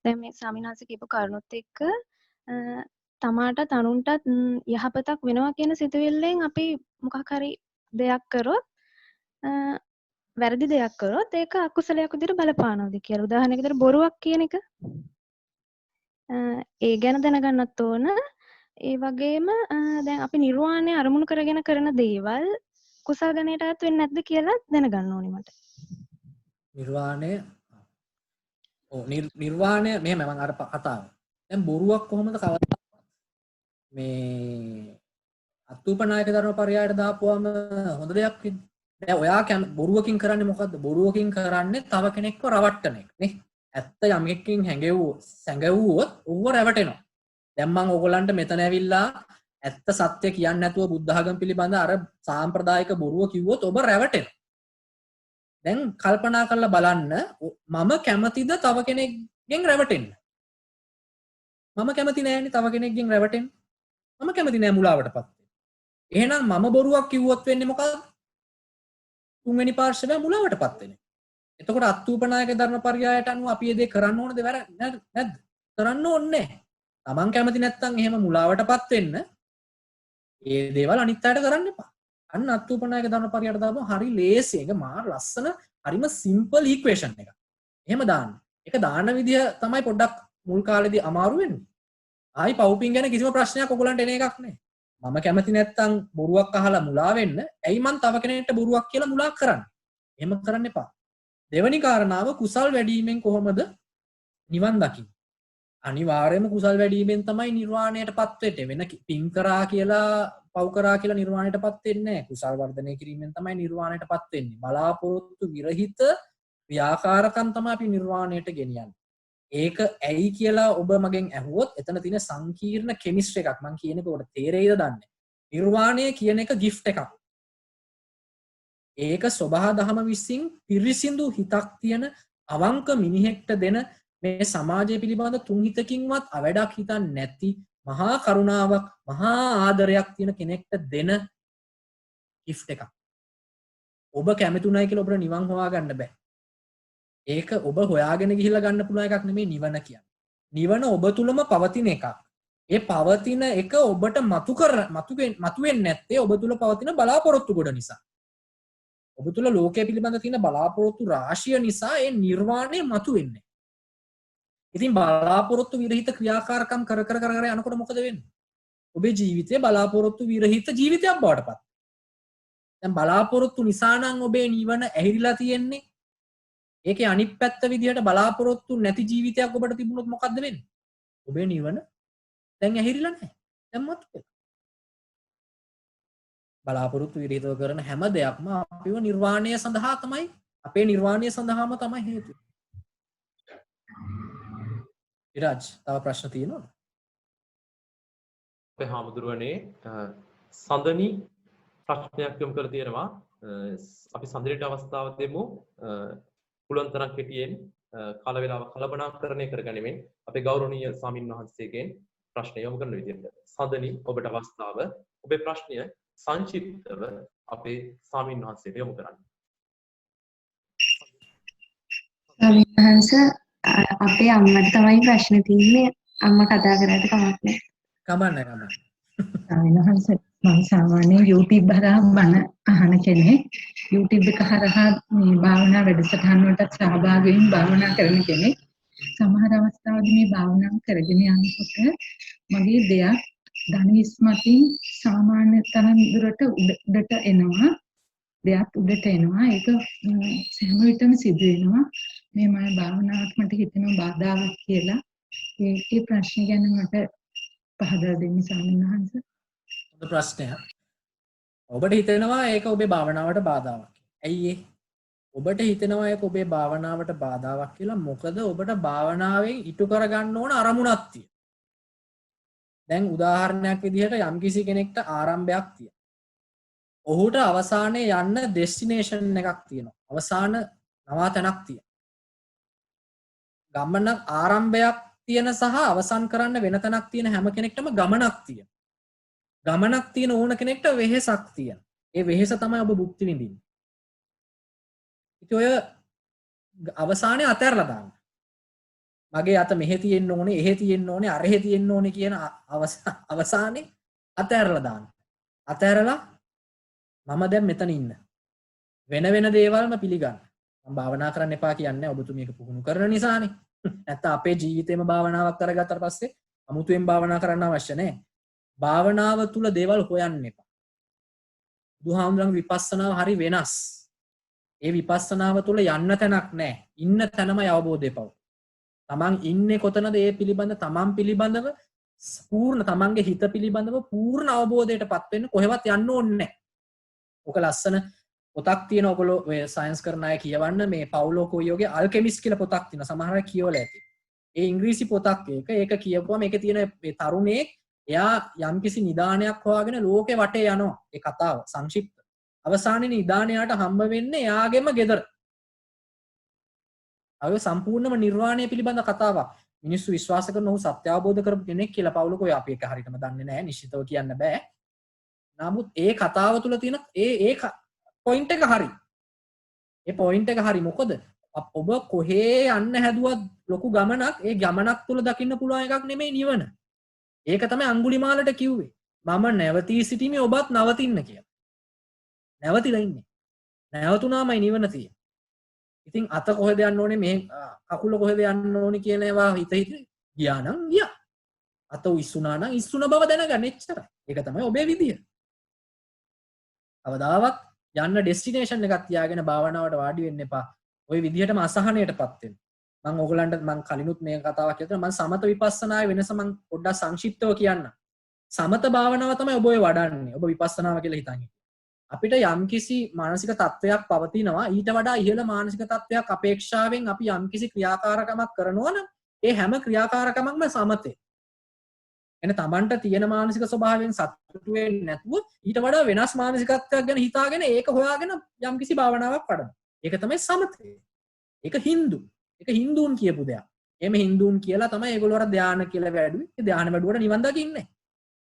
දැන් මේ ස්වාමීන් වහන්සේ කියපු කරුණොත් එක්ක තමාටත් අනුන්ටත් යහපතක් වෙනවා කියන සිතුවිල්ලෙන් අපි මොකක් හරි දෙයක් කරොත් වැරදි දෙයක් කරොත් ඒක අකුසලයක් විදිහට බලපානවාද කියලා. උදාහරණයක් විදිහට බොරුවක් කියන එක ඒ ගැන දැනගන්නත් ඕන. ඒ වගේම දැන් අපි නිර්වාණය අරමුණු කරගෙන කරන දේවල් කුසල ගණයට අයත් වෙන්නේ නැද්ද කියලා දැනගන්න ඕනේ මට. නිර්වාණය මෙහෙම මම අර කතාව. දැන් බොරුවක් කොහොමද කවදාවත් මේ අත්ූපනායක ධර්මපරයයට දාපුවම හොඳ දෙයක් වෙන්නේ. දැන් ඔයා බොරුවකින් කරන්නේ මොකද්ද? බොරුවකින් කරන්නේ තව කෙනෙක්ව රවට්ටන එක නේ. ඇත්ත යමකින් සැඟවුවොත් ඌව රැවටෙනවා. දැන් මම ඕගොල්ලන්ට මෙතන ඇවිල්ලා ඇත්ත සත්‍ය කියන්නේ නැතුව බුද්ධ ආගම පිළිබඳ අර සාම්ප්‍රදායික බොරුව කිව්වොත් ඔබ රැවටෙනවා. දැන් කල්පනා කරලා බලන්න මම කැමතිද තව කෙනෙක්ගෙන් රැවටෙන්න? මම කැමති නෑනේ තව කෙනෙක්ගෙන් රැවටෙන්න. මම කැමති නෑ මුලාවටපත් වෙන්න. එහෙනම් මම බොරුවක් කිව්වොත් වෙන්නේ මොකක්ද? තුන්වෙනි පාර්ශවය මුලාවටපත් වෙන්නේ. එතකොට අත්ූපනායක ධර්මපරයයට අනුව අපි මේ දේ කරන්න ඕනද නැද්ද? කරන්න ඕනේ නැහැ. Taman කැමති නැත්නම් එහෙම මුලාවටපත් වෙන්න ඒ දේවල් අනිත් අයට කරන්න එපා. අන්න අත්ූපනායක ධර්මපරයයට දාපුවම හරි ලේසි. ඒක මාර ලස්සන හරිම සිම්පල් ඉක්වේෂන් එකක්. එහෙම දාන්න. ඒක දාන විදිය තමයි පොඩ්ඩක් මුල් කාලේදී අමාරු වෙන්නේ. ආයි පවුපින් ගැන කිසිම ප්‍රශ්නයක් ඔයගොල්ලන්ට එන එකක් නැහැ. මම කැමති නැත්නම් බොරුවක් අහලා මුලා වෙන්න. ඇයි මං තව කෙනෙක්ට බොරුවක් කියලා මුලා කරන්නේ? එහෙම කරන්න එපා. දෙවැනි කාරණාව කුසල් වැඩිවීමෙන් කොහොමද නිවන් දකින්නේ? අනිවාර්යයෙන්ම කුසල් වැඩිවීමෙන් තමයි නිර්වාණයටපත් වෙන්නේ. වෙන පින් කරා කියලා පව් කරා කියලා නිර්වාණයටපත් වෙන්නේ නැහැ. කුසල් වර්ධනය කිරීමෙන් තමයි නිර්වාණයටපත් වෙන්නේ. බලාපොරොත්තු විරහිත ක්‍රියාකාරකම් තමයි අපි නිර්වාණයට ගෙනියන්නේ. ඒක ඇයි කියලා ඔබ මගෙන් ඇහුවොත් එතන තියෙන සංකීර්ණ කෙමිස්ට්‍රි එකක්. මම කියන එක ඔබට තේරෙයිද දන්නේ. නිර්වාණය කියන එක ගිෆ්ට් එකක්. ඒක සබහා දහම විසින් පිරිසිදු හිතක් තියෙන අවංක මිනිහෙක්ට දෙන මේ සමාජය පිළිබඳ තුන් හිතකින්වත් අවඩක් හිතන්නේ නැති මහා කරුණාවක් මහා ආදරයක් තියෙන කෙනෙක්ට දෙන ගිෆ්ට් එකක්. ඔබ කැමතුණයි කියලා ඔබට නිවන් හොයාගන්න බෑ. ඒක ඔබ හොයාගෙන ගිහිල්ලා ගන්න පුළුවන් එකක් නෙමෙයි නිවන කියන්නේ. නිවන ඔබ තුලම පවතින එකක්. ඒ පවතින එක ඔබට මතුවෙන්නේ නැත්තේ ඔබ තුල පවතින බලාපොරොත්තු ගොඩ නිසා. ඔබ තුල ලෝකයේ පිළිබඳ තියෙන බලාපොරොත්තු රාශිය නිසා ඒ නිර්වාණය මතුවෙන්නේ. ඉතින් බලාපොරොත්තු විරහිත ක්‍රියාකාරකම් කර යනකොට මොකද වෙන්නේ? ඔබේ ජීවිතය බලාපොරොත්තු විරහිත ජීවිතයක් බවට පත්. දැන් බලාපොරොත්තු නිසා නම් ඔබේ නිවන ඇහිරිලා තියෙන්නේ. ඒකේ අනිත් පැත්ත විදිහට බලාපොරොත්තු නැති ජීවිතයක් ඔබට තිබුණොත් මොකද්ද වෙන්නේ? ඔබේ නිවන දැන් ඇහිරිලා නැහැ. දැන් මතුවෙලා. බලාපොරොත්තු විරහිතව කරන හැම දෙයක්ම අපිව නිර්වාණය සඳහා තමයි අපේ නිර්වාණය සඳහාම තමයි හේතුව. ඉරාජ් තව ප්‍රශ්න තියෙනවද? අපේ හාමුදුරුවනේ සඳනි ප්‍රශ්නයක් යොමු කර තියෙනවා. අපි සඳනිට අවස්ථාව දෙමු. පුළුවන් තරම් කෙටියෙන් කාල වේලාව කළමනාකරණය කරගනිමින් අපේ ගෞරවනීය ස්වාමින් වහන්සේගෙන් ප්‍රශ්න යොමු කරන විදිහට සඳනි ඔබට අවස්ථාව ඔබේ ප්‍රශ්නය සංක්ෂිප්තව අපේ ස්වාමින් වහන්සේට යොමු කරන්න. ස්වාමීන් වහන්සේ අපේ අම්මට තමයි ප්‍රශ්න තියෙන්නේ. අම්මා කතා කරාට කමක් නැහැ. කමන්න. ස්වාමීන් වහන්සේ මම සාමාන්‍යයෙන් YouTube හරහා බණ අහන කෙනෙක්. YouTube එක හරහා මේ භාවනා වැඩසටහන් වලට සහභාගී වෙමින් භාවනා කරන කෙනෙක්. සමහර අවස්ථාවලදී මේ භාවනාව කරගෙන යනකොට මගේ දෙයක් ධනිස් මතින් සාමාන්‍ය තරම් දුරට උඩට එනවා. දෙයක් උඩට එනවා. ඒක හැම විටම සිදු වෙනවා. මේ මම භාවනාවට මට හිතෙනවා බාධාවක් කියලා. ඒ ප්‍රශ්න ගැන මට පහදා දෙන්න ස්වාමීන් වහන්සේ. හොඳ ප්‍රශ්නයක්. ඔබට හිතෙනවා ඒක ඔබේ භාවනාවට බාධාවක්. ඇයි ඒ? ඔබට හිතෙනවා ඒක ඔබේ භාවනාවට බාධාවක් කියලා මොකද ඔබට භාවනාවෙන් ඉටු කරගන්න ඕන අරමුණක් තියෙනවා. දැන් උදාහරණයක් විදිහට යම්කිසි කෙනෙක්ට ආරම්භයක් තියෙනවා. ඔහුට අවසානයේ යන්න ඩෙස්ටිනේෂන් එකක් තියෙනවා. අවසාන නවාතැනක් තියෙනවා. ගමනක් ආරම්භයක් තියෙන සහ අවසන් කරන්න වෙන තැනක් තියෙන හැම කෙනෙක්ටම ගමනක් තියෙනවා. ගමනක් තියෙන ඕන කෙනෙක්ට වෙහෙසක් තියෙනවා. ඒ වෙහෙස තමයි ඔබ භුක්ති විඳින්නේ. ඉතින් ඔය අවසානයේ අතහැරලා දාන්න. මගේ අත මෙහෙ තියෙන්න ඕනේ, එහෙ තියෙන්න ඕනේ, අරහෙ තියෙන්න ඕනේ කියන අවසානයේ අතහැරලා දාන්න. අතහැරලා මම දැන් මෙතන ඉන්න. වෙන දේවල්ම පිළිගන්න. මම භාවනා කරන්න එපා කියන්නේ ඔබතුමිය එක පුහුණු කරන නිසානේ. නැත්නම් අපේ ජීවිතේම භාවනාවක් කරගත්තට පස්සේ අමුතුවෙන් භාවනා කරන්න අවශ්‍ය නැහැ. භාවනාව තුල දේවල් හොයන්න එපා. බුදුහාමුදුරන්ගේ විපස්සනාව හරි වෙනස්. ඒ විපස්සනාව තුල යන්න තැනක් නැහැ. ඉන්න තැනමයි අවබෝධය පව. තමන් ඉන්නේ කොතනද ඒ පිළිබඳ තමන් පිළිබඳව පූර්ණ තමන්ගේ හිත පිළිබඳව පූර්ණ අවබෝධයටපත් වෙන්න කොහෙවත් යන්න ඕනේ නැහැ. ඔක ලස්සන පොතක් තියෙන ඔයගොල්ලෝ ඔය සයන්ස් කරන අය කියවන්න මේ පවුලෝ කොයියෝගේ අල්කෙමිස්ට් කියලා පොතක් තියෙනවා. සමහර අය කියවලා ඇති. ඒ ඉංග්‍රීසි පොතක් ඒක කියවුවා මේකේ තියෙන මේ තරුණයෙක් එයා යම්කිසි නිදානයක් හොයාගෙන ලෝකේ වටේ යනවා. ඒ කතාව සංක්ෂිප්ත. අවසානයේ නිදානයට හම්බ වෙන්නේ එයාගෙම ගෙදර. අය සම්පූර්ණම නිර්වාණය පිළිබඳ කතාවක්. මිනිස්සු විශ්වාස කරන ඔහු සත්‍ය අවබෝධ කරපු කෙනෙක් කියලා පවුලෝ කොයි අපි ඒක හරියටම දන්නේ නැහැ. නිශ්චිතව කියන්න බෑ. නමුත් ඒ කතාව තුල තියෙන ඒ පොයින්ට් එක හරි. ඒ පොයින්ට් එක හරි. මොකද ඔබ කොහේ යන්න හැදුවත් ලොකු ගමනක් ඒ ගමනක් තුල දකින්න පුළුවන් එකක් නෙමෙයි නිවන. ඒක තමයි අඟුලිමාලට කිව්වේ. මම නැවතී සිටීමේ ඔබත් නවතින්න කියලා. නැවතිලා ඉන්නේ. නැවතුනාමයි නිවන තියෙන්නේ. ඉතින් අත කොහෙද යන්න ඕනේ මේ කකුල කොහෙද යන්න ඕනේ කියන ඒවා හිත ගියා නම් ගියා. අත ඉස්සුනා නම් ඉස්සුන බව දැනගන්න එච්චරයි. ඒක තමයි ඔබේ විදිය. අවදාවත් යන්න ඩෙස්ටිනේෂන් එකක් තියාගෙන භාවනාවට වාඩි වෙන්න එපා. ওই විදිහටම අසහනයටපත් වෙනවා. මම ඕගලන්ට මම කලිනුත් මේ කතාවක් කියනවා මම සමත විපස්සනායේ වෙනස මම පොඩ්ඩක් සංක්ෂිප්තව කියන්නම්. සමත භාවනාව තමයි ඔබ ඔය වඩන්නේ. ඔබ විපස්සනාව කියලා හිතන්නේ. අපිට යම්කිසි මානසික තත්ත්වයක් පවතිනවා ඊට වඩා ඉහළ මානසික තත්ත්වයක් අපේක්ෂාවෙන් අපි යම්කිසි ක්‍රියාකාරකමක් කරනවා නම් ඒ හැම ක්‍රියාකාරකමක්ම සමතේ. එන තමන්ට තියෙන මානසික ස්වභාවයෙන් සතුටු වෙන්නේ නැතුව ඊට වඩා වෙනස් මානසිකත්වයක් ගැන හිතාගෙන ඒක හොයාගෙන යම්කිසි භාවනාවක් වඩනවා. ඒක තමයි සමතේ. ඒක හින්දු. ඒක හින්දුන් කියපු දෙයක්. එහෙම හින්දුන් කියලා තමයි ඒගොල්ලෝ අර ධානය කියලා වැඩුවේ. ඒ ධානය වැඩුවට නිවන් දකින්නේ.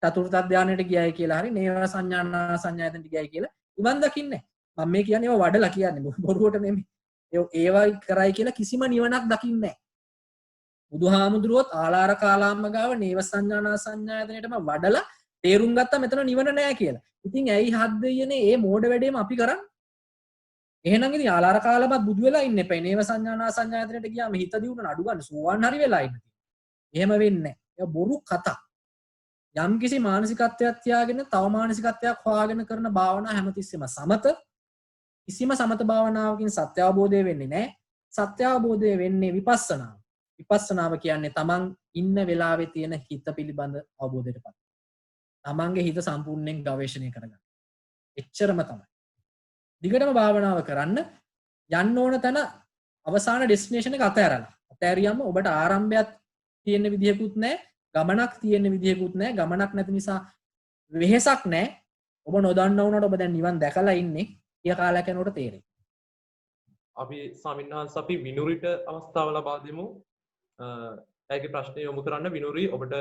චතුර්ථ ධානයට ගියයි කියලා හරි නේව සංඥානා සංඥායතනට ගියයි කියලා නිවන් දකින්නේ. මම මේ කියන්නේ ඒවා වඩලා කියන්නේ බොරුවට නෙමෙයි. ඒවා කරයි කියලා කිසිම නිවනක් දකින්නේ නැහැ. බුදුහාමුදුරුවොත් ආලාර කාලාම්ම ගාව නේව සංඥානා සංඥායතනයටම වඩලා තේරුම් ගත්තා මෙතන නිවන නැහැ කියලා. ඉතින් ඇයි හත් දෙයනේ මේ මෝඩ වැඩේම අපි කරන්නේ? එහෙනම් ඉතින් ආලාර කාලමත් බුදු වෙලා ඉන්න එපා. නේව සංඥානා සංඥායතනයට ගියාම හිත දියුණු අඩු ගන්න සෝවන් හරි වෙලා ඉන්න. එහෙම වෙන්නේ නැහැ. ඒක බොරු කතා. යම්කිසි මානසිකත්වයක් තියාගෙන තව මානසිකත්වයක් හොයාගෙන කරන භාවනා හැමතිස්සෙම සමත. කිසිම සමත භාවනාවකින් සත්‍ය අවබෝධය වෙන්නේ නැහැ. සත්‍ය අවබෝධය වෙන්නේ විපස්සනාව. විපස්සනාව කියන්නේ තමන් ඉන්න වෙලාවේ තියෙන හිත පිළිබඳ අවබෝධයටපත්. තමන්ගේ හිත සම්පූර්ණයෙන් ගවේෂණය කරගන්න. එච්චරම තමයි. දිගටම භාවනාව කරන්න යන්න ඕන තැන අවසාන ඩෙස්ටිනේෂන් එක අතහැරලා. අතහැරියම ඔබට ආරම්භයක් තියෙන විදිහකුත් නැහැ, ගමනක් තියෙන විදිහකුත් නැහැ. ගමනක් නැති නිසා වෙහෙසක් නැහැ. ඔබ නොදන්න වුණාට ඔබ දැන් නිවන් දැකලා ඉන්නේ. ඊය කාලයක් යනකොට තේරෙයි. අපි ස්වාමීන් වහන්සේ අපි විනුරිට අවස්ථාව ලබා දෙමු. ඇයගේ ප්‍රශ්නය යොමු කරන්න විනුරි ඔබට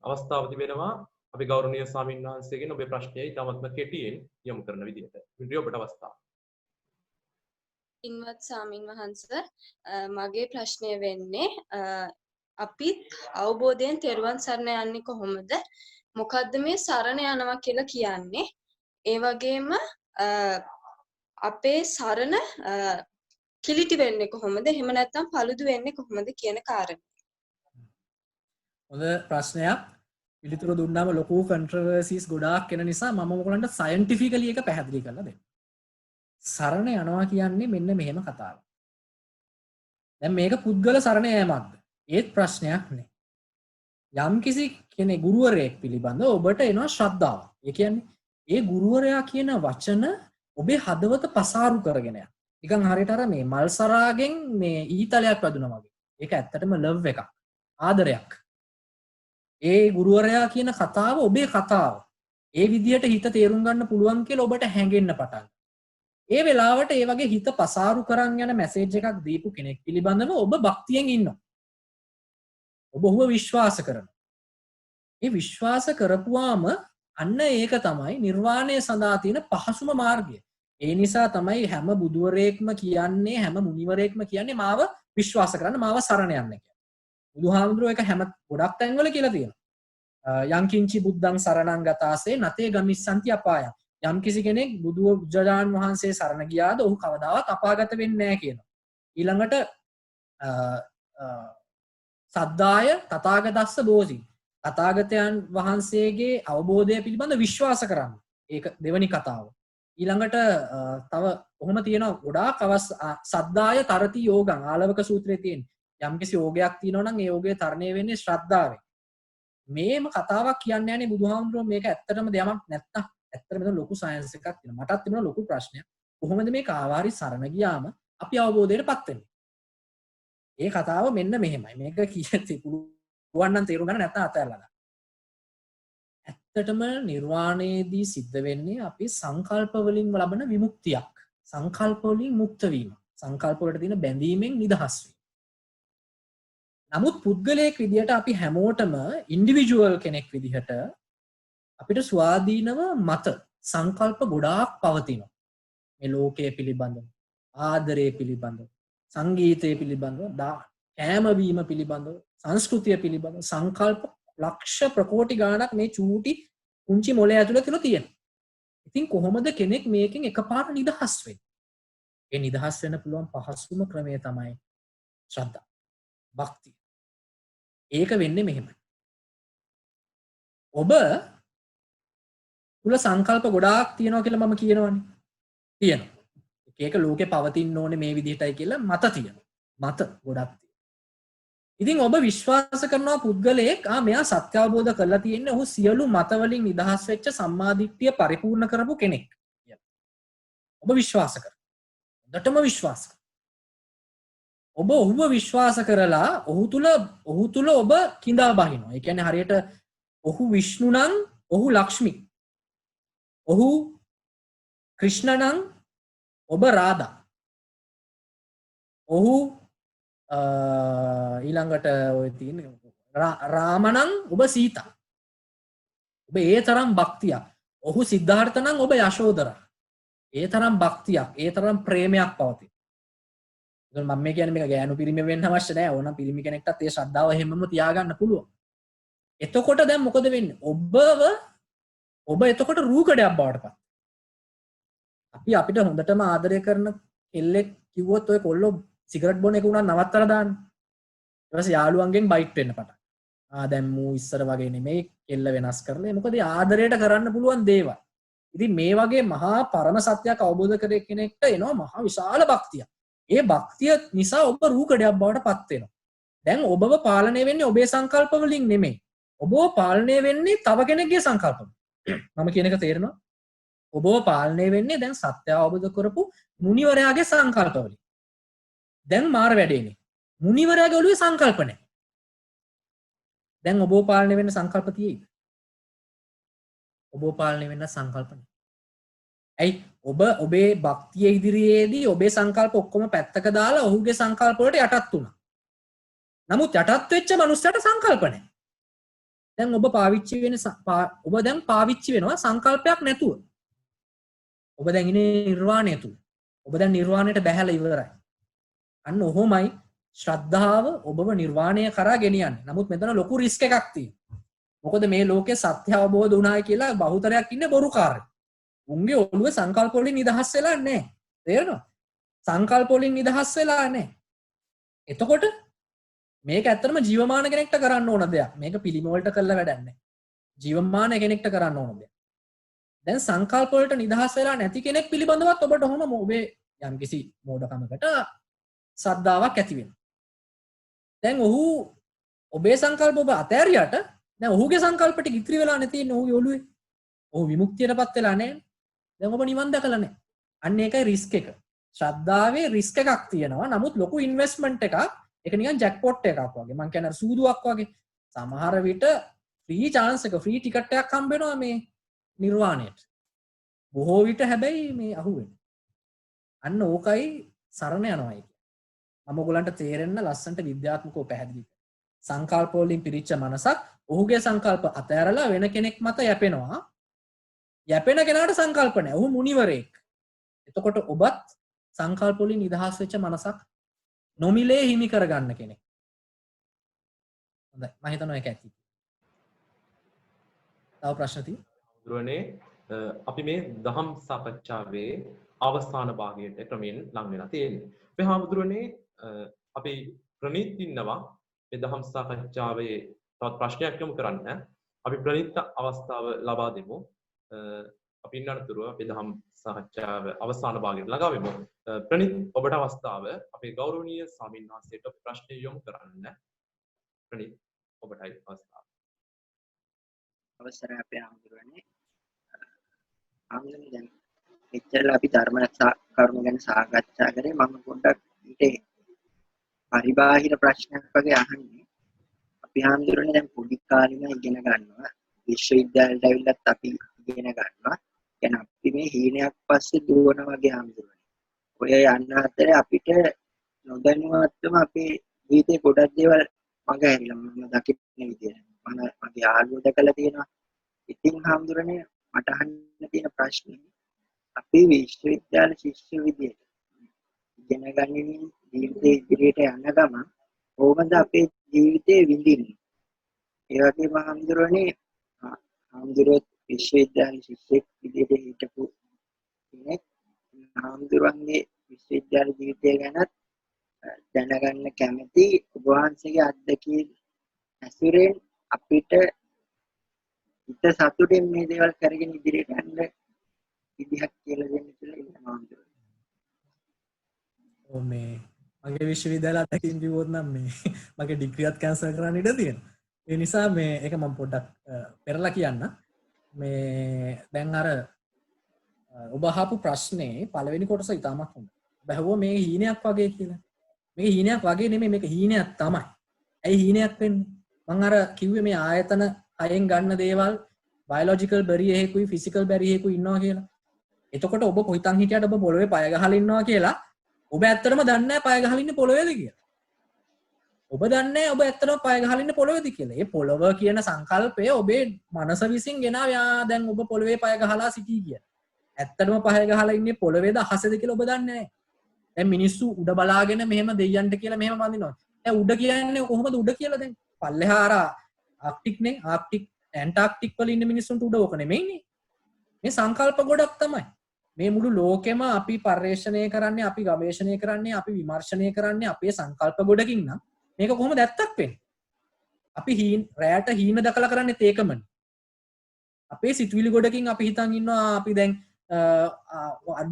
අවස්ථාව තිබෙනවා. අපි ගෞරවනීය ස්වාමීන් වහන්සේගෙන් ඔබේ ප්‍රශ්නය ඉතාමත්ම කෙටියෙන් යොමු කරන විදිහට. විනුරි ඔබට අවස්ථාව. ඉන්වත් ස්වාමීන් වහන්සේ මගේ ප්‍රශ්නය වෙන්නේ අපි අවබෝධයෙන් තෙරුවන් සරණ යන්නේ කොහොමද? මොකද්ද මේ සරණ යනවා කියලා කියන්නේ? ඒ වගේම අපේ සරණ කිලිටි වෙන්නේ කොහොමද? එහෙම නැත්නම් paludu වෙන්නේ කොහොමද කියන කාරණේ. හොඳ ප්‍රශ්නයක්. පිළිතුරු දුන්නාම ලොකු කන්ට්‍රවර්සිස් ගොඩාක් එන නිසා මම ඔයගලන්ට සයන්ටිෆිකලි එක පැහැදිලි කරලා දෙන්න. සරණ යනවා කියන්නේ මෙන්න මෙහෙම කතාවක්. දැන් මේක පුද්ගල සරණ යෑමක්ද? ඒත් ප්‍රශ්නයක් නෑ. යම්කිසි කෙනෙක් ගුරුවරයෙක් පිළිබඳව ඔබට එනවා ශ්‍රද්ධාව. ඒ කියන්නේ ඒ ගුරුවරයා කියන වචන ඔබේ හදවත පසාරු කරගෙන යනවා. නිකන් හරියට අර මේ මල් සරාගෙන් මේ ඊතලයක් වැදුනා වගේ. ඒක ඇත්තටම ලව් එකක්. ආදරයක්. ඒ ගුරුවරයා කියන කතාව ඔබේ කතාව. ඒ විදිහට හිත තේරුම් ගන්න පුළුවන් කියලා ඔබට හැඟෙන්න පටන්. ඒ වෙලාවට ඒ වගේ හිත පසාරු කරන් යන මැසේජ් එකක් දීපු කෙනෙක් පිළිබඳව ඔබ භක්තියෙන් ඉන්නවා. ඔබ ඔහුව විශ්වාස කරනවා. ඒ විශ්වාස කරපුවාම අන්න ඒක තමයි නිර්වාණය සඳහා තියෙන පහසුම මාර්ගය. ඒ නිසා තමයි හැම බුදුවරයෙක්ම කියන්නේ හැම මුනිවරයෙක්ම කියන්නේ මාව විශ්වාස කරන්න මාව සරණ යන්න කියලා. බුදුහාමුදුරුවෝ ඒක හැම ගොඩක් තැන්වල කියලා තියෙනවා. යංකින්චි බුද්ධං සරණං ගතාසේ නතේ ගමිස්සන්ති අපායං. යම්කිසි කෙනෙක් බුදුරජාණන් වහන්සේ සරණ ගියාද ඔහු කවදාවත් අපාගත වෙන්නේ නැහැ කියනවා. ඊළඟට සද්දාය තථාගතස්ස බෝසි. තථාගතයන් වහන්සේගේ අවබෝධය පිළිබඳ විශ්වාස කරන්න. ඒක දෙවනි කතාව. ඊළඟට තව ඔහොම තියෙනවා ගොඩාක් සද්දාය තරති යෝගං ආලවක සූත්‍රයේ තියෙන යම්කිසි යෝගයක් තියෙනවා නම් ඒ යෝගය තරණය වෙන්නේ ශ්‍රද්ධාවෙන්. මේම කතාවක් කියන්නේ නැහැ බුදුහාමුදුරුවෝ මේක ඇත්තටම දෙයක් නැත්තම් ඇත්තටම මෙතන ලොකු සයන්ස් එකක් තියෙනවා. මටත් තිබුණා ලොකු ප්‍රශ්නයක්. කොහොමද මේ කාවාරි සරණ ගියාම අපි අවබෝධයටපත් වෙන්නේ? ඒ කතාව මෙන්න මෙහෙමයි. මේක කීයත් පුළුවන් නම් තේරුම් ගන්න නැත්නම් අතහැරලා දාන්න. ඇත්තටම නිර්වාණයේදී සිද්ධ වෙන්නේ අපි සංකල්ප වලින් ලබන විමුක්තියක්. සංකල්ප වලින් මුක්ත වීම. සංකල්ප වලට තියෙන බැඳීමෙන් නිදහස් වීම. නමුත් පුද්ගලයෙක් විදිහට අපි හැමෝටම ඉන්ඩිවිජුවල් කෙනෙක් විදිහට අපිට ස්වාධීනව මත සංකල්ප ගොඩාක් පවතිනවා. මේ ලෝකයේ පිළිබඳව, ආදරය පිළිබඳව, සංගීතය පිළිබඳව, කෑමවීම පිළිබඳව, සංස්කෘතිය පිළිබඳව සංකල්ප ලක්ෂ ප්‍රකෝටි ගාණක් මේ චූටි පුංචි මොලේ ඇතුළේ තියෙනවා. ඉතින් කොහොමද කෙනෙක් මේකෙන් එකපාර නිදහස් වෙන්නේ? ඒ නිදහස් වෙන්න පුළුවන් පහසුම ක්‍රමය තමයි ශ්‍රද්ධා, භක්තිය. ඒක වෙන්නේ මෙහෙමයි. ඔබ තුල සංකල්ප ගොඩාක් තියෙනවා කියලා මම කියනවනේ. තියෙනවා. ඒ එක ලෝකෙ පවතින්න ඕනේ මේ විදිහටයි කියලා මත තියෙනවා. මත ගොඩක් තියෙනවා. ඉතින් ඔබ විශ්වාස කරනවා පුද්ගලයෙක් මෙයා සත්‍ය අවබෝධ කරලා තියෙන්නේ ඔහු සියලු මත වලින් නිදහස් වෙච්ච සම්මාදිට්ඨිය පරිපූර්ණ කරපු කෙනෙක් කියලා. ඔබ විශ්වාස කරනවා. හොඳටම විශ්වාස කරනවා. ඔබ ඔහුව විශ්වාස කරලා ඔහු තුල ඔබ කිඳා බහිනවා. ඒ කියන්නේ හරියට ඔහු විෂ්ණු නම් ඔහු ලක්ෂ්මි. ඔහු ක්‍රිෂ්ණ නම් ඔබ රාධා. ඔහු ඊළඟට ඔය තියෙන රාම නම් ඔබ සීතා. ඔබ ඒ තරම් භක්තියක්. ඔහු සිද්ධාර්ථ නම් ඔබ යශෝදරා. ඒ තරම් භක්තියක්, ඒ තරම් ප්‍රේමයක් පවතී. මම මේ කියන්නේ මේක ගෑනු පිරිමි වෙන්න අවශ්‍ය නැහැ. ඕනම් පිරිමි කෙනෙක්ටත් ඒ ශ්‍රද්ධාව හැමම තියාගන්න පුළුවන්. එතකොට දැන් මොකද වෙන්නේ? ඔබ එතකොට රූකඩයක් බවට පත්. අපිට හොඳටම ආදරය කරන කෙල්ලෙක් කිව්වොත් ඔය කොල්ලෝ සිගරට් බොන එක උනා නවත්තලා දාන්න. ඊට පස්සේ යාළුවන්ගෙන් බයිට් වෙන්න පටන්. දැන් මූ ඉස්සර වගේ නෙමෙයි කෙල්ල වෙනස් කරලා. මොකද ආදරයට කරන්න පුළුවන් දේවල්. ඉතින් මේ වගේ මහා පරම සත්‍යයක් අවබෝධ කරගෙන කෙනෙක්ට එනවා මහා විශාල භක්තියක්. ඒ භක්තිය නිසා ඔබ රූකඩයක් බවට පත් වෙනවා. දැන් ඔබව පාලනය වෙන්නේ ඔබේ සංකල්ප වලින් නෙමෙයි. ඔබව පාලනය වෙන්නේ තව කෙනෙක්ගේ සංකල්ප වලින්. මම කියන එක තේරෙනවා? ඔබව පාලනය වෙන්නේ දැන් සත්‍ය අවබෝධ කරපු මුනිවරයාගේ සංකල්ප වලින්. දැන් මාර වැඩේනේ. මුනිවරයාගේ ඔළුවේ සංකල්ප නැහැ. දැන් ඔබව පාලනය වෙන්න සංකල්ප තියෙයිද? ඔබව පාලනය වෙන්න සංකල්ප නැහැ. ඇයි ඔබේ භක්තිය ඉදිරියේදී ඔබේ සංකල්ප ඔක්කොම පැත්තක දාලා ඔහුගේ සංකල්ප වලට යටත් වුණා. නමුත් යටත් වෙච්ච මනුස්සයට සංකල්ප නැහැ. දැන් ඔබ පාවිච්චි වෙනවා සංකල්පයක් නැතුව. ඔබ දැන් ඉන්නේ නිර්වාණය තුල. ඔබ දැන් නිර්වාණයට බැහැලා ඉවරයි. අන්න ඔහොමයි ශ්‍රද්ධාව ඔබව නිර්වාණය කරා ගෙනියන්නේ. නමුත් මෙතන ලොකු රිස්ක් එකක් තියෙනවා. මොකද මේ ලෝකේ සත්‍ය අවබෝධ වුණායි කියලා බහුතරයක් ඉන්නේ බොරුකාරයෝ. උන්ගේ ඔළුවේ සංකල්ප වලින් නිදහස් වෙලා නැහැ. තේරෙනවද? සංකල්ප වලින් නිදහස් වෙලා නැහැ. එතකොට මේක ඇත්තටම ජීවමාන කෙනෙක්ට කරන්න ඕන දෙයක්. මේක පිළිම වලට කරලා වැඩක් නැහැ. ජීවමාන කෙනෙක්ට කරන්න ඕන දෙයක්. දැන් සංකල්ප වලට නිදහස් වෙලා නැති කෙනෙක් පිළිබඳවත් ඔබට ඔහොම ඔබේ යම්කිසි මෝඩකමකට ශ්‍රද්ධාවක් ඇති වෙනවා. දැන් ඔහු ඔබේ සංකල්ප ඔබ අතෑරියට දැන් ඔහුගේ සංකල්ප ටික ඉතිරි වෙලා නැති ඉන්නේ ඔහුගේ ඔළුවේ. ඔහු විමුක්තියටපත් වෙලා නැහැ. දැන් ඔබ නිවන් දැකලා නැහැ. අන්න ඒකයි රිස්ක් එක. ශ්‍රද්ධාවේ රිස්ක් එකක් තියෙනවා. නමුත් ලොකු ඉන්වෙස්ට්මන්ට් එකක්. ඒක නිකන් ජැක්පොට් එකක් වගේ. මං කියන්නේ සූදුවක් වගේ. සමහර විට ෆ්‍රී chance එක ෆ්‍රී ටිකට් එකක් හම්බ වෙනවා මේ නිර්වාණයට. බොහෝ විට හැබැයි මේ අහුවෙන්නේ. අන්න ඕකයි සරණ යනවා කියන්නේ. මම ඔයගලන්ට තේරෙන්න ලස්සන්ට විද්‍යාත්මකව පැහැදිලි කරනවා. සංකල්ප වලින් පිරිච්ච මනසක් ඔහුගේ සංකල්ප අතහැරලා වෙන කෙනෙක් මත යැපෙනවා. යැපෙන කෙනාට සංකල්ප නැහැ. ඔහු මුනිවරයෙක්. එතකොට ඔබත් සංකල්ප වලින් නිදහස් වෙච්ච මනසක් නොමිලේ හිමි කරගන්න කෙනෙක්. හොඳයි. මම හිතනවා ඒක ඇති. තව ප්‍රශ්න තියෙනවා? අපි මේ දහම් සාකච්ඡාවේ අවසාන භාගයට ක්‍රමයෙන් ලං වෙලා තියෙන්නේ. මේ හාමුදුරනේ අපි ප්‍රණීත් ඉන්නවා මේ දහම් සාකච්ඡාවේ තවත් ප්‍රශ්නයක් යොමු කරන්න. අපි ප්‍රණීත් අවස්ථාව ලබා දෙමු. අපි ඉන්නතුරු අපි දහම් සාකච්ඡාව අවසාන භාගයට ළඟා වෙමු. ප්‍රණීත් ඔබට අවස්ථාව අපේ ගෞරවනීය ස්වාමීන් වහන්සේට ප්‍රශ්න යොමු කරන්න. ප්‍රණීත් ඔබටයි අවස්ථාව. අවසරයි අපේ හාමුදුරනේ. ආම්ලෙන් දැන් එච්චරලා අපි ධර්ම කරුණු ගැන සාකච්ඡා කරේ. මම පොඩ්ඩක් ඊට පරිබාහිර ප්‍රශ්නයක් වගේ අහන්නේ. අපි හාමුදුරනේ දැන් පොඩි කාලෙම ඉගෙන ගන්නවා. විශ්වවිද්‍යාලයට ඇවිල්ලත් අපි ඉගෙන ගන්නවා. يعني අපි මේ හීනයක් පස්සේ දුවන වගේ හාමුදුරනේ. ඔය යන්න අතරේ අපිට නොදැනුවත්වම අපේ ජීවිතේ ගොඩක් දේවල් මග හැරිලා මම දකින්න විදියට. මගේ යාළුවෝ දැකලා තියෙනවා. ඉතින් හාමුදුරනේ මට අහන්න තියෙන ප්‍රශ්නේ අපි විශ්වවිද්‍යාල ශිෂ්‍ය විදියට ඉගෙන ගනිමින් ජීවිතේ ඉදිරියට යන ගමන් කොහොමද අපේ ජීවිතේ විඳින්නේ? ඒ වගේම හාමුදුරනේ විශ්වවිද්‍යාල ශිෂ්‍යෙක් විදියට හිටපු කෙනෙක් හාමුදුරන්ගේ විශ්වවිද්‍යාල ජීවිතය ගැන දැනගන්න කැමති. ඔබ වහන්සේගේ අත්දැකීම් ඇසුරෙන් අපිට හිත සතුටින් මේ දේවල් කරගෙන ඉදිරියට යන්න විදිහක් කියලා දෙන්න කියලා ඉන්නවා. ඔව් මේ මගේ විශ්වවිද්‍යාල අතකින් කිව්වොත් නම් මේ මගේ ඩිග්‍රියත් කැන්සල් කරන්න ඉඩ තියෙනවා. ඒ නිසා මේ ඒක මම පොඩ්ඩක් පෙරලා කියන්න. මේ දැන් අර ඔබ අහපු ප්‍රශ්නේ පළවෙනි කොටස ඉතාමත් හොඳයි. ඔබ ඇහුවා මේ හීනයක් වගේ කියලා. මේක හීනයක් වගේ නෙමෙයි මේක හීනයක් තමයි. ඇයි හීනයක් වෙන්නේ? මම අර කිව්වේ මේ ආයතන හයෙන් ගන්න දේවල් බයොලොජිකල් බැරියර් එකකුයි ෆිසිකල් බැරියර් එකකුයි ඉන්නවා කියලා. එතකොට ඔබ කොහිතන් හිටියට ඔබ පොළවේ පය ගහලා ඉන්නවා කියලා ඔබ ඇත්තටම දන්නේ නැහැ පය ගහලා ඉන්නේ පොළවේද කියලා. ඔබ දන්නේ නැහැ ඔබ ඇත්තටම පය ගහලා ඉන්නේ පොළවේද කියලා. ඒ පොළව කියන සංකල්පය ඔබේ මනස විසින් ගෙනාවා දැන් ඔබ පොළවේ පය ගහලා සිටී කියලා. ඇත්තටම පය ගහලා ඉන්නේ පොළවේද අහසේද කියලා ඔබ දන්නේ නැහැ. දැන් මිනිස්සු උඩ බලාගෙන මෙහෙම දෙයයන්ට කියලා මෙහෙම වඳිනවා. දැන් උඩ කියන්නේ කොහොමද උඩ කියලා දැන් පල්ලෙහා අර ආක්ටික් නේ ආක්ටික් ඇන්ටාර්ක්ටික් වල ඉන්න මිනිස්සුන්ට උඩ ඕක නෙමෙයිනේ. මේ සංකල්ප ගොඩක් තමයි. මේ මුළු ලෝකෙම අපි පර්යේෂණය කරන්නේ අපි ගවේෂණය කරන්නේ අපි විමර්ශනය කරන්නේ අපේ සංකල්ප ගොඩකින් නම් මේක කොහොමද ඇත්තක් වෙන්නේ? අපි රැයට හීන දැකලා කරන්නේත් ඒකමනේ. අපේ සිතුවිලි ගොඩකින් අපි හිතන් ඉන්නවා අපි දැන්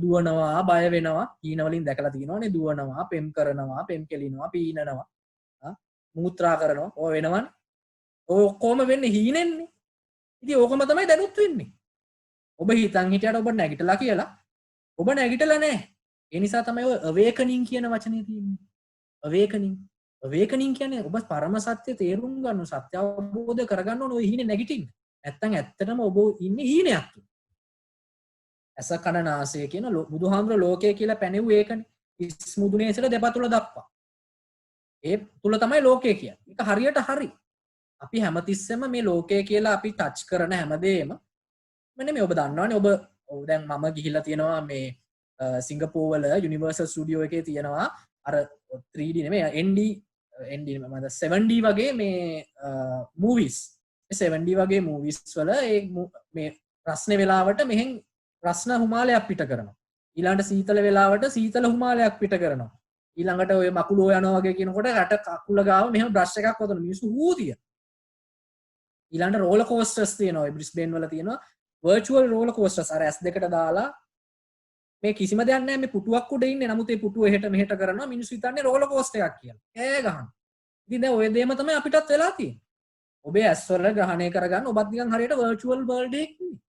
දුවනවා බය වෙනවා හීන වලින් දැකලා තියෙනවානේ දුවනවා පෙම් කරනවා පෙම් කෙලිනවා පීනනවා මූත්‍රා කරනවා ඔය වෙනවනේ. ඔය ඔක්කොම වෙන්නේ හීනෙන්නේ. ඉතින් ඕකම තමයි දැනුත් වෙන්නේ. ඔබ හිතන් හිටියට ඔබ නැගිටලා කියලා ඔබ නැගිටලා නැහැ. ඒ නිසා තමයි ඔය awakening කියන වචනේ තියෙන්නේ. awakening කියන්නේ ඔබ පරම සත්‍ය තේරුම් ගන්න සත්‍ය අවබෝධ කරගන්න ඕන ඔය හීනේ නැගිටින්න. නැත්තම් ඇත්තටම ඔබ ඉන්නේ හීනයක් තුල. ඇස කන නාසය කියන බුදුහාමුදුර ලෝකය කියලා පැනෙව්වේ ඒකනේ. ඉස් මුදුනේ සිට දෙපතුල දක්වා. ඒ තුල තමයි ලෝකය කියන්නේ. ඒක හරියට හරි. අපි හැමතිස්සෙම මේ ලෝකය කියලා අපි ටච් කරන හැමදේම මෙන්න මේ ඔබ දන්නවනේ ඔබ දැන් මම ගිහිල්ලා තියෙනවා මේ සිංගප්පූර් වල යුනිවර්සල් ස්ටුඩියෝ එකේ තියෙනවා අර 3D නෙමෙයි ND මම 7D වගේ මේ මූවිස්. ඒ 7D වගේ මූවිස් වල මේ රස්නේ වෙලාවට මෙහෙන් රස්න හුමාලයක් පිට කරනවා. ඊළඟට සීතල වෙලාවට සීතල හුමාලයක් පිට කරනවා. ඊළඟට ඔය මකුලෝ යනවා වගේ කියනකොට රට කකුල ගාව මෙහෙම බ්‍රෂ් එකක් වදන මිනිස්සු හූතිය. ඊළඟට රෝලර් කෝස්ටර්ස් තියෙනවා. ඔය බ්‍රිස්බේන් වල තියෙනවා virtual roller coasters. අර S2කට දාලා මේ කිසිම දෙයක් නැහැ මේ පුටුවක් උඩ ඉන්නේ. නමුත් ඒ පුටුව එහෙට මෙහෙට කරනවා මිනිස්සු හිතන්නේ රෝලර් කෝස්ටර් එකක් කියලා. ඈ ගහන. ඉතින් දැන් ඔය දෙයම තමයි අපිටත් වෙලා තියෙන්නේ. ඔබේ ඇස් වල ග්‍රහණය කරගන්න ඔබත් නිකන් හරියට virtual world එකක ඉන්නේ.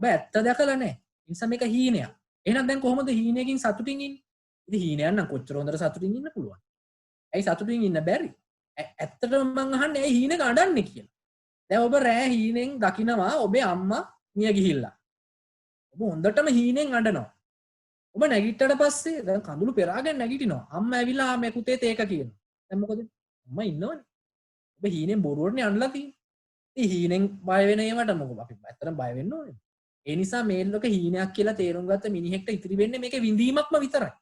ඔබ ඇත්ත දැකලා නැහැ. ඒ නිසා මේක හීනයක්. එහෙනම් දැන් කොහොමද හීනයකින් සතුටින් ඉන්නේ? ඉතින් හීනයක් නම් කොච්චර හොඳට සතුටින් ඉන්න පුළුවන්. ඇයි සතුටින් ඉන්න බැරි? ඇත්තටම මං අහන්නේ ඇයි හීනෙක අඬන්නේ කියලා. දැන් ඔබ රෑ හීනෙන් දකිනවා ඔබේ අම්මා මිය ගිහිල්ලා. ඔබ හොඳටම හීනෙන් අඬනවා. ඔබ නැගිට්ටට පස්සේ දැන් කඳුළු පෙරාගෙන නැගිටිනවා. අම්මා ඇවිල්ලා මේ පුතේ තේක කියනවා. දැන් මොකද? අම්මා ඉන්නවනේ. ඔබ හීනෙන් බොරුවටනේ අඬලා තියෙන්නේ. ඉතින් හීනෙන් බය වෙන ඒවට මොකද? අපි ඇත්තටම බය වෙන්න ඕනේ. ඒ නිසා මේ ලෝක හීනයක් කියලා තේරුම් ගත්ත මිනිහෙක්ට ඉතිරි වෙන්නේ මේකේ විඳීමක්ම විතරයි.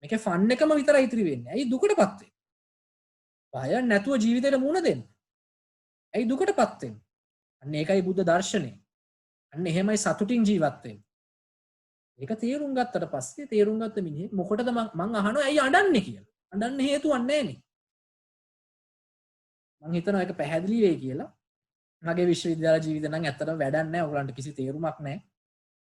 මේකේ ෆන් එකම විතරයි ඉතිරි වෙන්නේ. ඇයි දුකටපත් වෙන්නේ? බය නැතුව ජීවිතේට මුහුණ දෙන්න. ඇයි දුකටපත් වෙන්නේ? අන්න ඒකයි බුද්ධ දර්ශනය. අන්න එහෙමයි සතුටින් ජීවත් වෙන්නේ. ඒක තේරුම් ගත්තට පස්සේ තේරුම් ගත්ත මිනිහෙක් මොකටද මං අහනවා ඇයි අඬන්නේ කියලා. අඬන්න හේතුවක් නැහැනේ. මං හිතනවා ඒක පැහැදිලි වෙයි කියලා. මගේ විශ්වවිද්‍යාල ජීවිතේ නම් ඇත්තටම වැඩක් නැහැ. ඔයගලන්ට කිසි තේරුමක් නැහැ.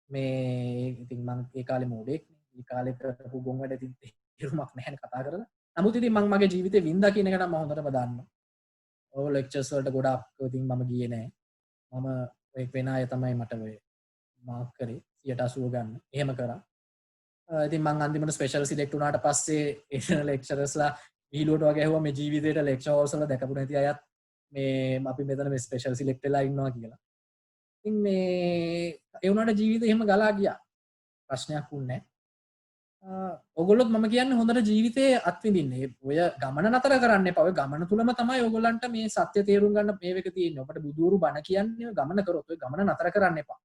මේ ඉතින් මං ඒ කාලේ මෝඩෙක්. ඒ කාලේ කරපු ගොන් වැඩ ඉතින් තේරුමක් නැහැ කතා කරලා. නමුත් ඉතින් මං මගේ ජීවිතේ වින්දා කියන එක නම් මම හොඳටම දන්නවා. ඔය ලෙක්චර්ස් වලට ගොඩාක් ඉතින් මම ගියේ නැහැ. මම ඔය වෙන අය තමයි මට ඔය මාක් කරේ 80 ගන්න. එහෙම කරා. ඉතින් මං අන්තිමට ස්පෙෂල් සිලෙක්ට් වුණාට පස්සේ ඒ ලෙක්චරර්ස්ලා විහිළුවට වගේ ඇහුවා මේ ජීවිතේට ලෙක්චර් හෝල්ස් වල දැකපු නැති අයත් මේ අපි මෙතන මේ ස්පෙෂල් සිලෙක්ට් වෙලා ඉන්නවා කියලා. ඉතින් මේ ඒ වුණාට ජීවිතේ එහෙම ගලා ගියා. ප්‍රශ්නයක් වුණේ නැහැ. ඔයගොල්ලොත් මම කියන්නේ හොඳට ජීවිතේ අත්විඳින්න. ඔය ගමන නතර කරන්න එපා. ඔය ගමන තුලම තමයි ඔයගොල්ලන්ට මේ සත්‍ය තේරුම් ගන්න මේක තියෙන්නේ. ඔබට බුදුරු බණ කියන්නේ ගමන කරොත් ඔය ගමන නතර කරන්න එපා.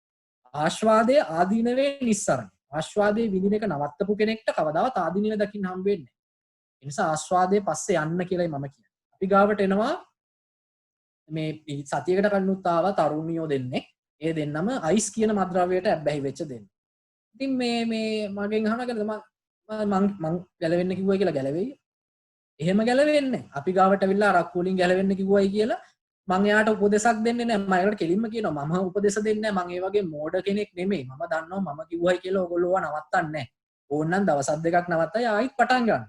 ආශ්වාදයේ ආදීනවේ නිස්සරණ. ආශ්වාදයේ විඳින එක නවත්තපු කෙනෙක්ට කවදාවත් ආදීනව දකින්න හම්බ වෙන්නේ නැහැ. ඒ නිසා ආශ්වාදයේ පස්සේ යන්න කියලායි මම කියන්නේ. අපි ගාවට එනවා මේ සතියකට කලිනුත් ආවා තරුණියෝ දෙන්නේ. ඒ දෙන්නම අයිස් කියන මද්‍රව්‍යයට ඇබ්බැහි වෙච්ච දෙන්න. ඉතින් මේ මගෙන් අහනකද මං ගැලවෙන්න කිව්වයි කියලා ගැලවෙයි. එහෙම ගැලවෙන්නේ. අපි ගාවට ඇවිල්ලා අරක්කු වලින් ගැලවෙන්න කිව්වයි කියලා මං එයාට උපදේශක් දෙන්නේ නැහැ. මම ඒකට කෙලින්ම කියනවා මම උපදේශ දෙන්නේ නැහැ. මං ඒ වගේ මෝඩ කෙනෙක් නෙමෙයි. මම දන්නවා මම කිව්වයි කියලා ඔයගොල්ලෝ නවත්තන්නේ නැහැ. ඕනනම් දවස් දෙකක් නවත්තයි ආයිත් පටන් ගන්න.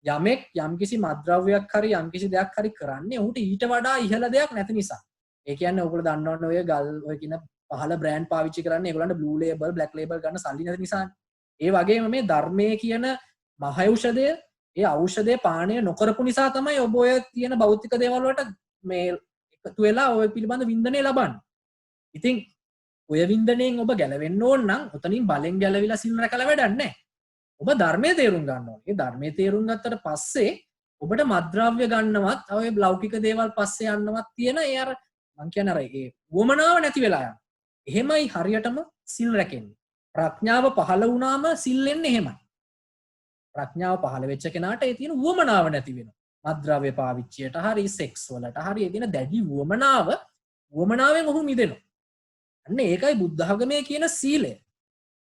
යමෙක් යම්කිසි මත්ද්‍රව්‍යයක් හරි යම්කිසි දෙයක් හරි කරන්නේ ඔහුට ඊට වඩා ඉහළ දෙයක් නැති නිසා. ඒ කියන්නේ ඔයගොල්ලෝ දන්නවනේ ඔය ගල් ඔය කියන පහළ බ්‍රෑන්ඩ් පාවිච්චි කරන්නේ ඒගොල්ලන්ට බ්ලූ ලේබල් බ්ලැක් ලේබල් ගන්න සල්ලි නැති නිසානේ. ඒ වගේම මේ ධර්මයේ කියන මහ ඖෂධය ඒ ඖෂධය පානය නොකරපු නිසා තමයි ඔබ ඔය තියෙන භෞතික දේවල් වලට මේ එකතු වෙලා ඔය පිළිබඳ වින්දනය ලබන්නේ. ඉතින් ඔය වින්දනයෙන් ඔබ ගැලවෙන්න ඕන නම් උතනින් බලෙන් ගැලවිලා සිල් රැකලා වැඩක් නැහැ. ඔබ ධර්මයේ තේරුම් ගන්න ඕනේ. ඒ ධර්මයේ තේරුම් ගත්තට පස්සේ ඔබට මත්ද්‍රව්‍ය ගන්නවත් ඔය ලෞකික දේවල් පස්සේ යන්නවත් තියෙන ඒ අර මං කියන්නේ අර ඒ වමනාව නැති වෙලා යනවා. එහෙමයි හරියටම සිල් රැකෙන්නේ. ප්‍රඥාව පහළ වුණාම සිල් එන්නේ එහෙමයි. ප්‍රඥාව පහළ වෙච්ච කෙනාට ඒ තියෙන වමනාව නැති වෙනවා. මත්ද්‍රව්‍ය පාවිච්චියට හරි සෙක්ස් වලට හරි ඒ තියෙන දැඩි වමනාවෙන් ඔහු මිදෙනවා. අන්න ඒකයි බුද්ධ ධර්මයේ කියන සීලය.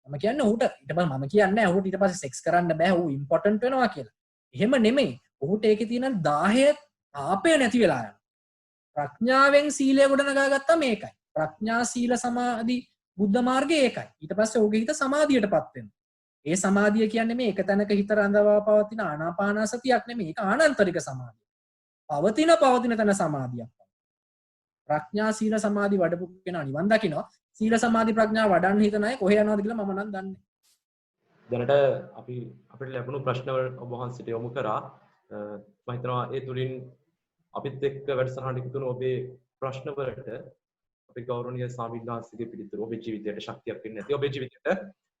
මම කියන්නේ ඔහුට ඊට පස්සේ මම කියන්නේ ඔහුට ඊට පස්සේ සෙක්ස් කරන්න බෑ ඔහු ඉම්පෝටන්ට් වෙනවා කියලා. එහෙම නෙමෙයි. ඔහුට ඒකේ තියෙන 10 ආපය නැති වෙලා යනවා. ප්‍රඥාවෙන් සීලය ගොඩනගා ගත්තා මේකයි. ප්‍රඥා සීල සමාධි බුද්ධ මාර්ගය ඒකයි. ඊට පස්සේ ඔහුගේ හිත සමාධියටපත් වෙනවා. ඒ සමාධිය කියන්නේ මේ එක තැනක හිත රඳවා පවතින ආනාපානසතියක් නෙමෙයි. ඒක ආනන්තරික සමාධිය. පවතින තැන සමාධියක්. ප්‍රඥා සීල සමාධි වඩපු කෙනා නිවන් දකිනවා. සීල සමාධි ප්‍රඥා වඩන්න හිතන අය කොහේ යනවද කියලා මම නම් දන්නේ. දැනට අපි අපිට ලැබුණු ප්‍රශ්න වල ඔබ වහන්සේට යොමු කරා. මම හිතනවා ඒ තුලින් අපිත් එක්ක වැඩසටහනට එකතු වුණු ඔබේ ප්‍රශ්න වලට අපේ ගෞරවනීය ස්වාමීන් වහන්සේගේ පිළිතුරු ඔබේ ජීවිතයට ශක්තියක් වෙන්නේ නැති ඔබේ ජීවිතයට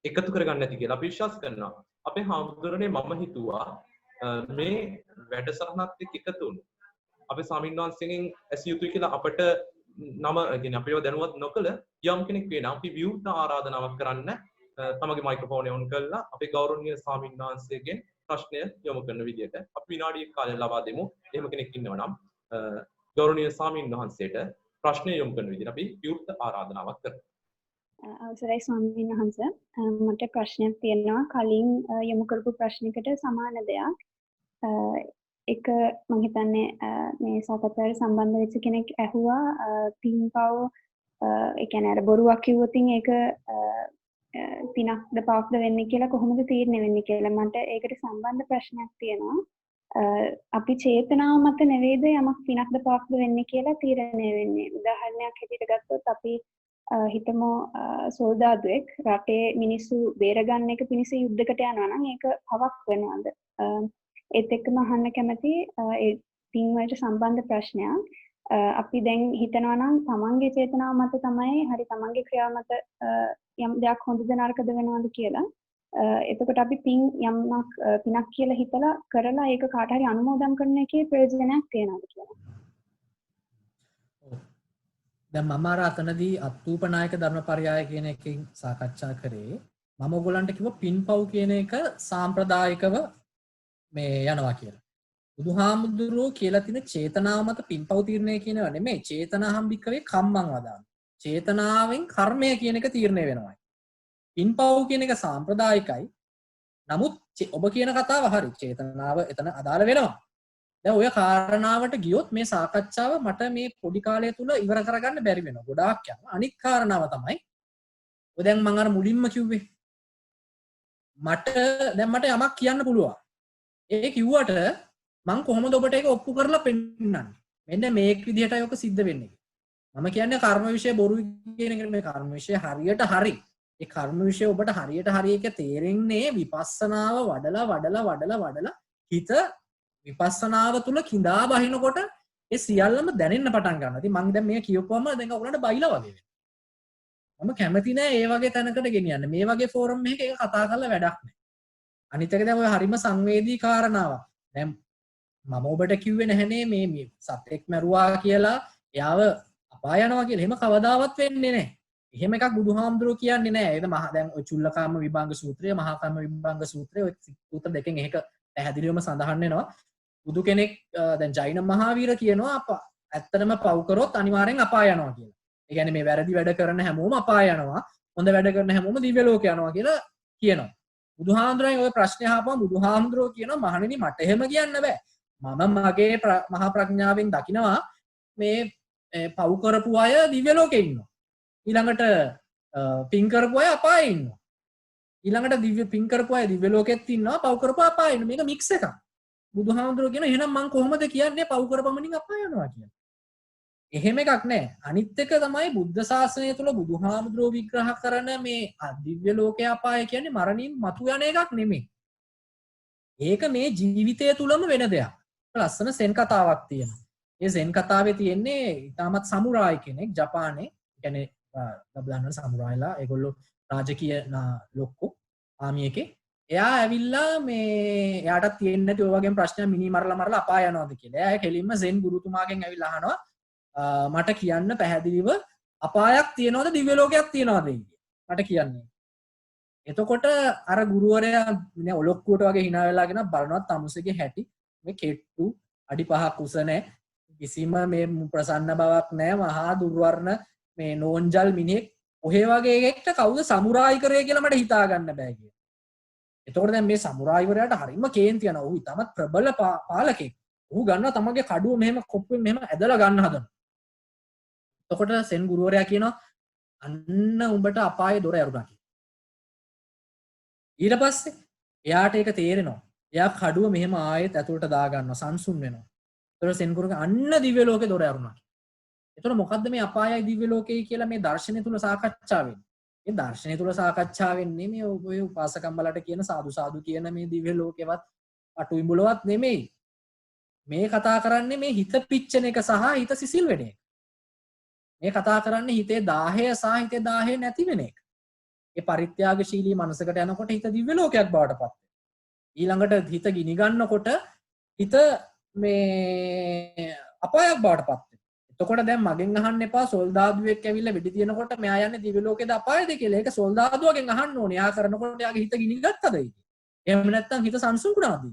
එකතු කරගන්න නැති කියලා අපි විශ්වාස කරනවා. අපේ හාමුදුරනේ මම හිතුවා මේ වැඩසටහනත් එක්ක එකතු වුණු අපේ ස්වාමීන් වහන්සේගෙන් ඇසිය යුතුයි කියලා අපට නම කියන්නේ අපිව දැනුවත් නොකළ යම් කෙනෙක් වෙන අපි විවෘත ආරාධනාවක් කරන්න තමගේ මයික්‍රොෆෝන් එක ඔන් කරලා අපේ ගෞරවනීය ස්වාමීන් වහන්සේගෙන් ප්‍රශ්නය යොමු කරන විදිහට අපි විනාඩියක් කාලයක් ලබා දෙමු. එහෙම කෙනෙක් ඉන්නවා නම් ගෞරවනීය ස්වාමීන් වහන්සේට ප්‍රශ්නය යොමු කරන විදිහට අපි විවෘත ආරාධනාවක් කරමු. අවසරයි ස්වාමීන් වහන්සේ, මට ප්‍රශ්නයක් තියෙනවා කලින් යොමු කරපු ප්‍රශ්නයකට සමාන දෙයක්. එක මම හිතන්නේ මේ සාකච්ඡාවට සම්බන්ධ වෙච්ච කෙනෙක් ඇහුවා පින්පව් ඒ කියන්නේ අර බොරුවක් කිව්වොත් ඒක පිනක්ද පවක්ද වෙන්නේ කියලා කොහොමද තීරණය වෙන්නේ කියලා. මට ඒකට සම්බන්ධ ප්‍රශ්නයක් තියෙනවා. අපි චේතනාව මත නෙවෙයිද යමක් පිනක්ද පවක්ද වෙන්නේ කියලා තීරණය වෙන්නේ. උදාහරණයක් හැටියට ගත්තොත් අපි හිතමු සොල්දාදුවෙක් රටේ මිනිස්සු බේරගන්න එක පිණිස යුද්ධයකට යනවා නම් ඒක පවක් වෙනවද? ඒත් එක්කම අහන්න කැමති ඒ පින් වලට සම්බන්ධ ප්‍රශ්නයක්. අපි දැන් හිතනවා නම් තමන්ගේ චේතනාව මත තමයි හරි තමන්ගේ ක්‍රියාව මත යම් දෙයක් හොඳද නරකද වෙනවද කියලා. එතකොට අපි යමක් පිනක් කියලා හිතලා කරලා ඒක කාට හරි අනුමෝදන් කරන එකේ ප්‍රයෝජනයක් තියෙනවද කියලා. දැන් මම අර අතනදී අත්ූපනායක ධර්මපරයය කියන එකෙන් සාකච්ඡා කරේ. මම ඔයගොල්ලන්ට කිව්ව පින්පව් කියන එක සාම්ප්‍රදායිකව මේ යනවා කියලා. බුදුහාමුදුරුවෝ කියලා තියෙන චේතනාව මත පින්පව් තීරණය කියනවා නෙමෙයි. චේතනාහම්බිකවේ කම්මං වදාන. චේතනාවෙන් කර්මය කියන එක තීරණය වෙනවා. පින්පව් කියන එක සාම්ප්‍රදායිකයි. නමුත් ඔබ කියන කතාව හරි. චේතනාව එතන අදාළ වෙනවා. දැන් ඔය කාරණාවට ගියොත් මේ සාකච්ඡාව මට මේ පොඩි කාලය තුල ඉවර කරගන්න බැරි වෙනවා. ගොඩාක් යනවා. අනිත් කාරණාව තමයි ඔය දැන් මම අර මුලින්ම කිව්වේ මට යමක් කියන්න පුළුවන්. ඒ කිව්වට මං කොහොමද ඔබට ඒක ඔප්පු කරලා පෙන්නන්නේ? මෙන්න මේක විදිහටයි ඔක සිද්ධ වෙන්නේ. මම කියන්නේ කර්ම විශ්ය බොරු කියන එක මේ කර්ම විශ්ය හරියට හරි. ඒ කර්ම විශ්ය ඔබට හරියට හරි එක තේරෙන්නේ විපස්සනාව වඩලා හිත විපස්සනාව තුල කිඳා බහිනකොට ඒ සියල්ලම දැනෙන්න පටන් ගන්නවා. ඉතින් මම දැන් මේ කියවපුවම දැන් ඔයගොල්ලන්ට බයිලා වගේ වෙනවා. මම කැමති නෑ මේ වගේ තැනකට ගෙනියන්න. මේ වගේ ෆෝරම් එකක ඒක කතා කරලා වැඩක් නෑ. අනිත් එක දැන් ඔය හරිම සංවේදී කාරණාවක්. දැන් මම ඔබට කිව්වේ නැහනේ මේ සත්‍යෙක් මරුවා කියලා එයාව අපාය යනවා කියලා. එහෙම කවදාවත් වෙන්නේ නැහැ. එහෙම එකක් බුදුහාමුදුරුවෝ කියන්නේ නැහැ. ඒක මහා දැන් ඔය චුල්ලකාම විභංග සූත්‍රය, මහා කාම විභංග සූත්‍රය ඔය සූත්‍ර දෙකෙන් එකක පැහැදිලිවම සඳහන් වෙනවා. බුදු කෙනෙක් දැන් ජෛන මහාවීර කියනවා ඇත්තටම පව් කරොත් අනිවාර්යෙන් අපාය යනවා කියලා. ඒ කියන්නේ මේ වැරදි වැඩ කරන හැමෝම අපාය යනවා. හොඳ වැඩ කරන හැමෝම දිව්‍ය ලෝක යනවා කියලා කියනවා. බුදුහාමුදුරන් ඔය ප්‍රශ්නේ අහපුවම බුදුහාමුදුරුවෝ කියනවා මහණෙනි මට එහෙම කියන්න බෑ. මම මගේ මහා ප්‍රඥාවෙන් දකිනවා මේ පව් කරපු අය දිව්‍ය ලෝකේ ඉන්නවා. ඊළඟට පින් කරපු අය අපායේ ඉන්නවා. ඊළඟට දිව්‍ය පින් කරපු අය දිව්‍ය ලෝකෙත් ඉන්නවා, පව් කරපු අපාය ඉන්නවා. මේක මික්ස් එකක්. බුදුහාමුදුරුවෝ කියන එහෙනම් මං කොහොමද කියන්නේ පව් කරපමණින් අපාය යනවා කියලා. එහෙම එකක් නෑ. අනිත් එක තමයි බුද්ධ ශාසනය තුළ බුදුහාමුදුරුවෝ විග්‍රහ කරන මේ දිව්‍ය ලෝකයේ අපාය කියන්නේ මරණින් මතු යන එකක් නෙමෙයි. ඒක මේ ජීවිතය තුළම වෙන දෙයක්. ලස්සන සෙන් කතාවක් තියෙනවා. ඒ සෙන් කතාවේ තියෙන්නේ ඉතාමත් සමුරායි කෙනෙක් ජපානයේ. කියන්නේ දන්න සමුරායිලා ඒගොල්ලෝ රාජකීය ලොක්කෝ ආමි එකේ. එයා ඇවිල්ලා මේ එයාට තියෙන්නේ නැති ඔය වගේ ප්‍රශ්න මිනි මරලා අපාය යනවාද කියලා. එයා කෙලින්ම සෙන් ගුරුතුමාගෙන් ඇවිල්ලා අහනවා මට කියන්න පැහැදිලිව අපායක් තියනවද දිව්‍ය ලෝකයක් තියනවද මට කියන්නේ. එතකොට අර ගුරුවරයා නේ ඔලොක්කුවට වගේ hina වෙලාගෙන බලනවා තමුසේගේ හැටි මේ කෙට්ටු අඩි 5ක් උස නැහැ කිසිම මේ ප්‍රසන්න බවක් නැහැ මහා දුර්වර්ණ මේ නෝන්ජල් මිනිහෙක් ඔහේ වගේ එකෙක්ට කවුද සමුරායි කරේ කියලා මට හිතා ගන්න බෑ කියලා. එතකොට දැන් මේ සමුරායිවරයාට හරිම කේන්ති යනවා. ඔහු ඉතාමත් ප්‍රබල පාලකෙක්. ඔහු ගන්නවා තමගේ කඩුව මෙහෙම කොප්පෙන් මෙහෙම ඇදලා ගන්න හදනවා. එතකොට සෙන් ගුරුවරයා කියනවා අන්න උඹට අපායේ දොර ඇරුණා කියලා. ඊට පස්සේ එයාට ඒක තේරෙනවා. එයා කඩුව මෙහෙම ආයෙත් ඇතුළට දා ගන්නවා සංසුන් වෙනවා. එතකොට සෙන් ගුරුවරයා අන්න දිව්‍ය ලෝකේ දොර ඇරුණා. එතකොට මොකද්ද මේ අපායයි දිව්‍ය ලෝකේ කියලා මේ දර්ශනය තුල සාකච්ඡා වෙන්නේ. මේ දර්ශනය තුල සාකච්ඡා වෙන්නේ මේ ඔය උපාසකම්බලට කියන සාදු සාදු කියන මේ දිව්‍ය ලෝකෙවත් අටු ඉඹුලවත් නෙමෙයි. මේ කතා කරන්නේ මේ හිත පිච්චෙන එක සහ හිත සිසිල් වෙන එක. මේ කතා කරන්නේ හිතේ දාහය සහ හිතේ දාහය නැති වෙන එක. ඒ පරිත්‍යාගශීලී මනසකට යනකොට හිත දිව්‍ය ලෝකයක් බවට පත් වෙනවා. ඊළඟට හිත ගිනි ගන්නකොට හිත මේ අපායක් බවට පත් වෙනවා. එතකොට දැන් මගෙන් අහන්න එපා සොල්දාදුවෙක් ඇවිල්ලා වෙඩි තියනකොට මෙයා යන්නේ දිව්‍ය ලෝකේද අපායද කියලා. ඒක සොල්දාදුවගෙන් අහන්න ඕනේ. එයා කරනකොට එයාගේ හිත ගිනි ගත්තද ඒක? එහෙම නැත්නම් හිත සංසුන් වුණාද?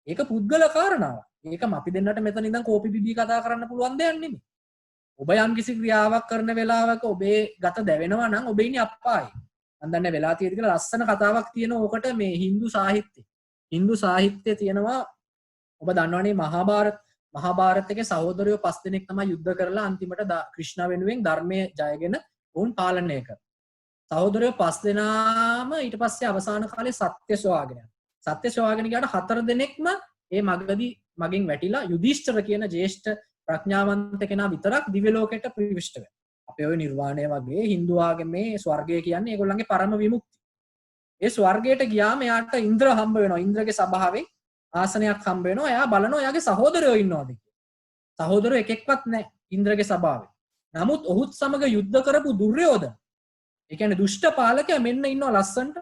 ඒක පුද්ගල කාරණාවක්. ඒක අපි දෙන්නට මෙතන ඉඳන් කෝපි බිබී කතා කරන්න පුළුවන් දෙයක් නෙමෙයි. ඔබ යම් කිසි ක්‍රියාවක් කරන වෙලාවක ඔබේ ගත දැවෙනවා නම් ඔබ ඉන්නේ අපායේ. මම දන්නේ වෙලා තියෙද කියලා ලස්සන කතාවක් තියෙනවා ඕකට මේ Hindu සාහිත්‍යයේ. Hindu සාහිත්‍යයේ තියෙනවා ඔබ දන්නවනේ මහාභාරතයේ සහෝදරයෝ 5 දෙනෙක් තමයි යුද්ධ කරලා අන්තිමට ක්‍රිෂ්ණ වෙනුවෙන් ධර්මයේ ජයගෙන වුන් පාලනය කර. සහෝදරයෝ 5 දෙනාම ඊට පස්සේ අවසාන කාලේ සත්‍ය සොයාගෙන යනවා. සත්‍ය සොයාගෙන ගියාට 4 දෙනෙක්ම මේ මගදී මගෙන් වැටිලා යුධිෂ්ඨිර කියන ජේෂ්ඨ ප්‍රඥාවන්ත කෙනා විතරක් දිව්‍ය ලෝකයට ප්‍රවිෂ්ඨ වෙනවා. අපේ ওই නිර්වාණය වගේ Hindu ආගමේ ස්වර්ගය කියන්නේ ඒගොල්ලන්ගේ පරම විමුක්තිය. ඒ ස්වර්ගයට ගියාම එයාට ඉන්ද්‍ර හම්බ වෙනවා. ඉන්ද්‍රගේ සභාවෙන් ආසනයක් හම්බ වෙනවා. එයා බලනවා එයාගේ සහෝදරයෝ ඉන්නවද කියලා. සහෝදරයෝ එකෙක්වත් නැහැ ඉන්ද්‍රගේ සභාවේ. නමුත් ඔහුත් සමග යුද්ධ කරපු දුර්යෝධන. ඒ කියන්නේ දුෂ්ට පාලකයා මෙන්න ඉන්නවා ලස්සන්ට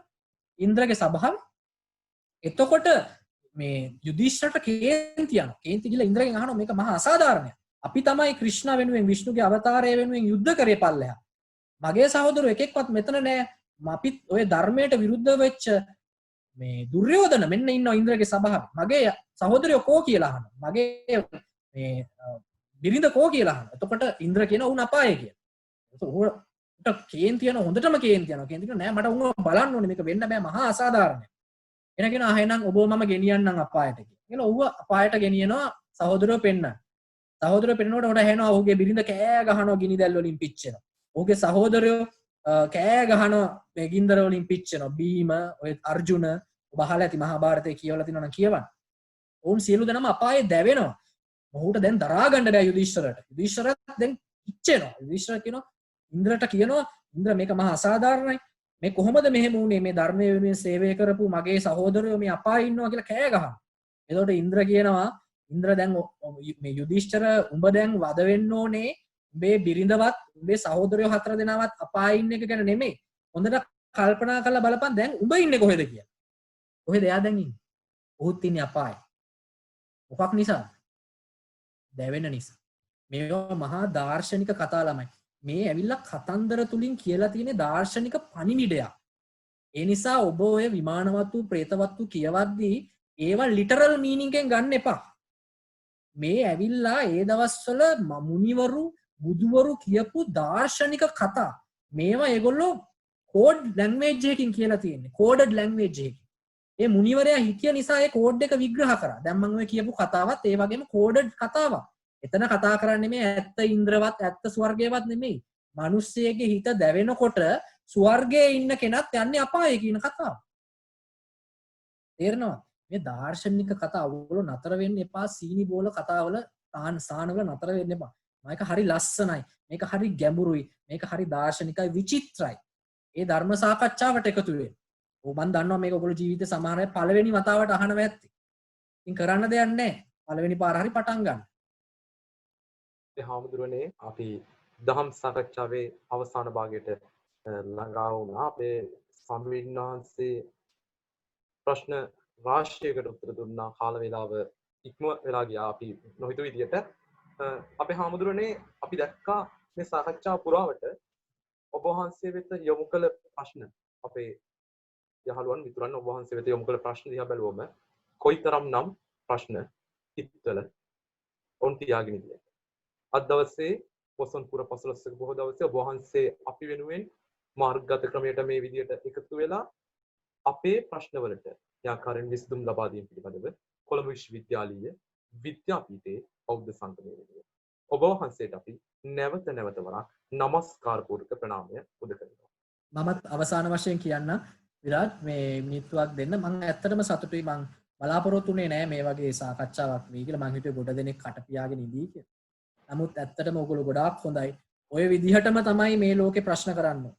ඉන්ද්‍රගේ සභාවේ. එතකොට මේ යුධිෂ්ඨිරට කේන්ති යනවා. කේන්ති ගිහලා ඉන්ද්‍රගෙන් අහනවා මේක මහා අසාධාරණයක්. අපි තමයි ක්‍රිෂ්ණ වෙනුවෙන් විෂ්ණුගේ අවතාරය වෙනුවෙන් යුද්ධ කරේ පල්ලෙහා. මගේ සහෝදරයෝ එකෙක්වත් මෙතන නැහැ. අපිත් ඔය ධර්මයට විරුද්ධ වෙච්ච මේ දුර්යෝධන මෙන්න ඉන්නවා ඉන්ද්‍රගේ සභාවේ. මගේ සහෝදරයෝ කෝ කියලා අහනවා. මගේ මේ බිරිඳ කෝ කියලා අහනවා. එතකොට ඉන්ද්‍ර කියන උන් අපායේ කියලා. එතකොට කේන්ති යන හොඳටම කේන්ති යනවා. කේන්ති කියන නෑ මට උන්ව බලන්න ඕනේ මේක වෙන්න බෑ මහා අසාධාරණයක්. එනගෙන ආයෙනම් ඔබ මම ගෙනියන්නම් අපායට කියලා. කියලා ඌව අපායට ගෙනියනවා සහෝදරයෝ පෙන්නන්න. සහෝදරයෝ පෙන්නනකොට උඩ ඇහෙනවා ඔහුගේ බිරිඳ කෑ ගහනවා ගිනි දැල් වලින් පිච්චෙනවා. ඔහුගේ සහෝදරයෝ කෑ ගහනවා මේ ගින්දර වලින් පිච්චෙනවා. භීම, ඔය අර්ජුන ඔබ අහලා ඇති මහාභාරතයේ කියවලා තිනවා නම් කියවන්න. ඔවුන් සියලු දෙනාම අපායේ දැවෙනවා. ඔහුට දැන් දරා ගන්න බෑ යුධිෂ්ඨිරට. යුධිෂ්ඨිරත් දැන් පිච්චෙනවා. යුධිෂ්ඨිර කියනවා ඉන්ද්‍රට කියනවා ඉන්ද්‍ර මේක මහා අසාධාරණයි. මේ කොහොමද මෙහෙම වුනේ මේ ධර්මයේ වෙනුවෙන් සේවය කරපු මගේ සහෝදරයෝ මේ අපායේ ඉන්නවා කියලා කෑ ගහනවා. එතකොට ඉන්ද්‍ර කියනවා ඉන්ද්‍ර දැන් මේ යුධිෂ්ඨිර උඹ දැන් වද වෙන්න ඕනේ උඹේ බිරිඳවත් උඹේ සහෝදරයෝ 4 දෙනාවත් අපායේ ඉන්න එක ගැන නෙමෙයි. හොඳට කල්පනා කරලා බලපන් දැන් උඹ ඉන්නේ කොහෙද කියලා. කොහෙද එයා දැන් ඉන්නේ? ඔහුත් ඉන්නේ අපායේ. මොකක් නිසාද? දැවෙන නිසා. මේවා මහා දාර්ශනික කතා ළමයි. මේ ඇවිල්ලා කතන්දර තුලින් කියලා තියෙන දාර්ශනික පණිවිඩයක්. ඒ නිසා ඔබ ඔය විමානවත්තු ප්‍රේතවත්තු කියවද්දී ඒවා ලිටරල් මීනින්ග් එකෙන් ගන්න එපා. මේ ඇවිල්ලා ඒ දවස්වල මුනිවරු බුදුවරු කියපු දාර්ශනික කතා. මේවා ඒගොල්ලෝ කෝඩ් ලැන්ග්වේජ් එකකින් කියලා තියෙන්නේ. කෝඩඩ් ලැන්ග්වේජ් එකකින්. ඒ මුනිවරයා හිතිය නිසා ඒ කෝඩ් එක විග්‍රහ කරා. දැන් මම ඔය කියපු කතාවත් ඒ වගේම කෝඩඩ් කතාවක්. එතන කතා කරන්නේ මේ ඇත්ත ඉන්ද්‍රවත් ඇත්ත ස්වර්ගයවත් නෙමෙයි. මිනිස්සෙගේ හිත දැවෙනකොට ස්වර්ගයේ ඉන්න කෙනත් යන්නේ අපායේ කියන කතාව. තේරෙනවද? මේ දාර්ශනික කතා ඔයගොල්ලෝ නතර වෙන්න එපා. සීනි බෝල කතාවල සානවල නතර වෙන්න එපා. මේක හරි ලස්සනයි. මේක හරි ගැඹුරුයි. මේක හරි දාර්ශනිකයි විචිත්‍රයි. ඒ ධර්ම සාකච්ඡාවට එකතු වෙන්න. මම දන්නවා මේක ඔයගොල්ලෝ ජීවිතේ සමහර අය පළවෙනි වතාවට අහනවා ඇත්තේ. ඉතින් කරන්න දෙයක් නැහැ. පළවෙනි පාර හරි පටන් ගන්න. ඒ හාමුදුරනේ අපි දහම් සාකච්ඡාවේ අවසාන භාගයට ළඟා වුණා. අපේ ස්වාමීන් වහන්සේ ප්‍රශ්න රාශියකට උත්තර දුන්නා. කාල වේලාව ඉක්ම වෙලා ගියා. අපි නොහිතු විදියට අපේ හාමුදුරනේ අපි දැක්කා මේ සාකච්ඡාව පුරාවට ඔබ වහන්සේ වෙත යොමු කළ ප්‍රශ්න අපේ යහළුවන් මිතුරන් ඔබ වහන්සේ වෙත යොමු කළ ප්‍රශ්න දිහා බැලුවම කොයිතරම් නම් ප්‍රශ්න හිතවල ඔවුන් තියාගෙන ඉන්නේ. අද දවසේ පොසොන්පුර පසළොස්වක බොහෝ දවසේ ඔබ වහන්සේ අපි වෙනුවෙන් මාර්ගගත ක්‍රමයට මේ විදියට එකතු වෙලා අපේ ප්‍රශ්නවලට යාකාරයෙන් විසඳුම් ලබා දීම පිළිබඳව කොළඹ විශ්වවිද්‍යාලීය විද්‍යාපීඨයේ බෞද්ධ සංගමයේ වෙනුවෙන් ඔබ වහන්සේට අපි නැවත වරක් নমස්කාර පූර්වක ප්‍රණාමය පුද කරනවා. මමත් අවසාන වශයෙන් කියන්න විරාජ් මේ මිනිත්තුවක් දෙන්න. මම ඇත්තටම සතුටුයි. මම බලාපොරොත්තු වෙන්නේ නැහැ මේ වගේ සාකච්ඡාවක් වෙයි කියලා. මං හිතුවේ ගොඩ දෙනෙක් කට පියාගෙන ඉඳී කියලා. නමුත් ඇත්තටම ඔයගොල්ලෝ ගොඩාක් හොඳයි. ඔය විදිහටම තමයි මේ ලෝකේ ප්‍රශ්න කරන්නේ.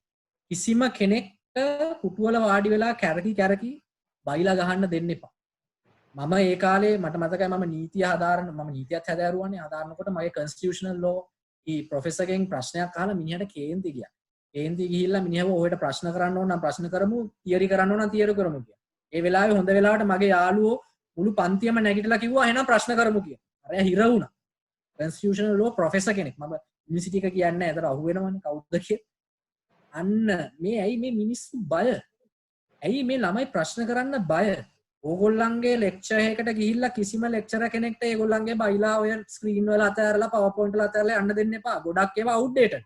කිසිම කෙනෙක්ට කුටුවල වාඩි වෙලා කැරකි බයිලා ගහන්න දෙන්න එපා. මම ඒ කාලේ මට මතකයි මම නීතිය මම නීතියත් හැදෑරුවානේ. හදාරනකොට මගේ කන්ස්ටිටියුෂනල් ලෝ ප්‍රොෆෙසර්ගෙන් ප්‍රශ්නයක් අහලා මිනිහට කේන්ති ගියා. කේන්ති ගිහිල්ලා මිනිහව ඔහෙට ප්‍රශ්න කරන්න ඕන නම් ප්‍රශ්න කරමු, තියරි කරන්න ඕන නම් තියරි කරමු කියලා. ඒ වෙලාවේ හොඳ වෙලාවට මගේ යාළුවෝ මුළු පන්තියම නැගිටලා කිව්වා එහෙනම් ප්‍රශ්න කරමු කියලා. අරයා හිර වුණා. කන්ස්ටිටියුෂනල් ලෝ ප්‍රොෆෙසර් කෙනෙක්. මම යුනිවර්සිටි එක කියන්නේ නැහැ. ඒතර අහු වෙනවනේ කවුද කියලා. අන්න මේ ඇයි මේ මිනිස්සු බය? ඇයි මේ ළමයි ප්‍රශ්න කරන්න බය? ඕගොල්ලන්ගේ ලෙක්චර් එකකට ගිහිල්ලා කිසිම ලෙක්චරර් කෙනෙක්ට ඒගොල්ලන්ගේ බයිලා ඔය ස්ක්‍රීන් වල අතහැරලා PowerPoint වල අතහැරලා යන්න දෙන්න එපා. ගොඩක් ඒවා outdated.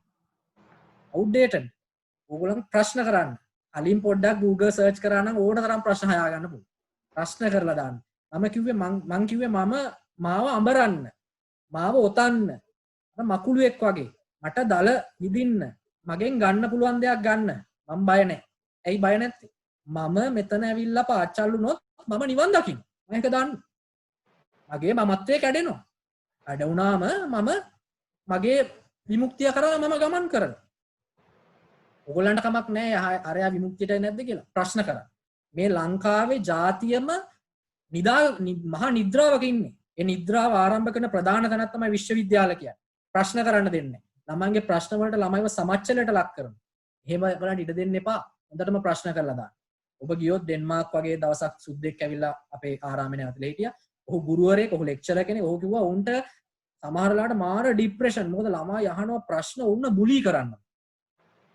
ඕගොල්ලන් ප්‍රශ්න කරන්න. කලින් පොඩ්ඩක් Google search කරා නම් ඕන තරම් ප්‍රශ්න හොයාගන්න පුළුවන්. ප්‍රශ්න කරලා දාන්න. මම කිව්වේ මාව අඹරන්න. මාව ඔතන්න. අර මකුළුවෙක් වගේ. මට දල විදින්න. මගෙන් ගන්න පුළුවන් දෙයක් ගන්න. මම බය නැහැ. ඇයි බය නැත්තේ? මම මෙතන ඇවිල්ලා පාච්චල්ලුනොත් මම නිවන් දකින්න. මම ඒක දන්න. මගේ මමත්වයේ කැඩෙනවා. කැඩ වුණාම මම මගේ විමුක්තිය කරා මම ගමන් කරනවා. ඔයගොල්ලන්ට කමක් නැහැ අරයා විමුක්තියට නැද්ද කියලා ප්‍රශ්න කරා. මේ ලංකාවේ ජාතියම මහා නිද්‍රාවක ඉන්නේ. ඒ නිද්‍රාව ආරම්භ කරන ප්‍රධාන තැනක් තමයි විශ්වවිද්‍යාල කියන්නේ. ප්‍රශ්න කරන්න දෙන්නේ. ළමයින්ගේ ප්‍රශ්න වලට ළමයිව සමච්චලයට ලක් කරනවා. එහෙම බලන්න ඉඩ දෙන්න එපා. හොඳටම ප්‍රශ්න කරලා දාන්න. ඔබ ගියොත් ඩෙන්මාර්ක් වගේ දවසක් සුද්දෙක් ඇවිල්ලා අපේ ආරාමේ නැවතලා හිටියා. ඔහු ගුරුවරයෙක්, ඔහු ලෙක්චරර් කෙනෙක්. ඔහු කිව්වා උන්ට සමහර වෙලාවට මාර ડિප්‍රෙෂන්. මොකද ළමයි අහනවා ප්‍රශ්න උන්න බුලී කරනවා.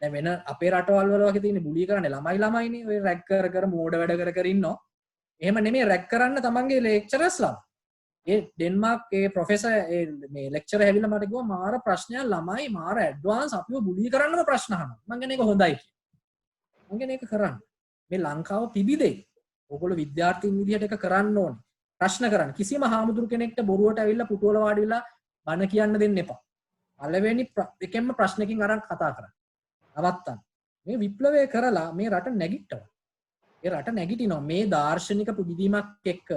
දැන් වෙන අපේ රටවල් වල වගේ තියෙන බුලී කරන්නේ ළමයිනේ. ඔය රැග් කර මෝඩ වැඩ කර ඉන්නවා. එහෙම නෙමෙයි රැග් කරන්න තමන්ගේ ලෙක්චරර්ස්ලා. ඒ ඩෙන්මාර්ක් ඒ ප්‍රොෆෙසර් මේ ලෙක්චරර් ඇවිල්ලා මට කිව්වා මාර ප්‍රශ්නයක් ළමයි මාර ඇඩ්වාන්ස් අපිව බුලී කරන්නම ප්‍රශ්න අහනවා. මං කියන්නේ ඒක හොඳයි කියලා. මං කියන්නේ ඒක කරන්න. මේ ලංකාව පිබිදෙයි. ඕගොල්ලෝ විද්‍යාර්ථීන් විදිහට ඒක කරන්න ඕනේ. ප්‍රශ්න කරන්න. කිසිම හාමුදුරු කෙනෙක්ට බොරුවට ඇවිල්ලා පුටුවල වාඩි වෙලා බණ කියන්න දෙන්න එපා. පළවෙනි එකෙන්ම ප්‍රශ්නකින් අරන් කතා කරන්න. නවත්තන්න. මේ විප්ලවය කරලා මේ රට නැගිට්ටවා. ඒ රට නැගිටිනවා. මේ දාර්ශනික පුබිදීමක් එක්ක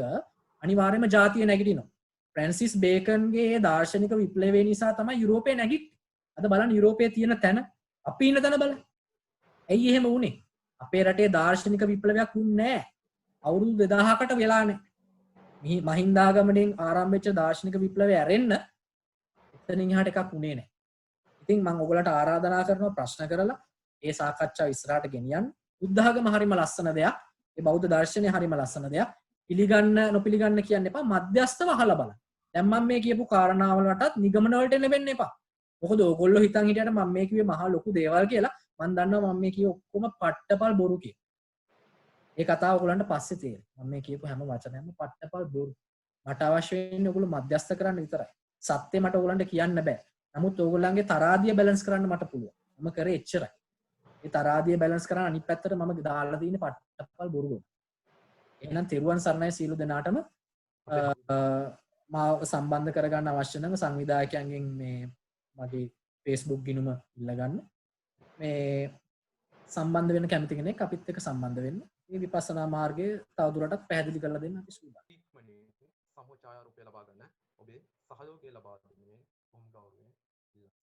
අනිවාර්යයෙන්ම ජාතිය නැගිටිනවා. ෆ්‍රැන්සිස් බේකන්ගේ ඒ දාර්ශනික විප්ලවය නිසා තමයි යුරෝපේ නැගිට්ටේ. අද බලන්න යුරෝපයේ තියෙන තැන අපි ඉන්න තැන බලන්න. ඇයි එහෙම වුනේ? අපේ රටේ දාර්ශනික විප්ලවයක් වුණේ නැහැ. අවුරුදු 2000කට වෙලා නැහැ. මහින්දාගමනෙන් ආරම්භ වෙච්ච දාර්ශනික විප්ලවය ඇරෙන්න එතනින් එහාට එකක් වුණේ නැහැ. ඉතින් මම ඔයගලට ආරාධනා කරනවා ප්‍රශ්න කරලා ඒ සාකච්ඡාව ඉස්සරහට ගෙනියන්න. බුද්ධ ආගම හරිම ලස්සන දෙයක්. ඒ බෞද්ධ දර්ශනය හරිම ලස්සන දෙයක්. පිළිගන්න නොපිළිගන්න කියන්න එපා. මධ්‍යස්ථව අහලා බලන්න. දැන් මම මේ කියපු කාරණාවලටත් නිගමන වලට එන්න එපා. මොකද ඕගොල්ලෝ හිතන් හිටියට මම මේ කිව්වේ මහා ලොකු දේවල් කියලා. මම දන්නවා මම මේ කිව්ව ඔක්කොම පට්ටපල් බොරු කියලා. ඒ කතාව ඔයගලන්ට පස්සේ තේරෙයි. මම මේ කියපු හැම වචනයක්ම පට්ටපල් බොරු. මට අවශ්‍ය වෙන්නේ ඔයගොල්ලෝ මධ්‍යස්ථ කරන්න විතරයි. සත්‍ය මට ඔයගලන්ට කියන්න බෑ. නමුත් ඕගොල්ලන්ගේ තරාදිය බැලන්ස් කරන්න මට පුළුවන්. මම කරේ එච්චරයි. ඒ තරාදිය බැලන්ස් කරන්න අනිත් පැත්තට මම දාලා තියෙන්නේ පට්ටපල් බොරු ගොඩ. එහෙනම් තෙරුවන් සරණයි සීල දෙනාටම මාව සම්බන්ධ කරගන්න අවශ්‍ය නම් සංවිධායකයන්ගෙන් මේ මගේ Facebook ගිණුම ඉල්ලගන්න. මේ සම්බන්ධ වෙන්න කැමති කෙනෙක් අපිත් එක්ක සම්බන්ධ වෙන්න. මේ විපස්සනා මාර්ගය තවදුරටත් පැහැදිලි කරලා දෙන්න අපි සූදානම්. ඉක්මනින් සමෝ ඡායාරූපය ලබා ගන්න ඔබේ සහයෝගය ලබා දෙන්නේ බොහොම ගෞරවයෙන් ඉල්ලනවා.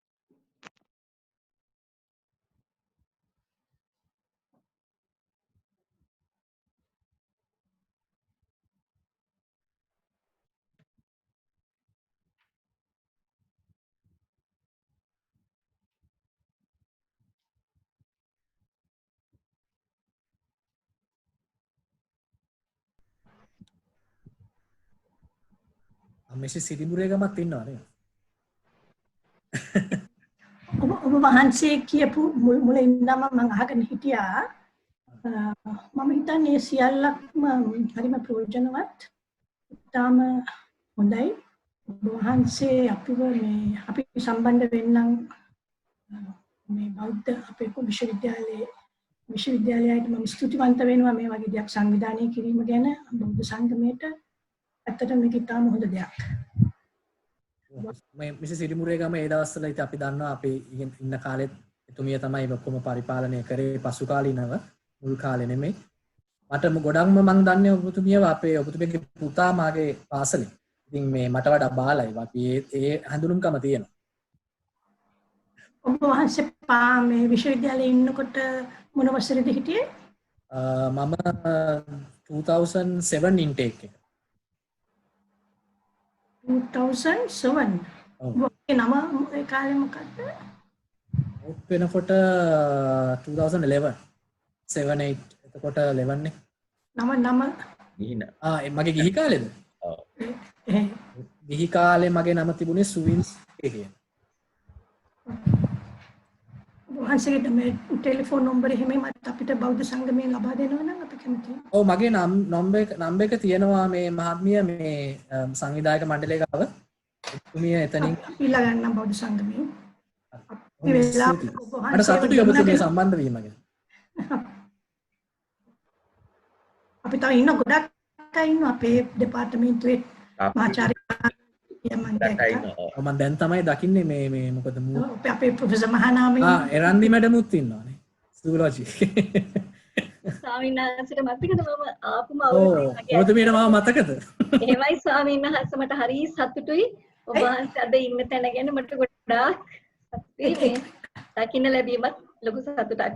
මෙසි සිරිමුරේගමත් ඉන්නවා නේද? ඔබ වහන්සේ කියපු මුල ඉඳන්ම මම අහගෙන හිටියා. මම හිතන්නේ සියල්ලක්ම හරිම ප්‍රයෝජනවත්. තාම හොඳයි. ඔබ වහන්සේ අපිව මේ අපි සම්බන්ධ වෙන්නම් මේ බෞද්ධ අපේ විශ්වවිද්‍යාලයට මම ස්තුතිවන්ත වෙනවා මේ වගේ දෙයක් සංවිධානය කිරීම ගැන බෞද්ධ සංගමයට. ඇත්තටම මේක ඉතාම හොඳ දෙයක්. මේ මිස සිරිමුරේගම ඒ දවස්වල ඉතින් අපි දන්නවා අපි ඉන්න කාලෙත් එතුමිය තමයි ඔක්කොම පරිපාලනය කරේ පසු කාලිනව මුල් කාලේ නෙමෙයි. මට ගොඩක්ම මං දන්නේ ඔබතුමියව අපේ ඔබතුමියගේ පුතා මාගේ පාසලේ. ඉතින් මේ මට වඩා බාලයි. අපි ඒ හඳුනුම්කම තියෙනවා. ඔබ වහන්සේ මේ විශ්වවිද්‍යාලයේ ඉන්නකොට මොන වසරේද හිටියේ? මම 2007 intake එක. 2007. ඔබේ නම ඒ කාලේ මොකක්ද? වෙනකොට 2011 7 8 එතකොට 11 නේ. නම ගිහින. මගේ ගිහි කාලේද? ඔව්. ගිහි කාලේ මගේ නම තිබුණේ සුවින්ස් කියන. වහන්සේට මේ ටෙලිෆෝන් නම්බර එහෙම මට අපිට බෞද්ධ සංගමයෙන් ලබා දෙනවා නම් අපි කැමතියි. ඔව් මගේ නම්බර එක තියෙනවා මේ මහත්මිය මේ සංවිධායක මණ්ඩලයේ ගාව. එතුමිය එතනින් ඊළඟ ගන්න බෞද්ධ සංගමයෙන්. මට සතුටුයි ඔබතුමිය සම්බන්ධ වීම ගැන. අපි තව ඉන්න ගොඩක් අය ඉන්නවා අපේ දෙපාර්තමේන්තුවේ මහාචාර්ය මම දැන් තමයි දකින්නේ මේ මොකද අපේ ප්‍රොෆෙසර් මහානාමී එරන්දි මැඩමුත් ඉන්නවානේ සුලෝජි ස්වාමීන් වහන්සේට මතකද මම ආපුම ඔබතුමියට මම මතකද? එහෙමයි ස්වාමීන් වහන්සේ මට හරි සතුටුයි ඔබ වහන්සේ අද ඉන්න තැන ගැන මට ගොඩාක් සතුටුයි දකින්න ලැබීමත් ලොකු සතුටක්.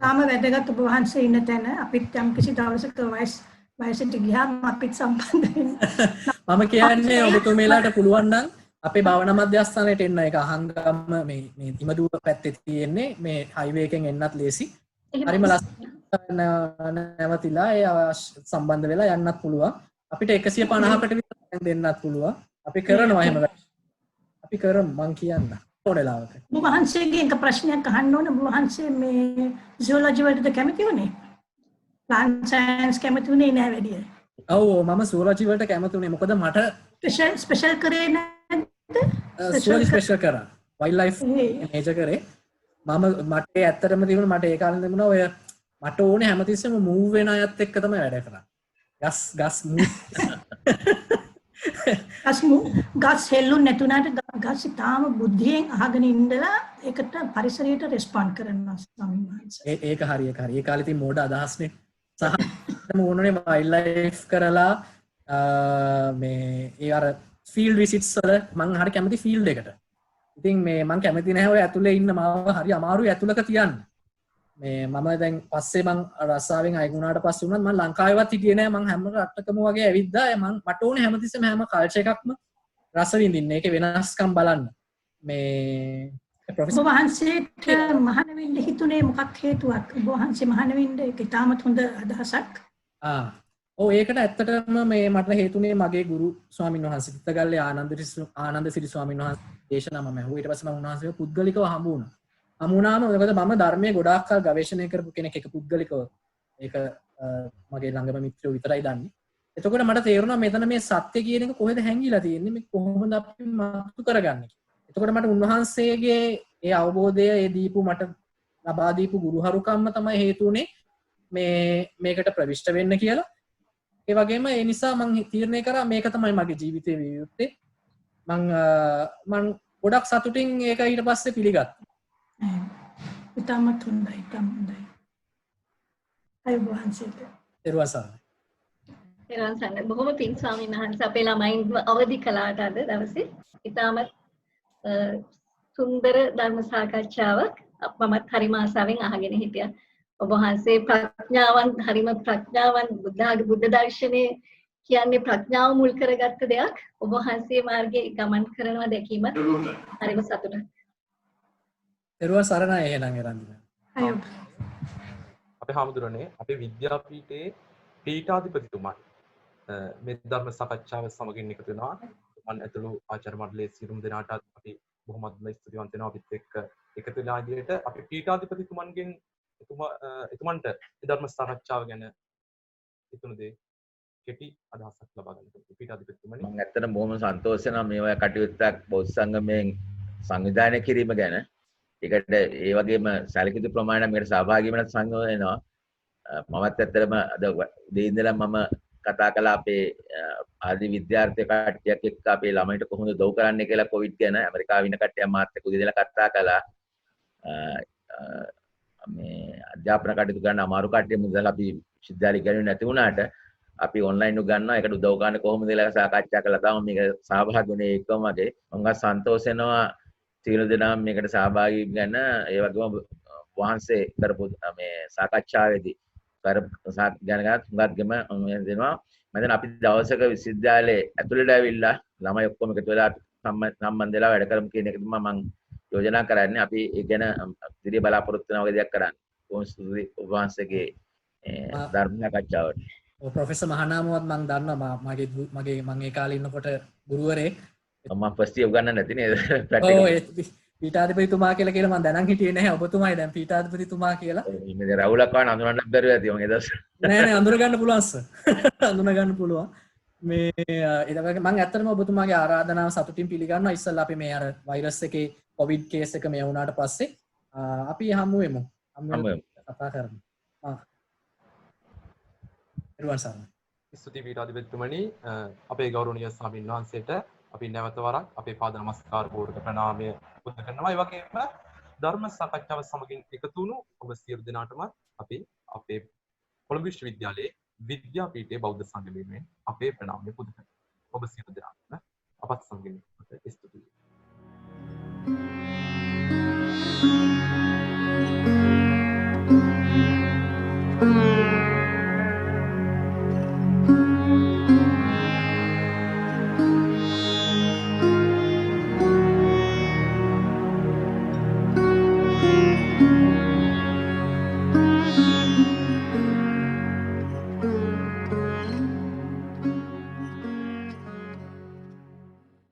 තාම වැදගත් ඔබ වහන්සේ ඉන්න තැන අපිත් යම් කිසි දවසක වයසට ගියාම අපිත් සම්බන්ධ වෙන්න. මම කියන්නේ ඔබතුමීලාට පුළුවන් නම් අපේ භාවනා මධ්‍යස්ථානයට එන්න. ඒක අහංගම මේ ඉමදුව පැත්තේ තියෙන්නේ මේ හයිවේ එකෙන් එන්නත් ලේසි. හරිම ලස්සන නැවතිලා ඒ සම්බන්ධ වෙලා යන්නත් පුළුවන්. අපිට 150කට විතර දෙන්නත් පුළුවන්. අපි කරනවා එහෙම. අපි කරමු මං කියන්න. ඕනෙලාවක. ඔබ වහන්සේගෙන් එක ප්‍රශ්නයක් අහන්න ඕන. ඔබ වහන්සේ මේ zoology වලට කැමති වුණේ? plant science කැමති වුණේ නැහැ වැඩිය. ඔව් මම zoology වලට කැමති වුණේ. මොකද මට ස්පෙෂල් කරේ නැද්ද? zoology ස්පෙෂල් කරා. wildlife මේජර් කරේ. මට ඇත්තටම තිබුණා මට ඒ කාලේ තිබුණා ඔය මට ඕනේ හැමතිස්සෙම මූව් වෙන අයත් එක්ක තමයි වැඩ කරන්නේ. ගස් හෙල්ලුන් නැතුණාට ගස් තාම බුද්ධියෙන් අහගෙන ඉඳලා ඒකට පරිසරයට රෙස්පොන්ඩ් කරනවා ස්වාමීන් වහන්සේ. ඒක හරි ඒක හරි. ඒ කාලේ තිබුණ මෝඩ අදහස්නේ. සහ මොනනේ වයිල්ඩ්ලයිෆ් කරලා මේ ඒ අර ෆීල්ඩ් විසිට්ස් වල මම හරි කැමති ෆීල්ඩ් එකට. ඉතින් මේ මම කැමති නැහැ ඔය ඇතුලේ ඉන්න මාව හරි අමාරුයි ඇතුලක තියන්න. මේ මම දැන් පස්සේ මං රස්සාවෙන් අයින් වුණාට පස්සේ වුණත් මම ලංකාවේවත් හිටියේ නැහැ. මං හැම රටකම වගේ ඇවිද්දා. මට ඕනේ හැමතිස්සෙම හැම කල්චර් එකක්ම රස විඳින්න. ඒකේ වෙනස්කම් බලන්න. මේ ඔබ වහන්සේට මහාන වෙන්න හිතුනේ මොකක් හේතුවක්? ඔබ වහන්සේ මහාන වෙන්න ඒක තාමත් හොඳ අදහසක්. ඔව් ඒකට ඇත්තටම මේ මට හේතුනේ මගේ ගුරු ස්වාමීන් වහන්සේ පිටගල්ලේ ආනන්ද සිරි ස්වාමීන් වහන්සේ දේශනාව මම ඇහුවා. ඊට පස්සේ මම උන්වහන්සේව පුද්ගලිකව හමු වුණා. හමුණාම මොකද මම ධර්මයේ ගොඩාක් කල් ගවේෂණය කරපු කෙනෙක් එක පුද්ගලිකව. ඒක මගේ ළඟම මිත්‍රයෝ විතරයි දන්නේ. එතකොට මට තේරුණා මෙතන මේ සත්‍ය කියන එක කොහෙද හැංගිලා තියෙන්නේ? මේ කොහොමද අපි මතු කරගන්නේ? එතකොට මට උන්වහන්සේගේ ඒ අවබෝධය ඒ දීපු මට ලබා දීපු ගුරුහරුකම්ම තමයි හේතු උනේ මේකට ප්‍රවිෂ්ඨ වෙන්න කියලා. ඒ වගේම ඒ නිසා මම තීරණය කරා මේක තමයි මගේ ජීවිතයේ විය යුත්තේ. මම ගොඩක් සතුටින් ඒක ඊට පස්සේ පිළිගත්තා. ඉතාමත් හොඳයි ඉතාම හොඳයි. අයුබෝවන් වහන්සේට. තෙරුවන් සරණයි. තෙරුවන් සරණයි. බොහොම පිං ස්වාමීන් වහන්සේ අපේ ළමයින්ව අවදි කළාට අද දවසේ. ඉතාමත් සුන්දර ධර්ම සාකච්ඡාවක් මමත් හරිම ආසාවෙන් අහගෙන හිටියා. ඔබ වහන්සේ ප්‍රඥාවන්ත හරිම ප්‍රඥාවන්ත බුද්ධ දර්ශනයේ කියන්නේ ප්‍රඥාව මුල් කරගත්ත දෙයක්. ඔබ වහන්සේ මාර්ගයේ ගමන් කරනවා දැකීම හරිම සතුටක්. තෙරුවන් සරණයි එහෙනම් එරන්දින. අපේ හාමුදුරනේ අපේ විද්‍යාපීඨයේ පීඨාධිපතිතුමන් මේ ධර්ම සාකච්ඡාව සමගින් එකතු වෙනවා. මම ඇතුළු ආචාර්ය මණ්ඩලයේ සියලුම දෙනාට අපි බොහොමත්ම ස්තුතිවන්ත වෙනවා අපිත් එක්ක එකතු වෙලා ඉදිරියට අපි පීඨාධිපතිතුමන්ගෙන් එතුමන්ට මේ ධර්ම සාකච්ඡාව ගැන හිතුණු දේ කෙටි අදහසක් ලබා ගන්න. පීඨාධිපතිතුමනි මම ඇත්තටම බොහොම සන්තෝෂ වෙනවා මේ වගේ කටයුත්තක් බෞද්ධ සංගමයෙන් සංවිධානය කිරීම ගැන. ඒකට ඒ වගේම සැලකිලි ප්‍රමාණයක් මේකට සහභාගී වෙන සංගම වෙනවා. මමත් ඇත්තටම අද උදේ ඉඳලා මම කතා කළා අපේ ආදි විද්‍යාර්ථී කට්ටියක් එක්ක අපේ ළමයින්ට කොහොමද උදව් කරන්නේ කියලා කොවිඩ් ගැන ඇමරිකාවේ ඉන්න කට්ටිය මාත් එක්ක උදේ ඉඳලා කතා කළා. මේ අධ්‍යාපන කටයුතු ගන්න අමාරු කට්ටිය මුදල් අපි විශ්වවිද්‍යාලෙ ගන්නේ නැති වුණාට අපි ඔන්ලයින් උගන්වනවා. ඒකට උදව් ගන්න කොහොමද කියලා සාකච්ඡා කළා. තමයි මේක සහභාගී වුණේ ඒකම වගේ. මම සන්තෝෂ වෙනවා සියලු දෙනාම මේකට සහභාගී වෙන්න. ඒ වගේම වහන්සේ කරපු මේ සාකච්ඡාවේදී දැනගත් හුඟක්ම දෙනවා. මම දැන් අපි දවසක විශ්වවිද්‍යාලයේ ඇතුළට ඇවිල්ලා ළමයි ඔක්කොම එකතු වෙලා සම්බන්ධ වෙලා වැඩ කරමු කියන එක තමයි මම යෝජනා කරන්නේ. අපි ඒ ගැන ඉදිරිය බලාපොරොත්තු වෙන වගේ දෙයක් කරන්න. කොහොමද ඔබ වහන්සේගේ ධර්ම සාකච්ඡාවට. ප්‍රොෆෙසර් මහනාමවත් මම දන්නවා මගේ මම ඒ කාලේ ඉන්නකොට ගුරුවරයෙක් මම ෆස්ට් ඉයර් උගන්නන්න නැති නේද ප්‍රැක්ටිකල් පීඨාධිපතිතුමා කියලා කියලා මම දැනන් හිටියේ නැහැ. ඔබතුමායි දැන් පීඨාධිපතිතුමා කියලා. මේ රවුලක් වань අඳුරන්න බැරුව ඇති මම ඒ දවස්. නෑ නෑ අඳුර ගන්න පුළුවන් සර්. අඳුර ගන්න පුළුවන්. මේ ඊට පස්සේ මම ඇත්තටම ඔබතුමාගේ ආරාධනාව සතුටින් පිළිගන්නවා. ඉස්සෙල්ලා අපි මේ අර වෛරස් එකේ කොවිඩ් කේස් එක මේ වුණාට පස්සේ අපි හමු වෙමු. කතා කරමු. තෙරුවන් සරණයි. ස්තුති පීඨාධිපතිතුමනි අපේ ගෞරවනීය ස්වාමීන් වහන්සේට අපි නැවත වරක් අපේ පාද නමස්කාර පූර්වක ප්‍රණාමය පුද කරනවා. ඒ වගේම ධර්ම සාකච්ඡාව සමගින් එකතු වුණු ඔබ සියලු දෙනාටම අපි අපේ කොළඹ විශ්වවිද්‍යාලයේ විද්‍යාපීඨයේ බෞද්ධ සංගමයෙන් අපේ ප්‍රණාමය පුද කරනවා. ඔබ සියලු දෙනාටම අපත් සමගින් ස්තුතියි.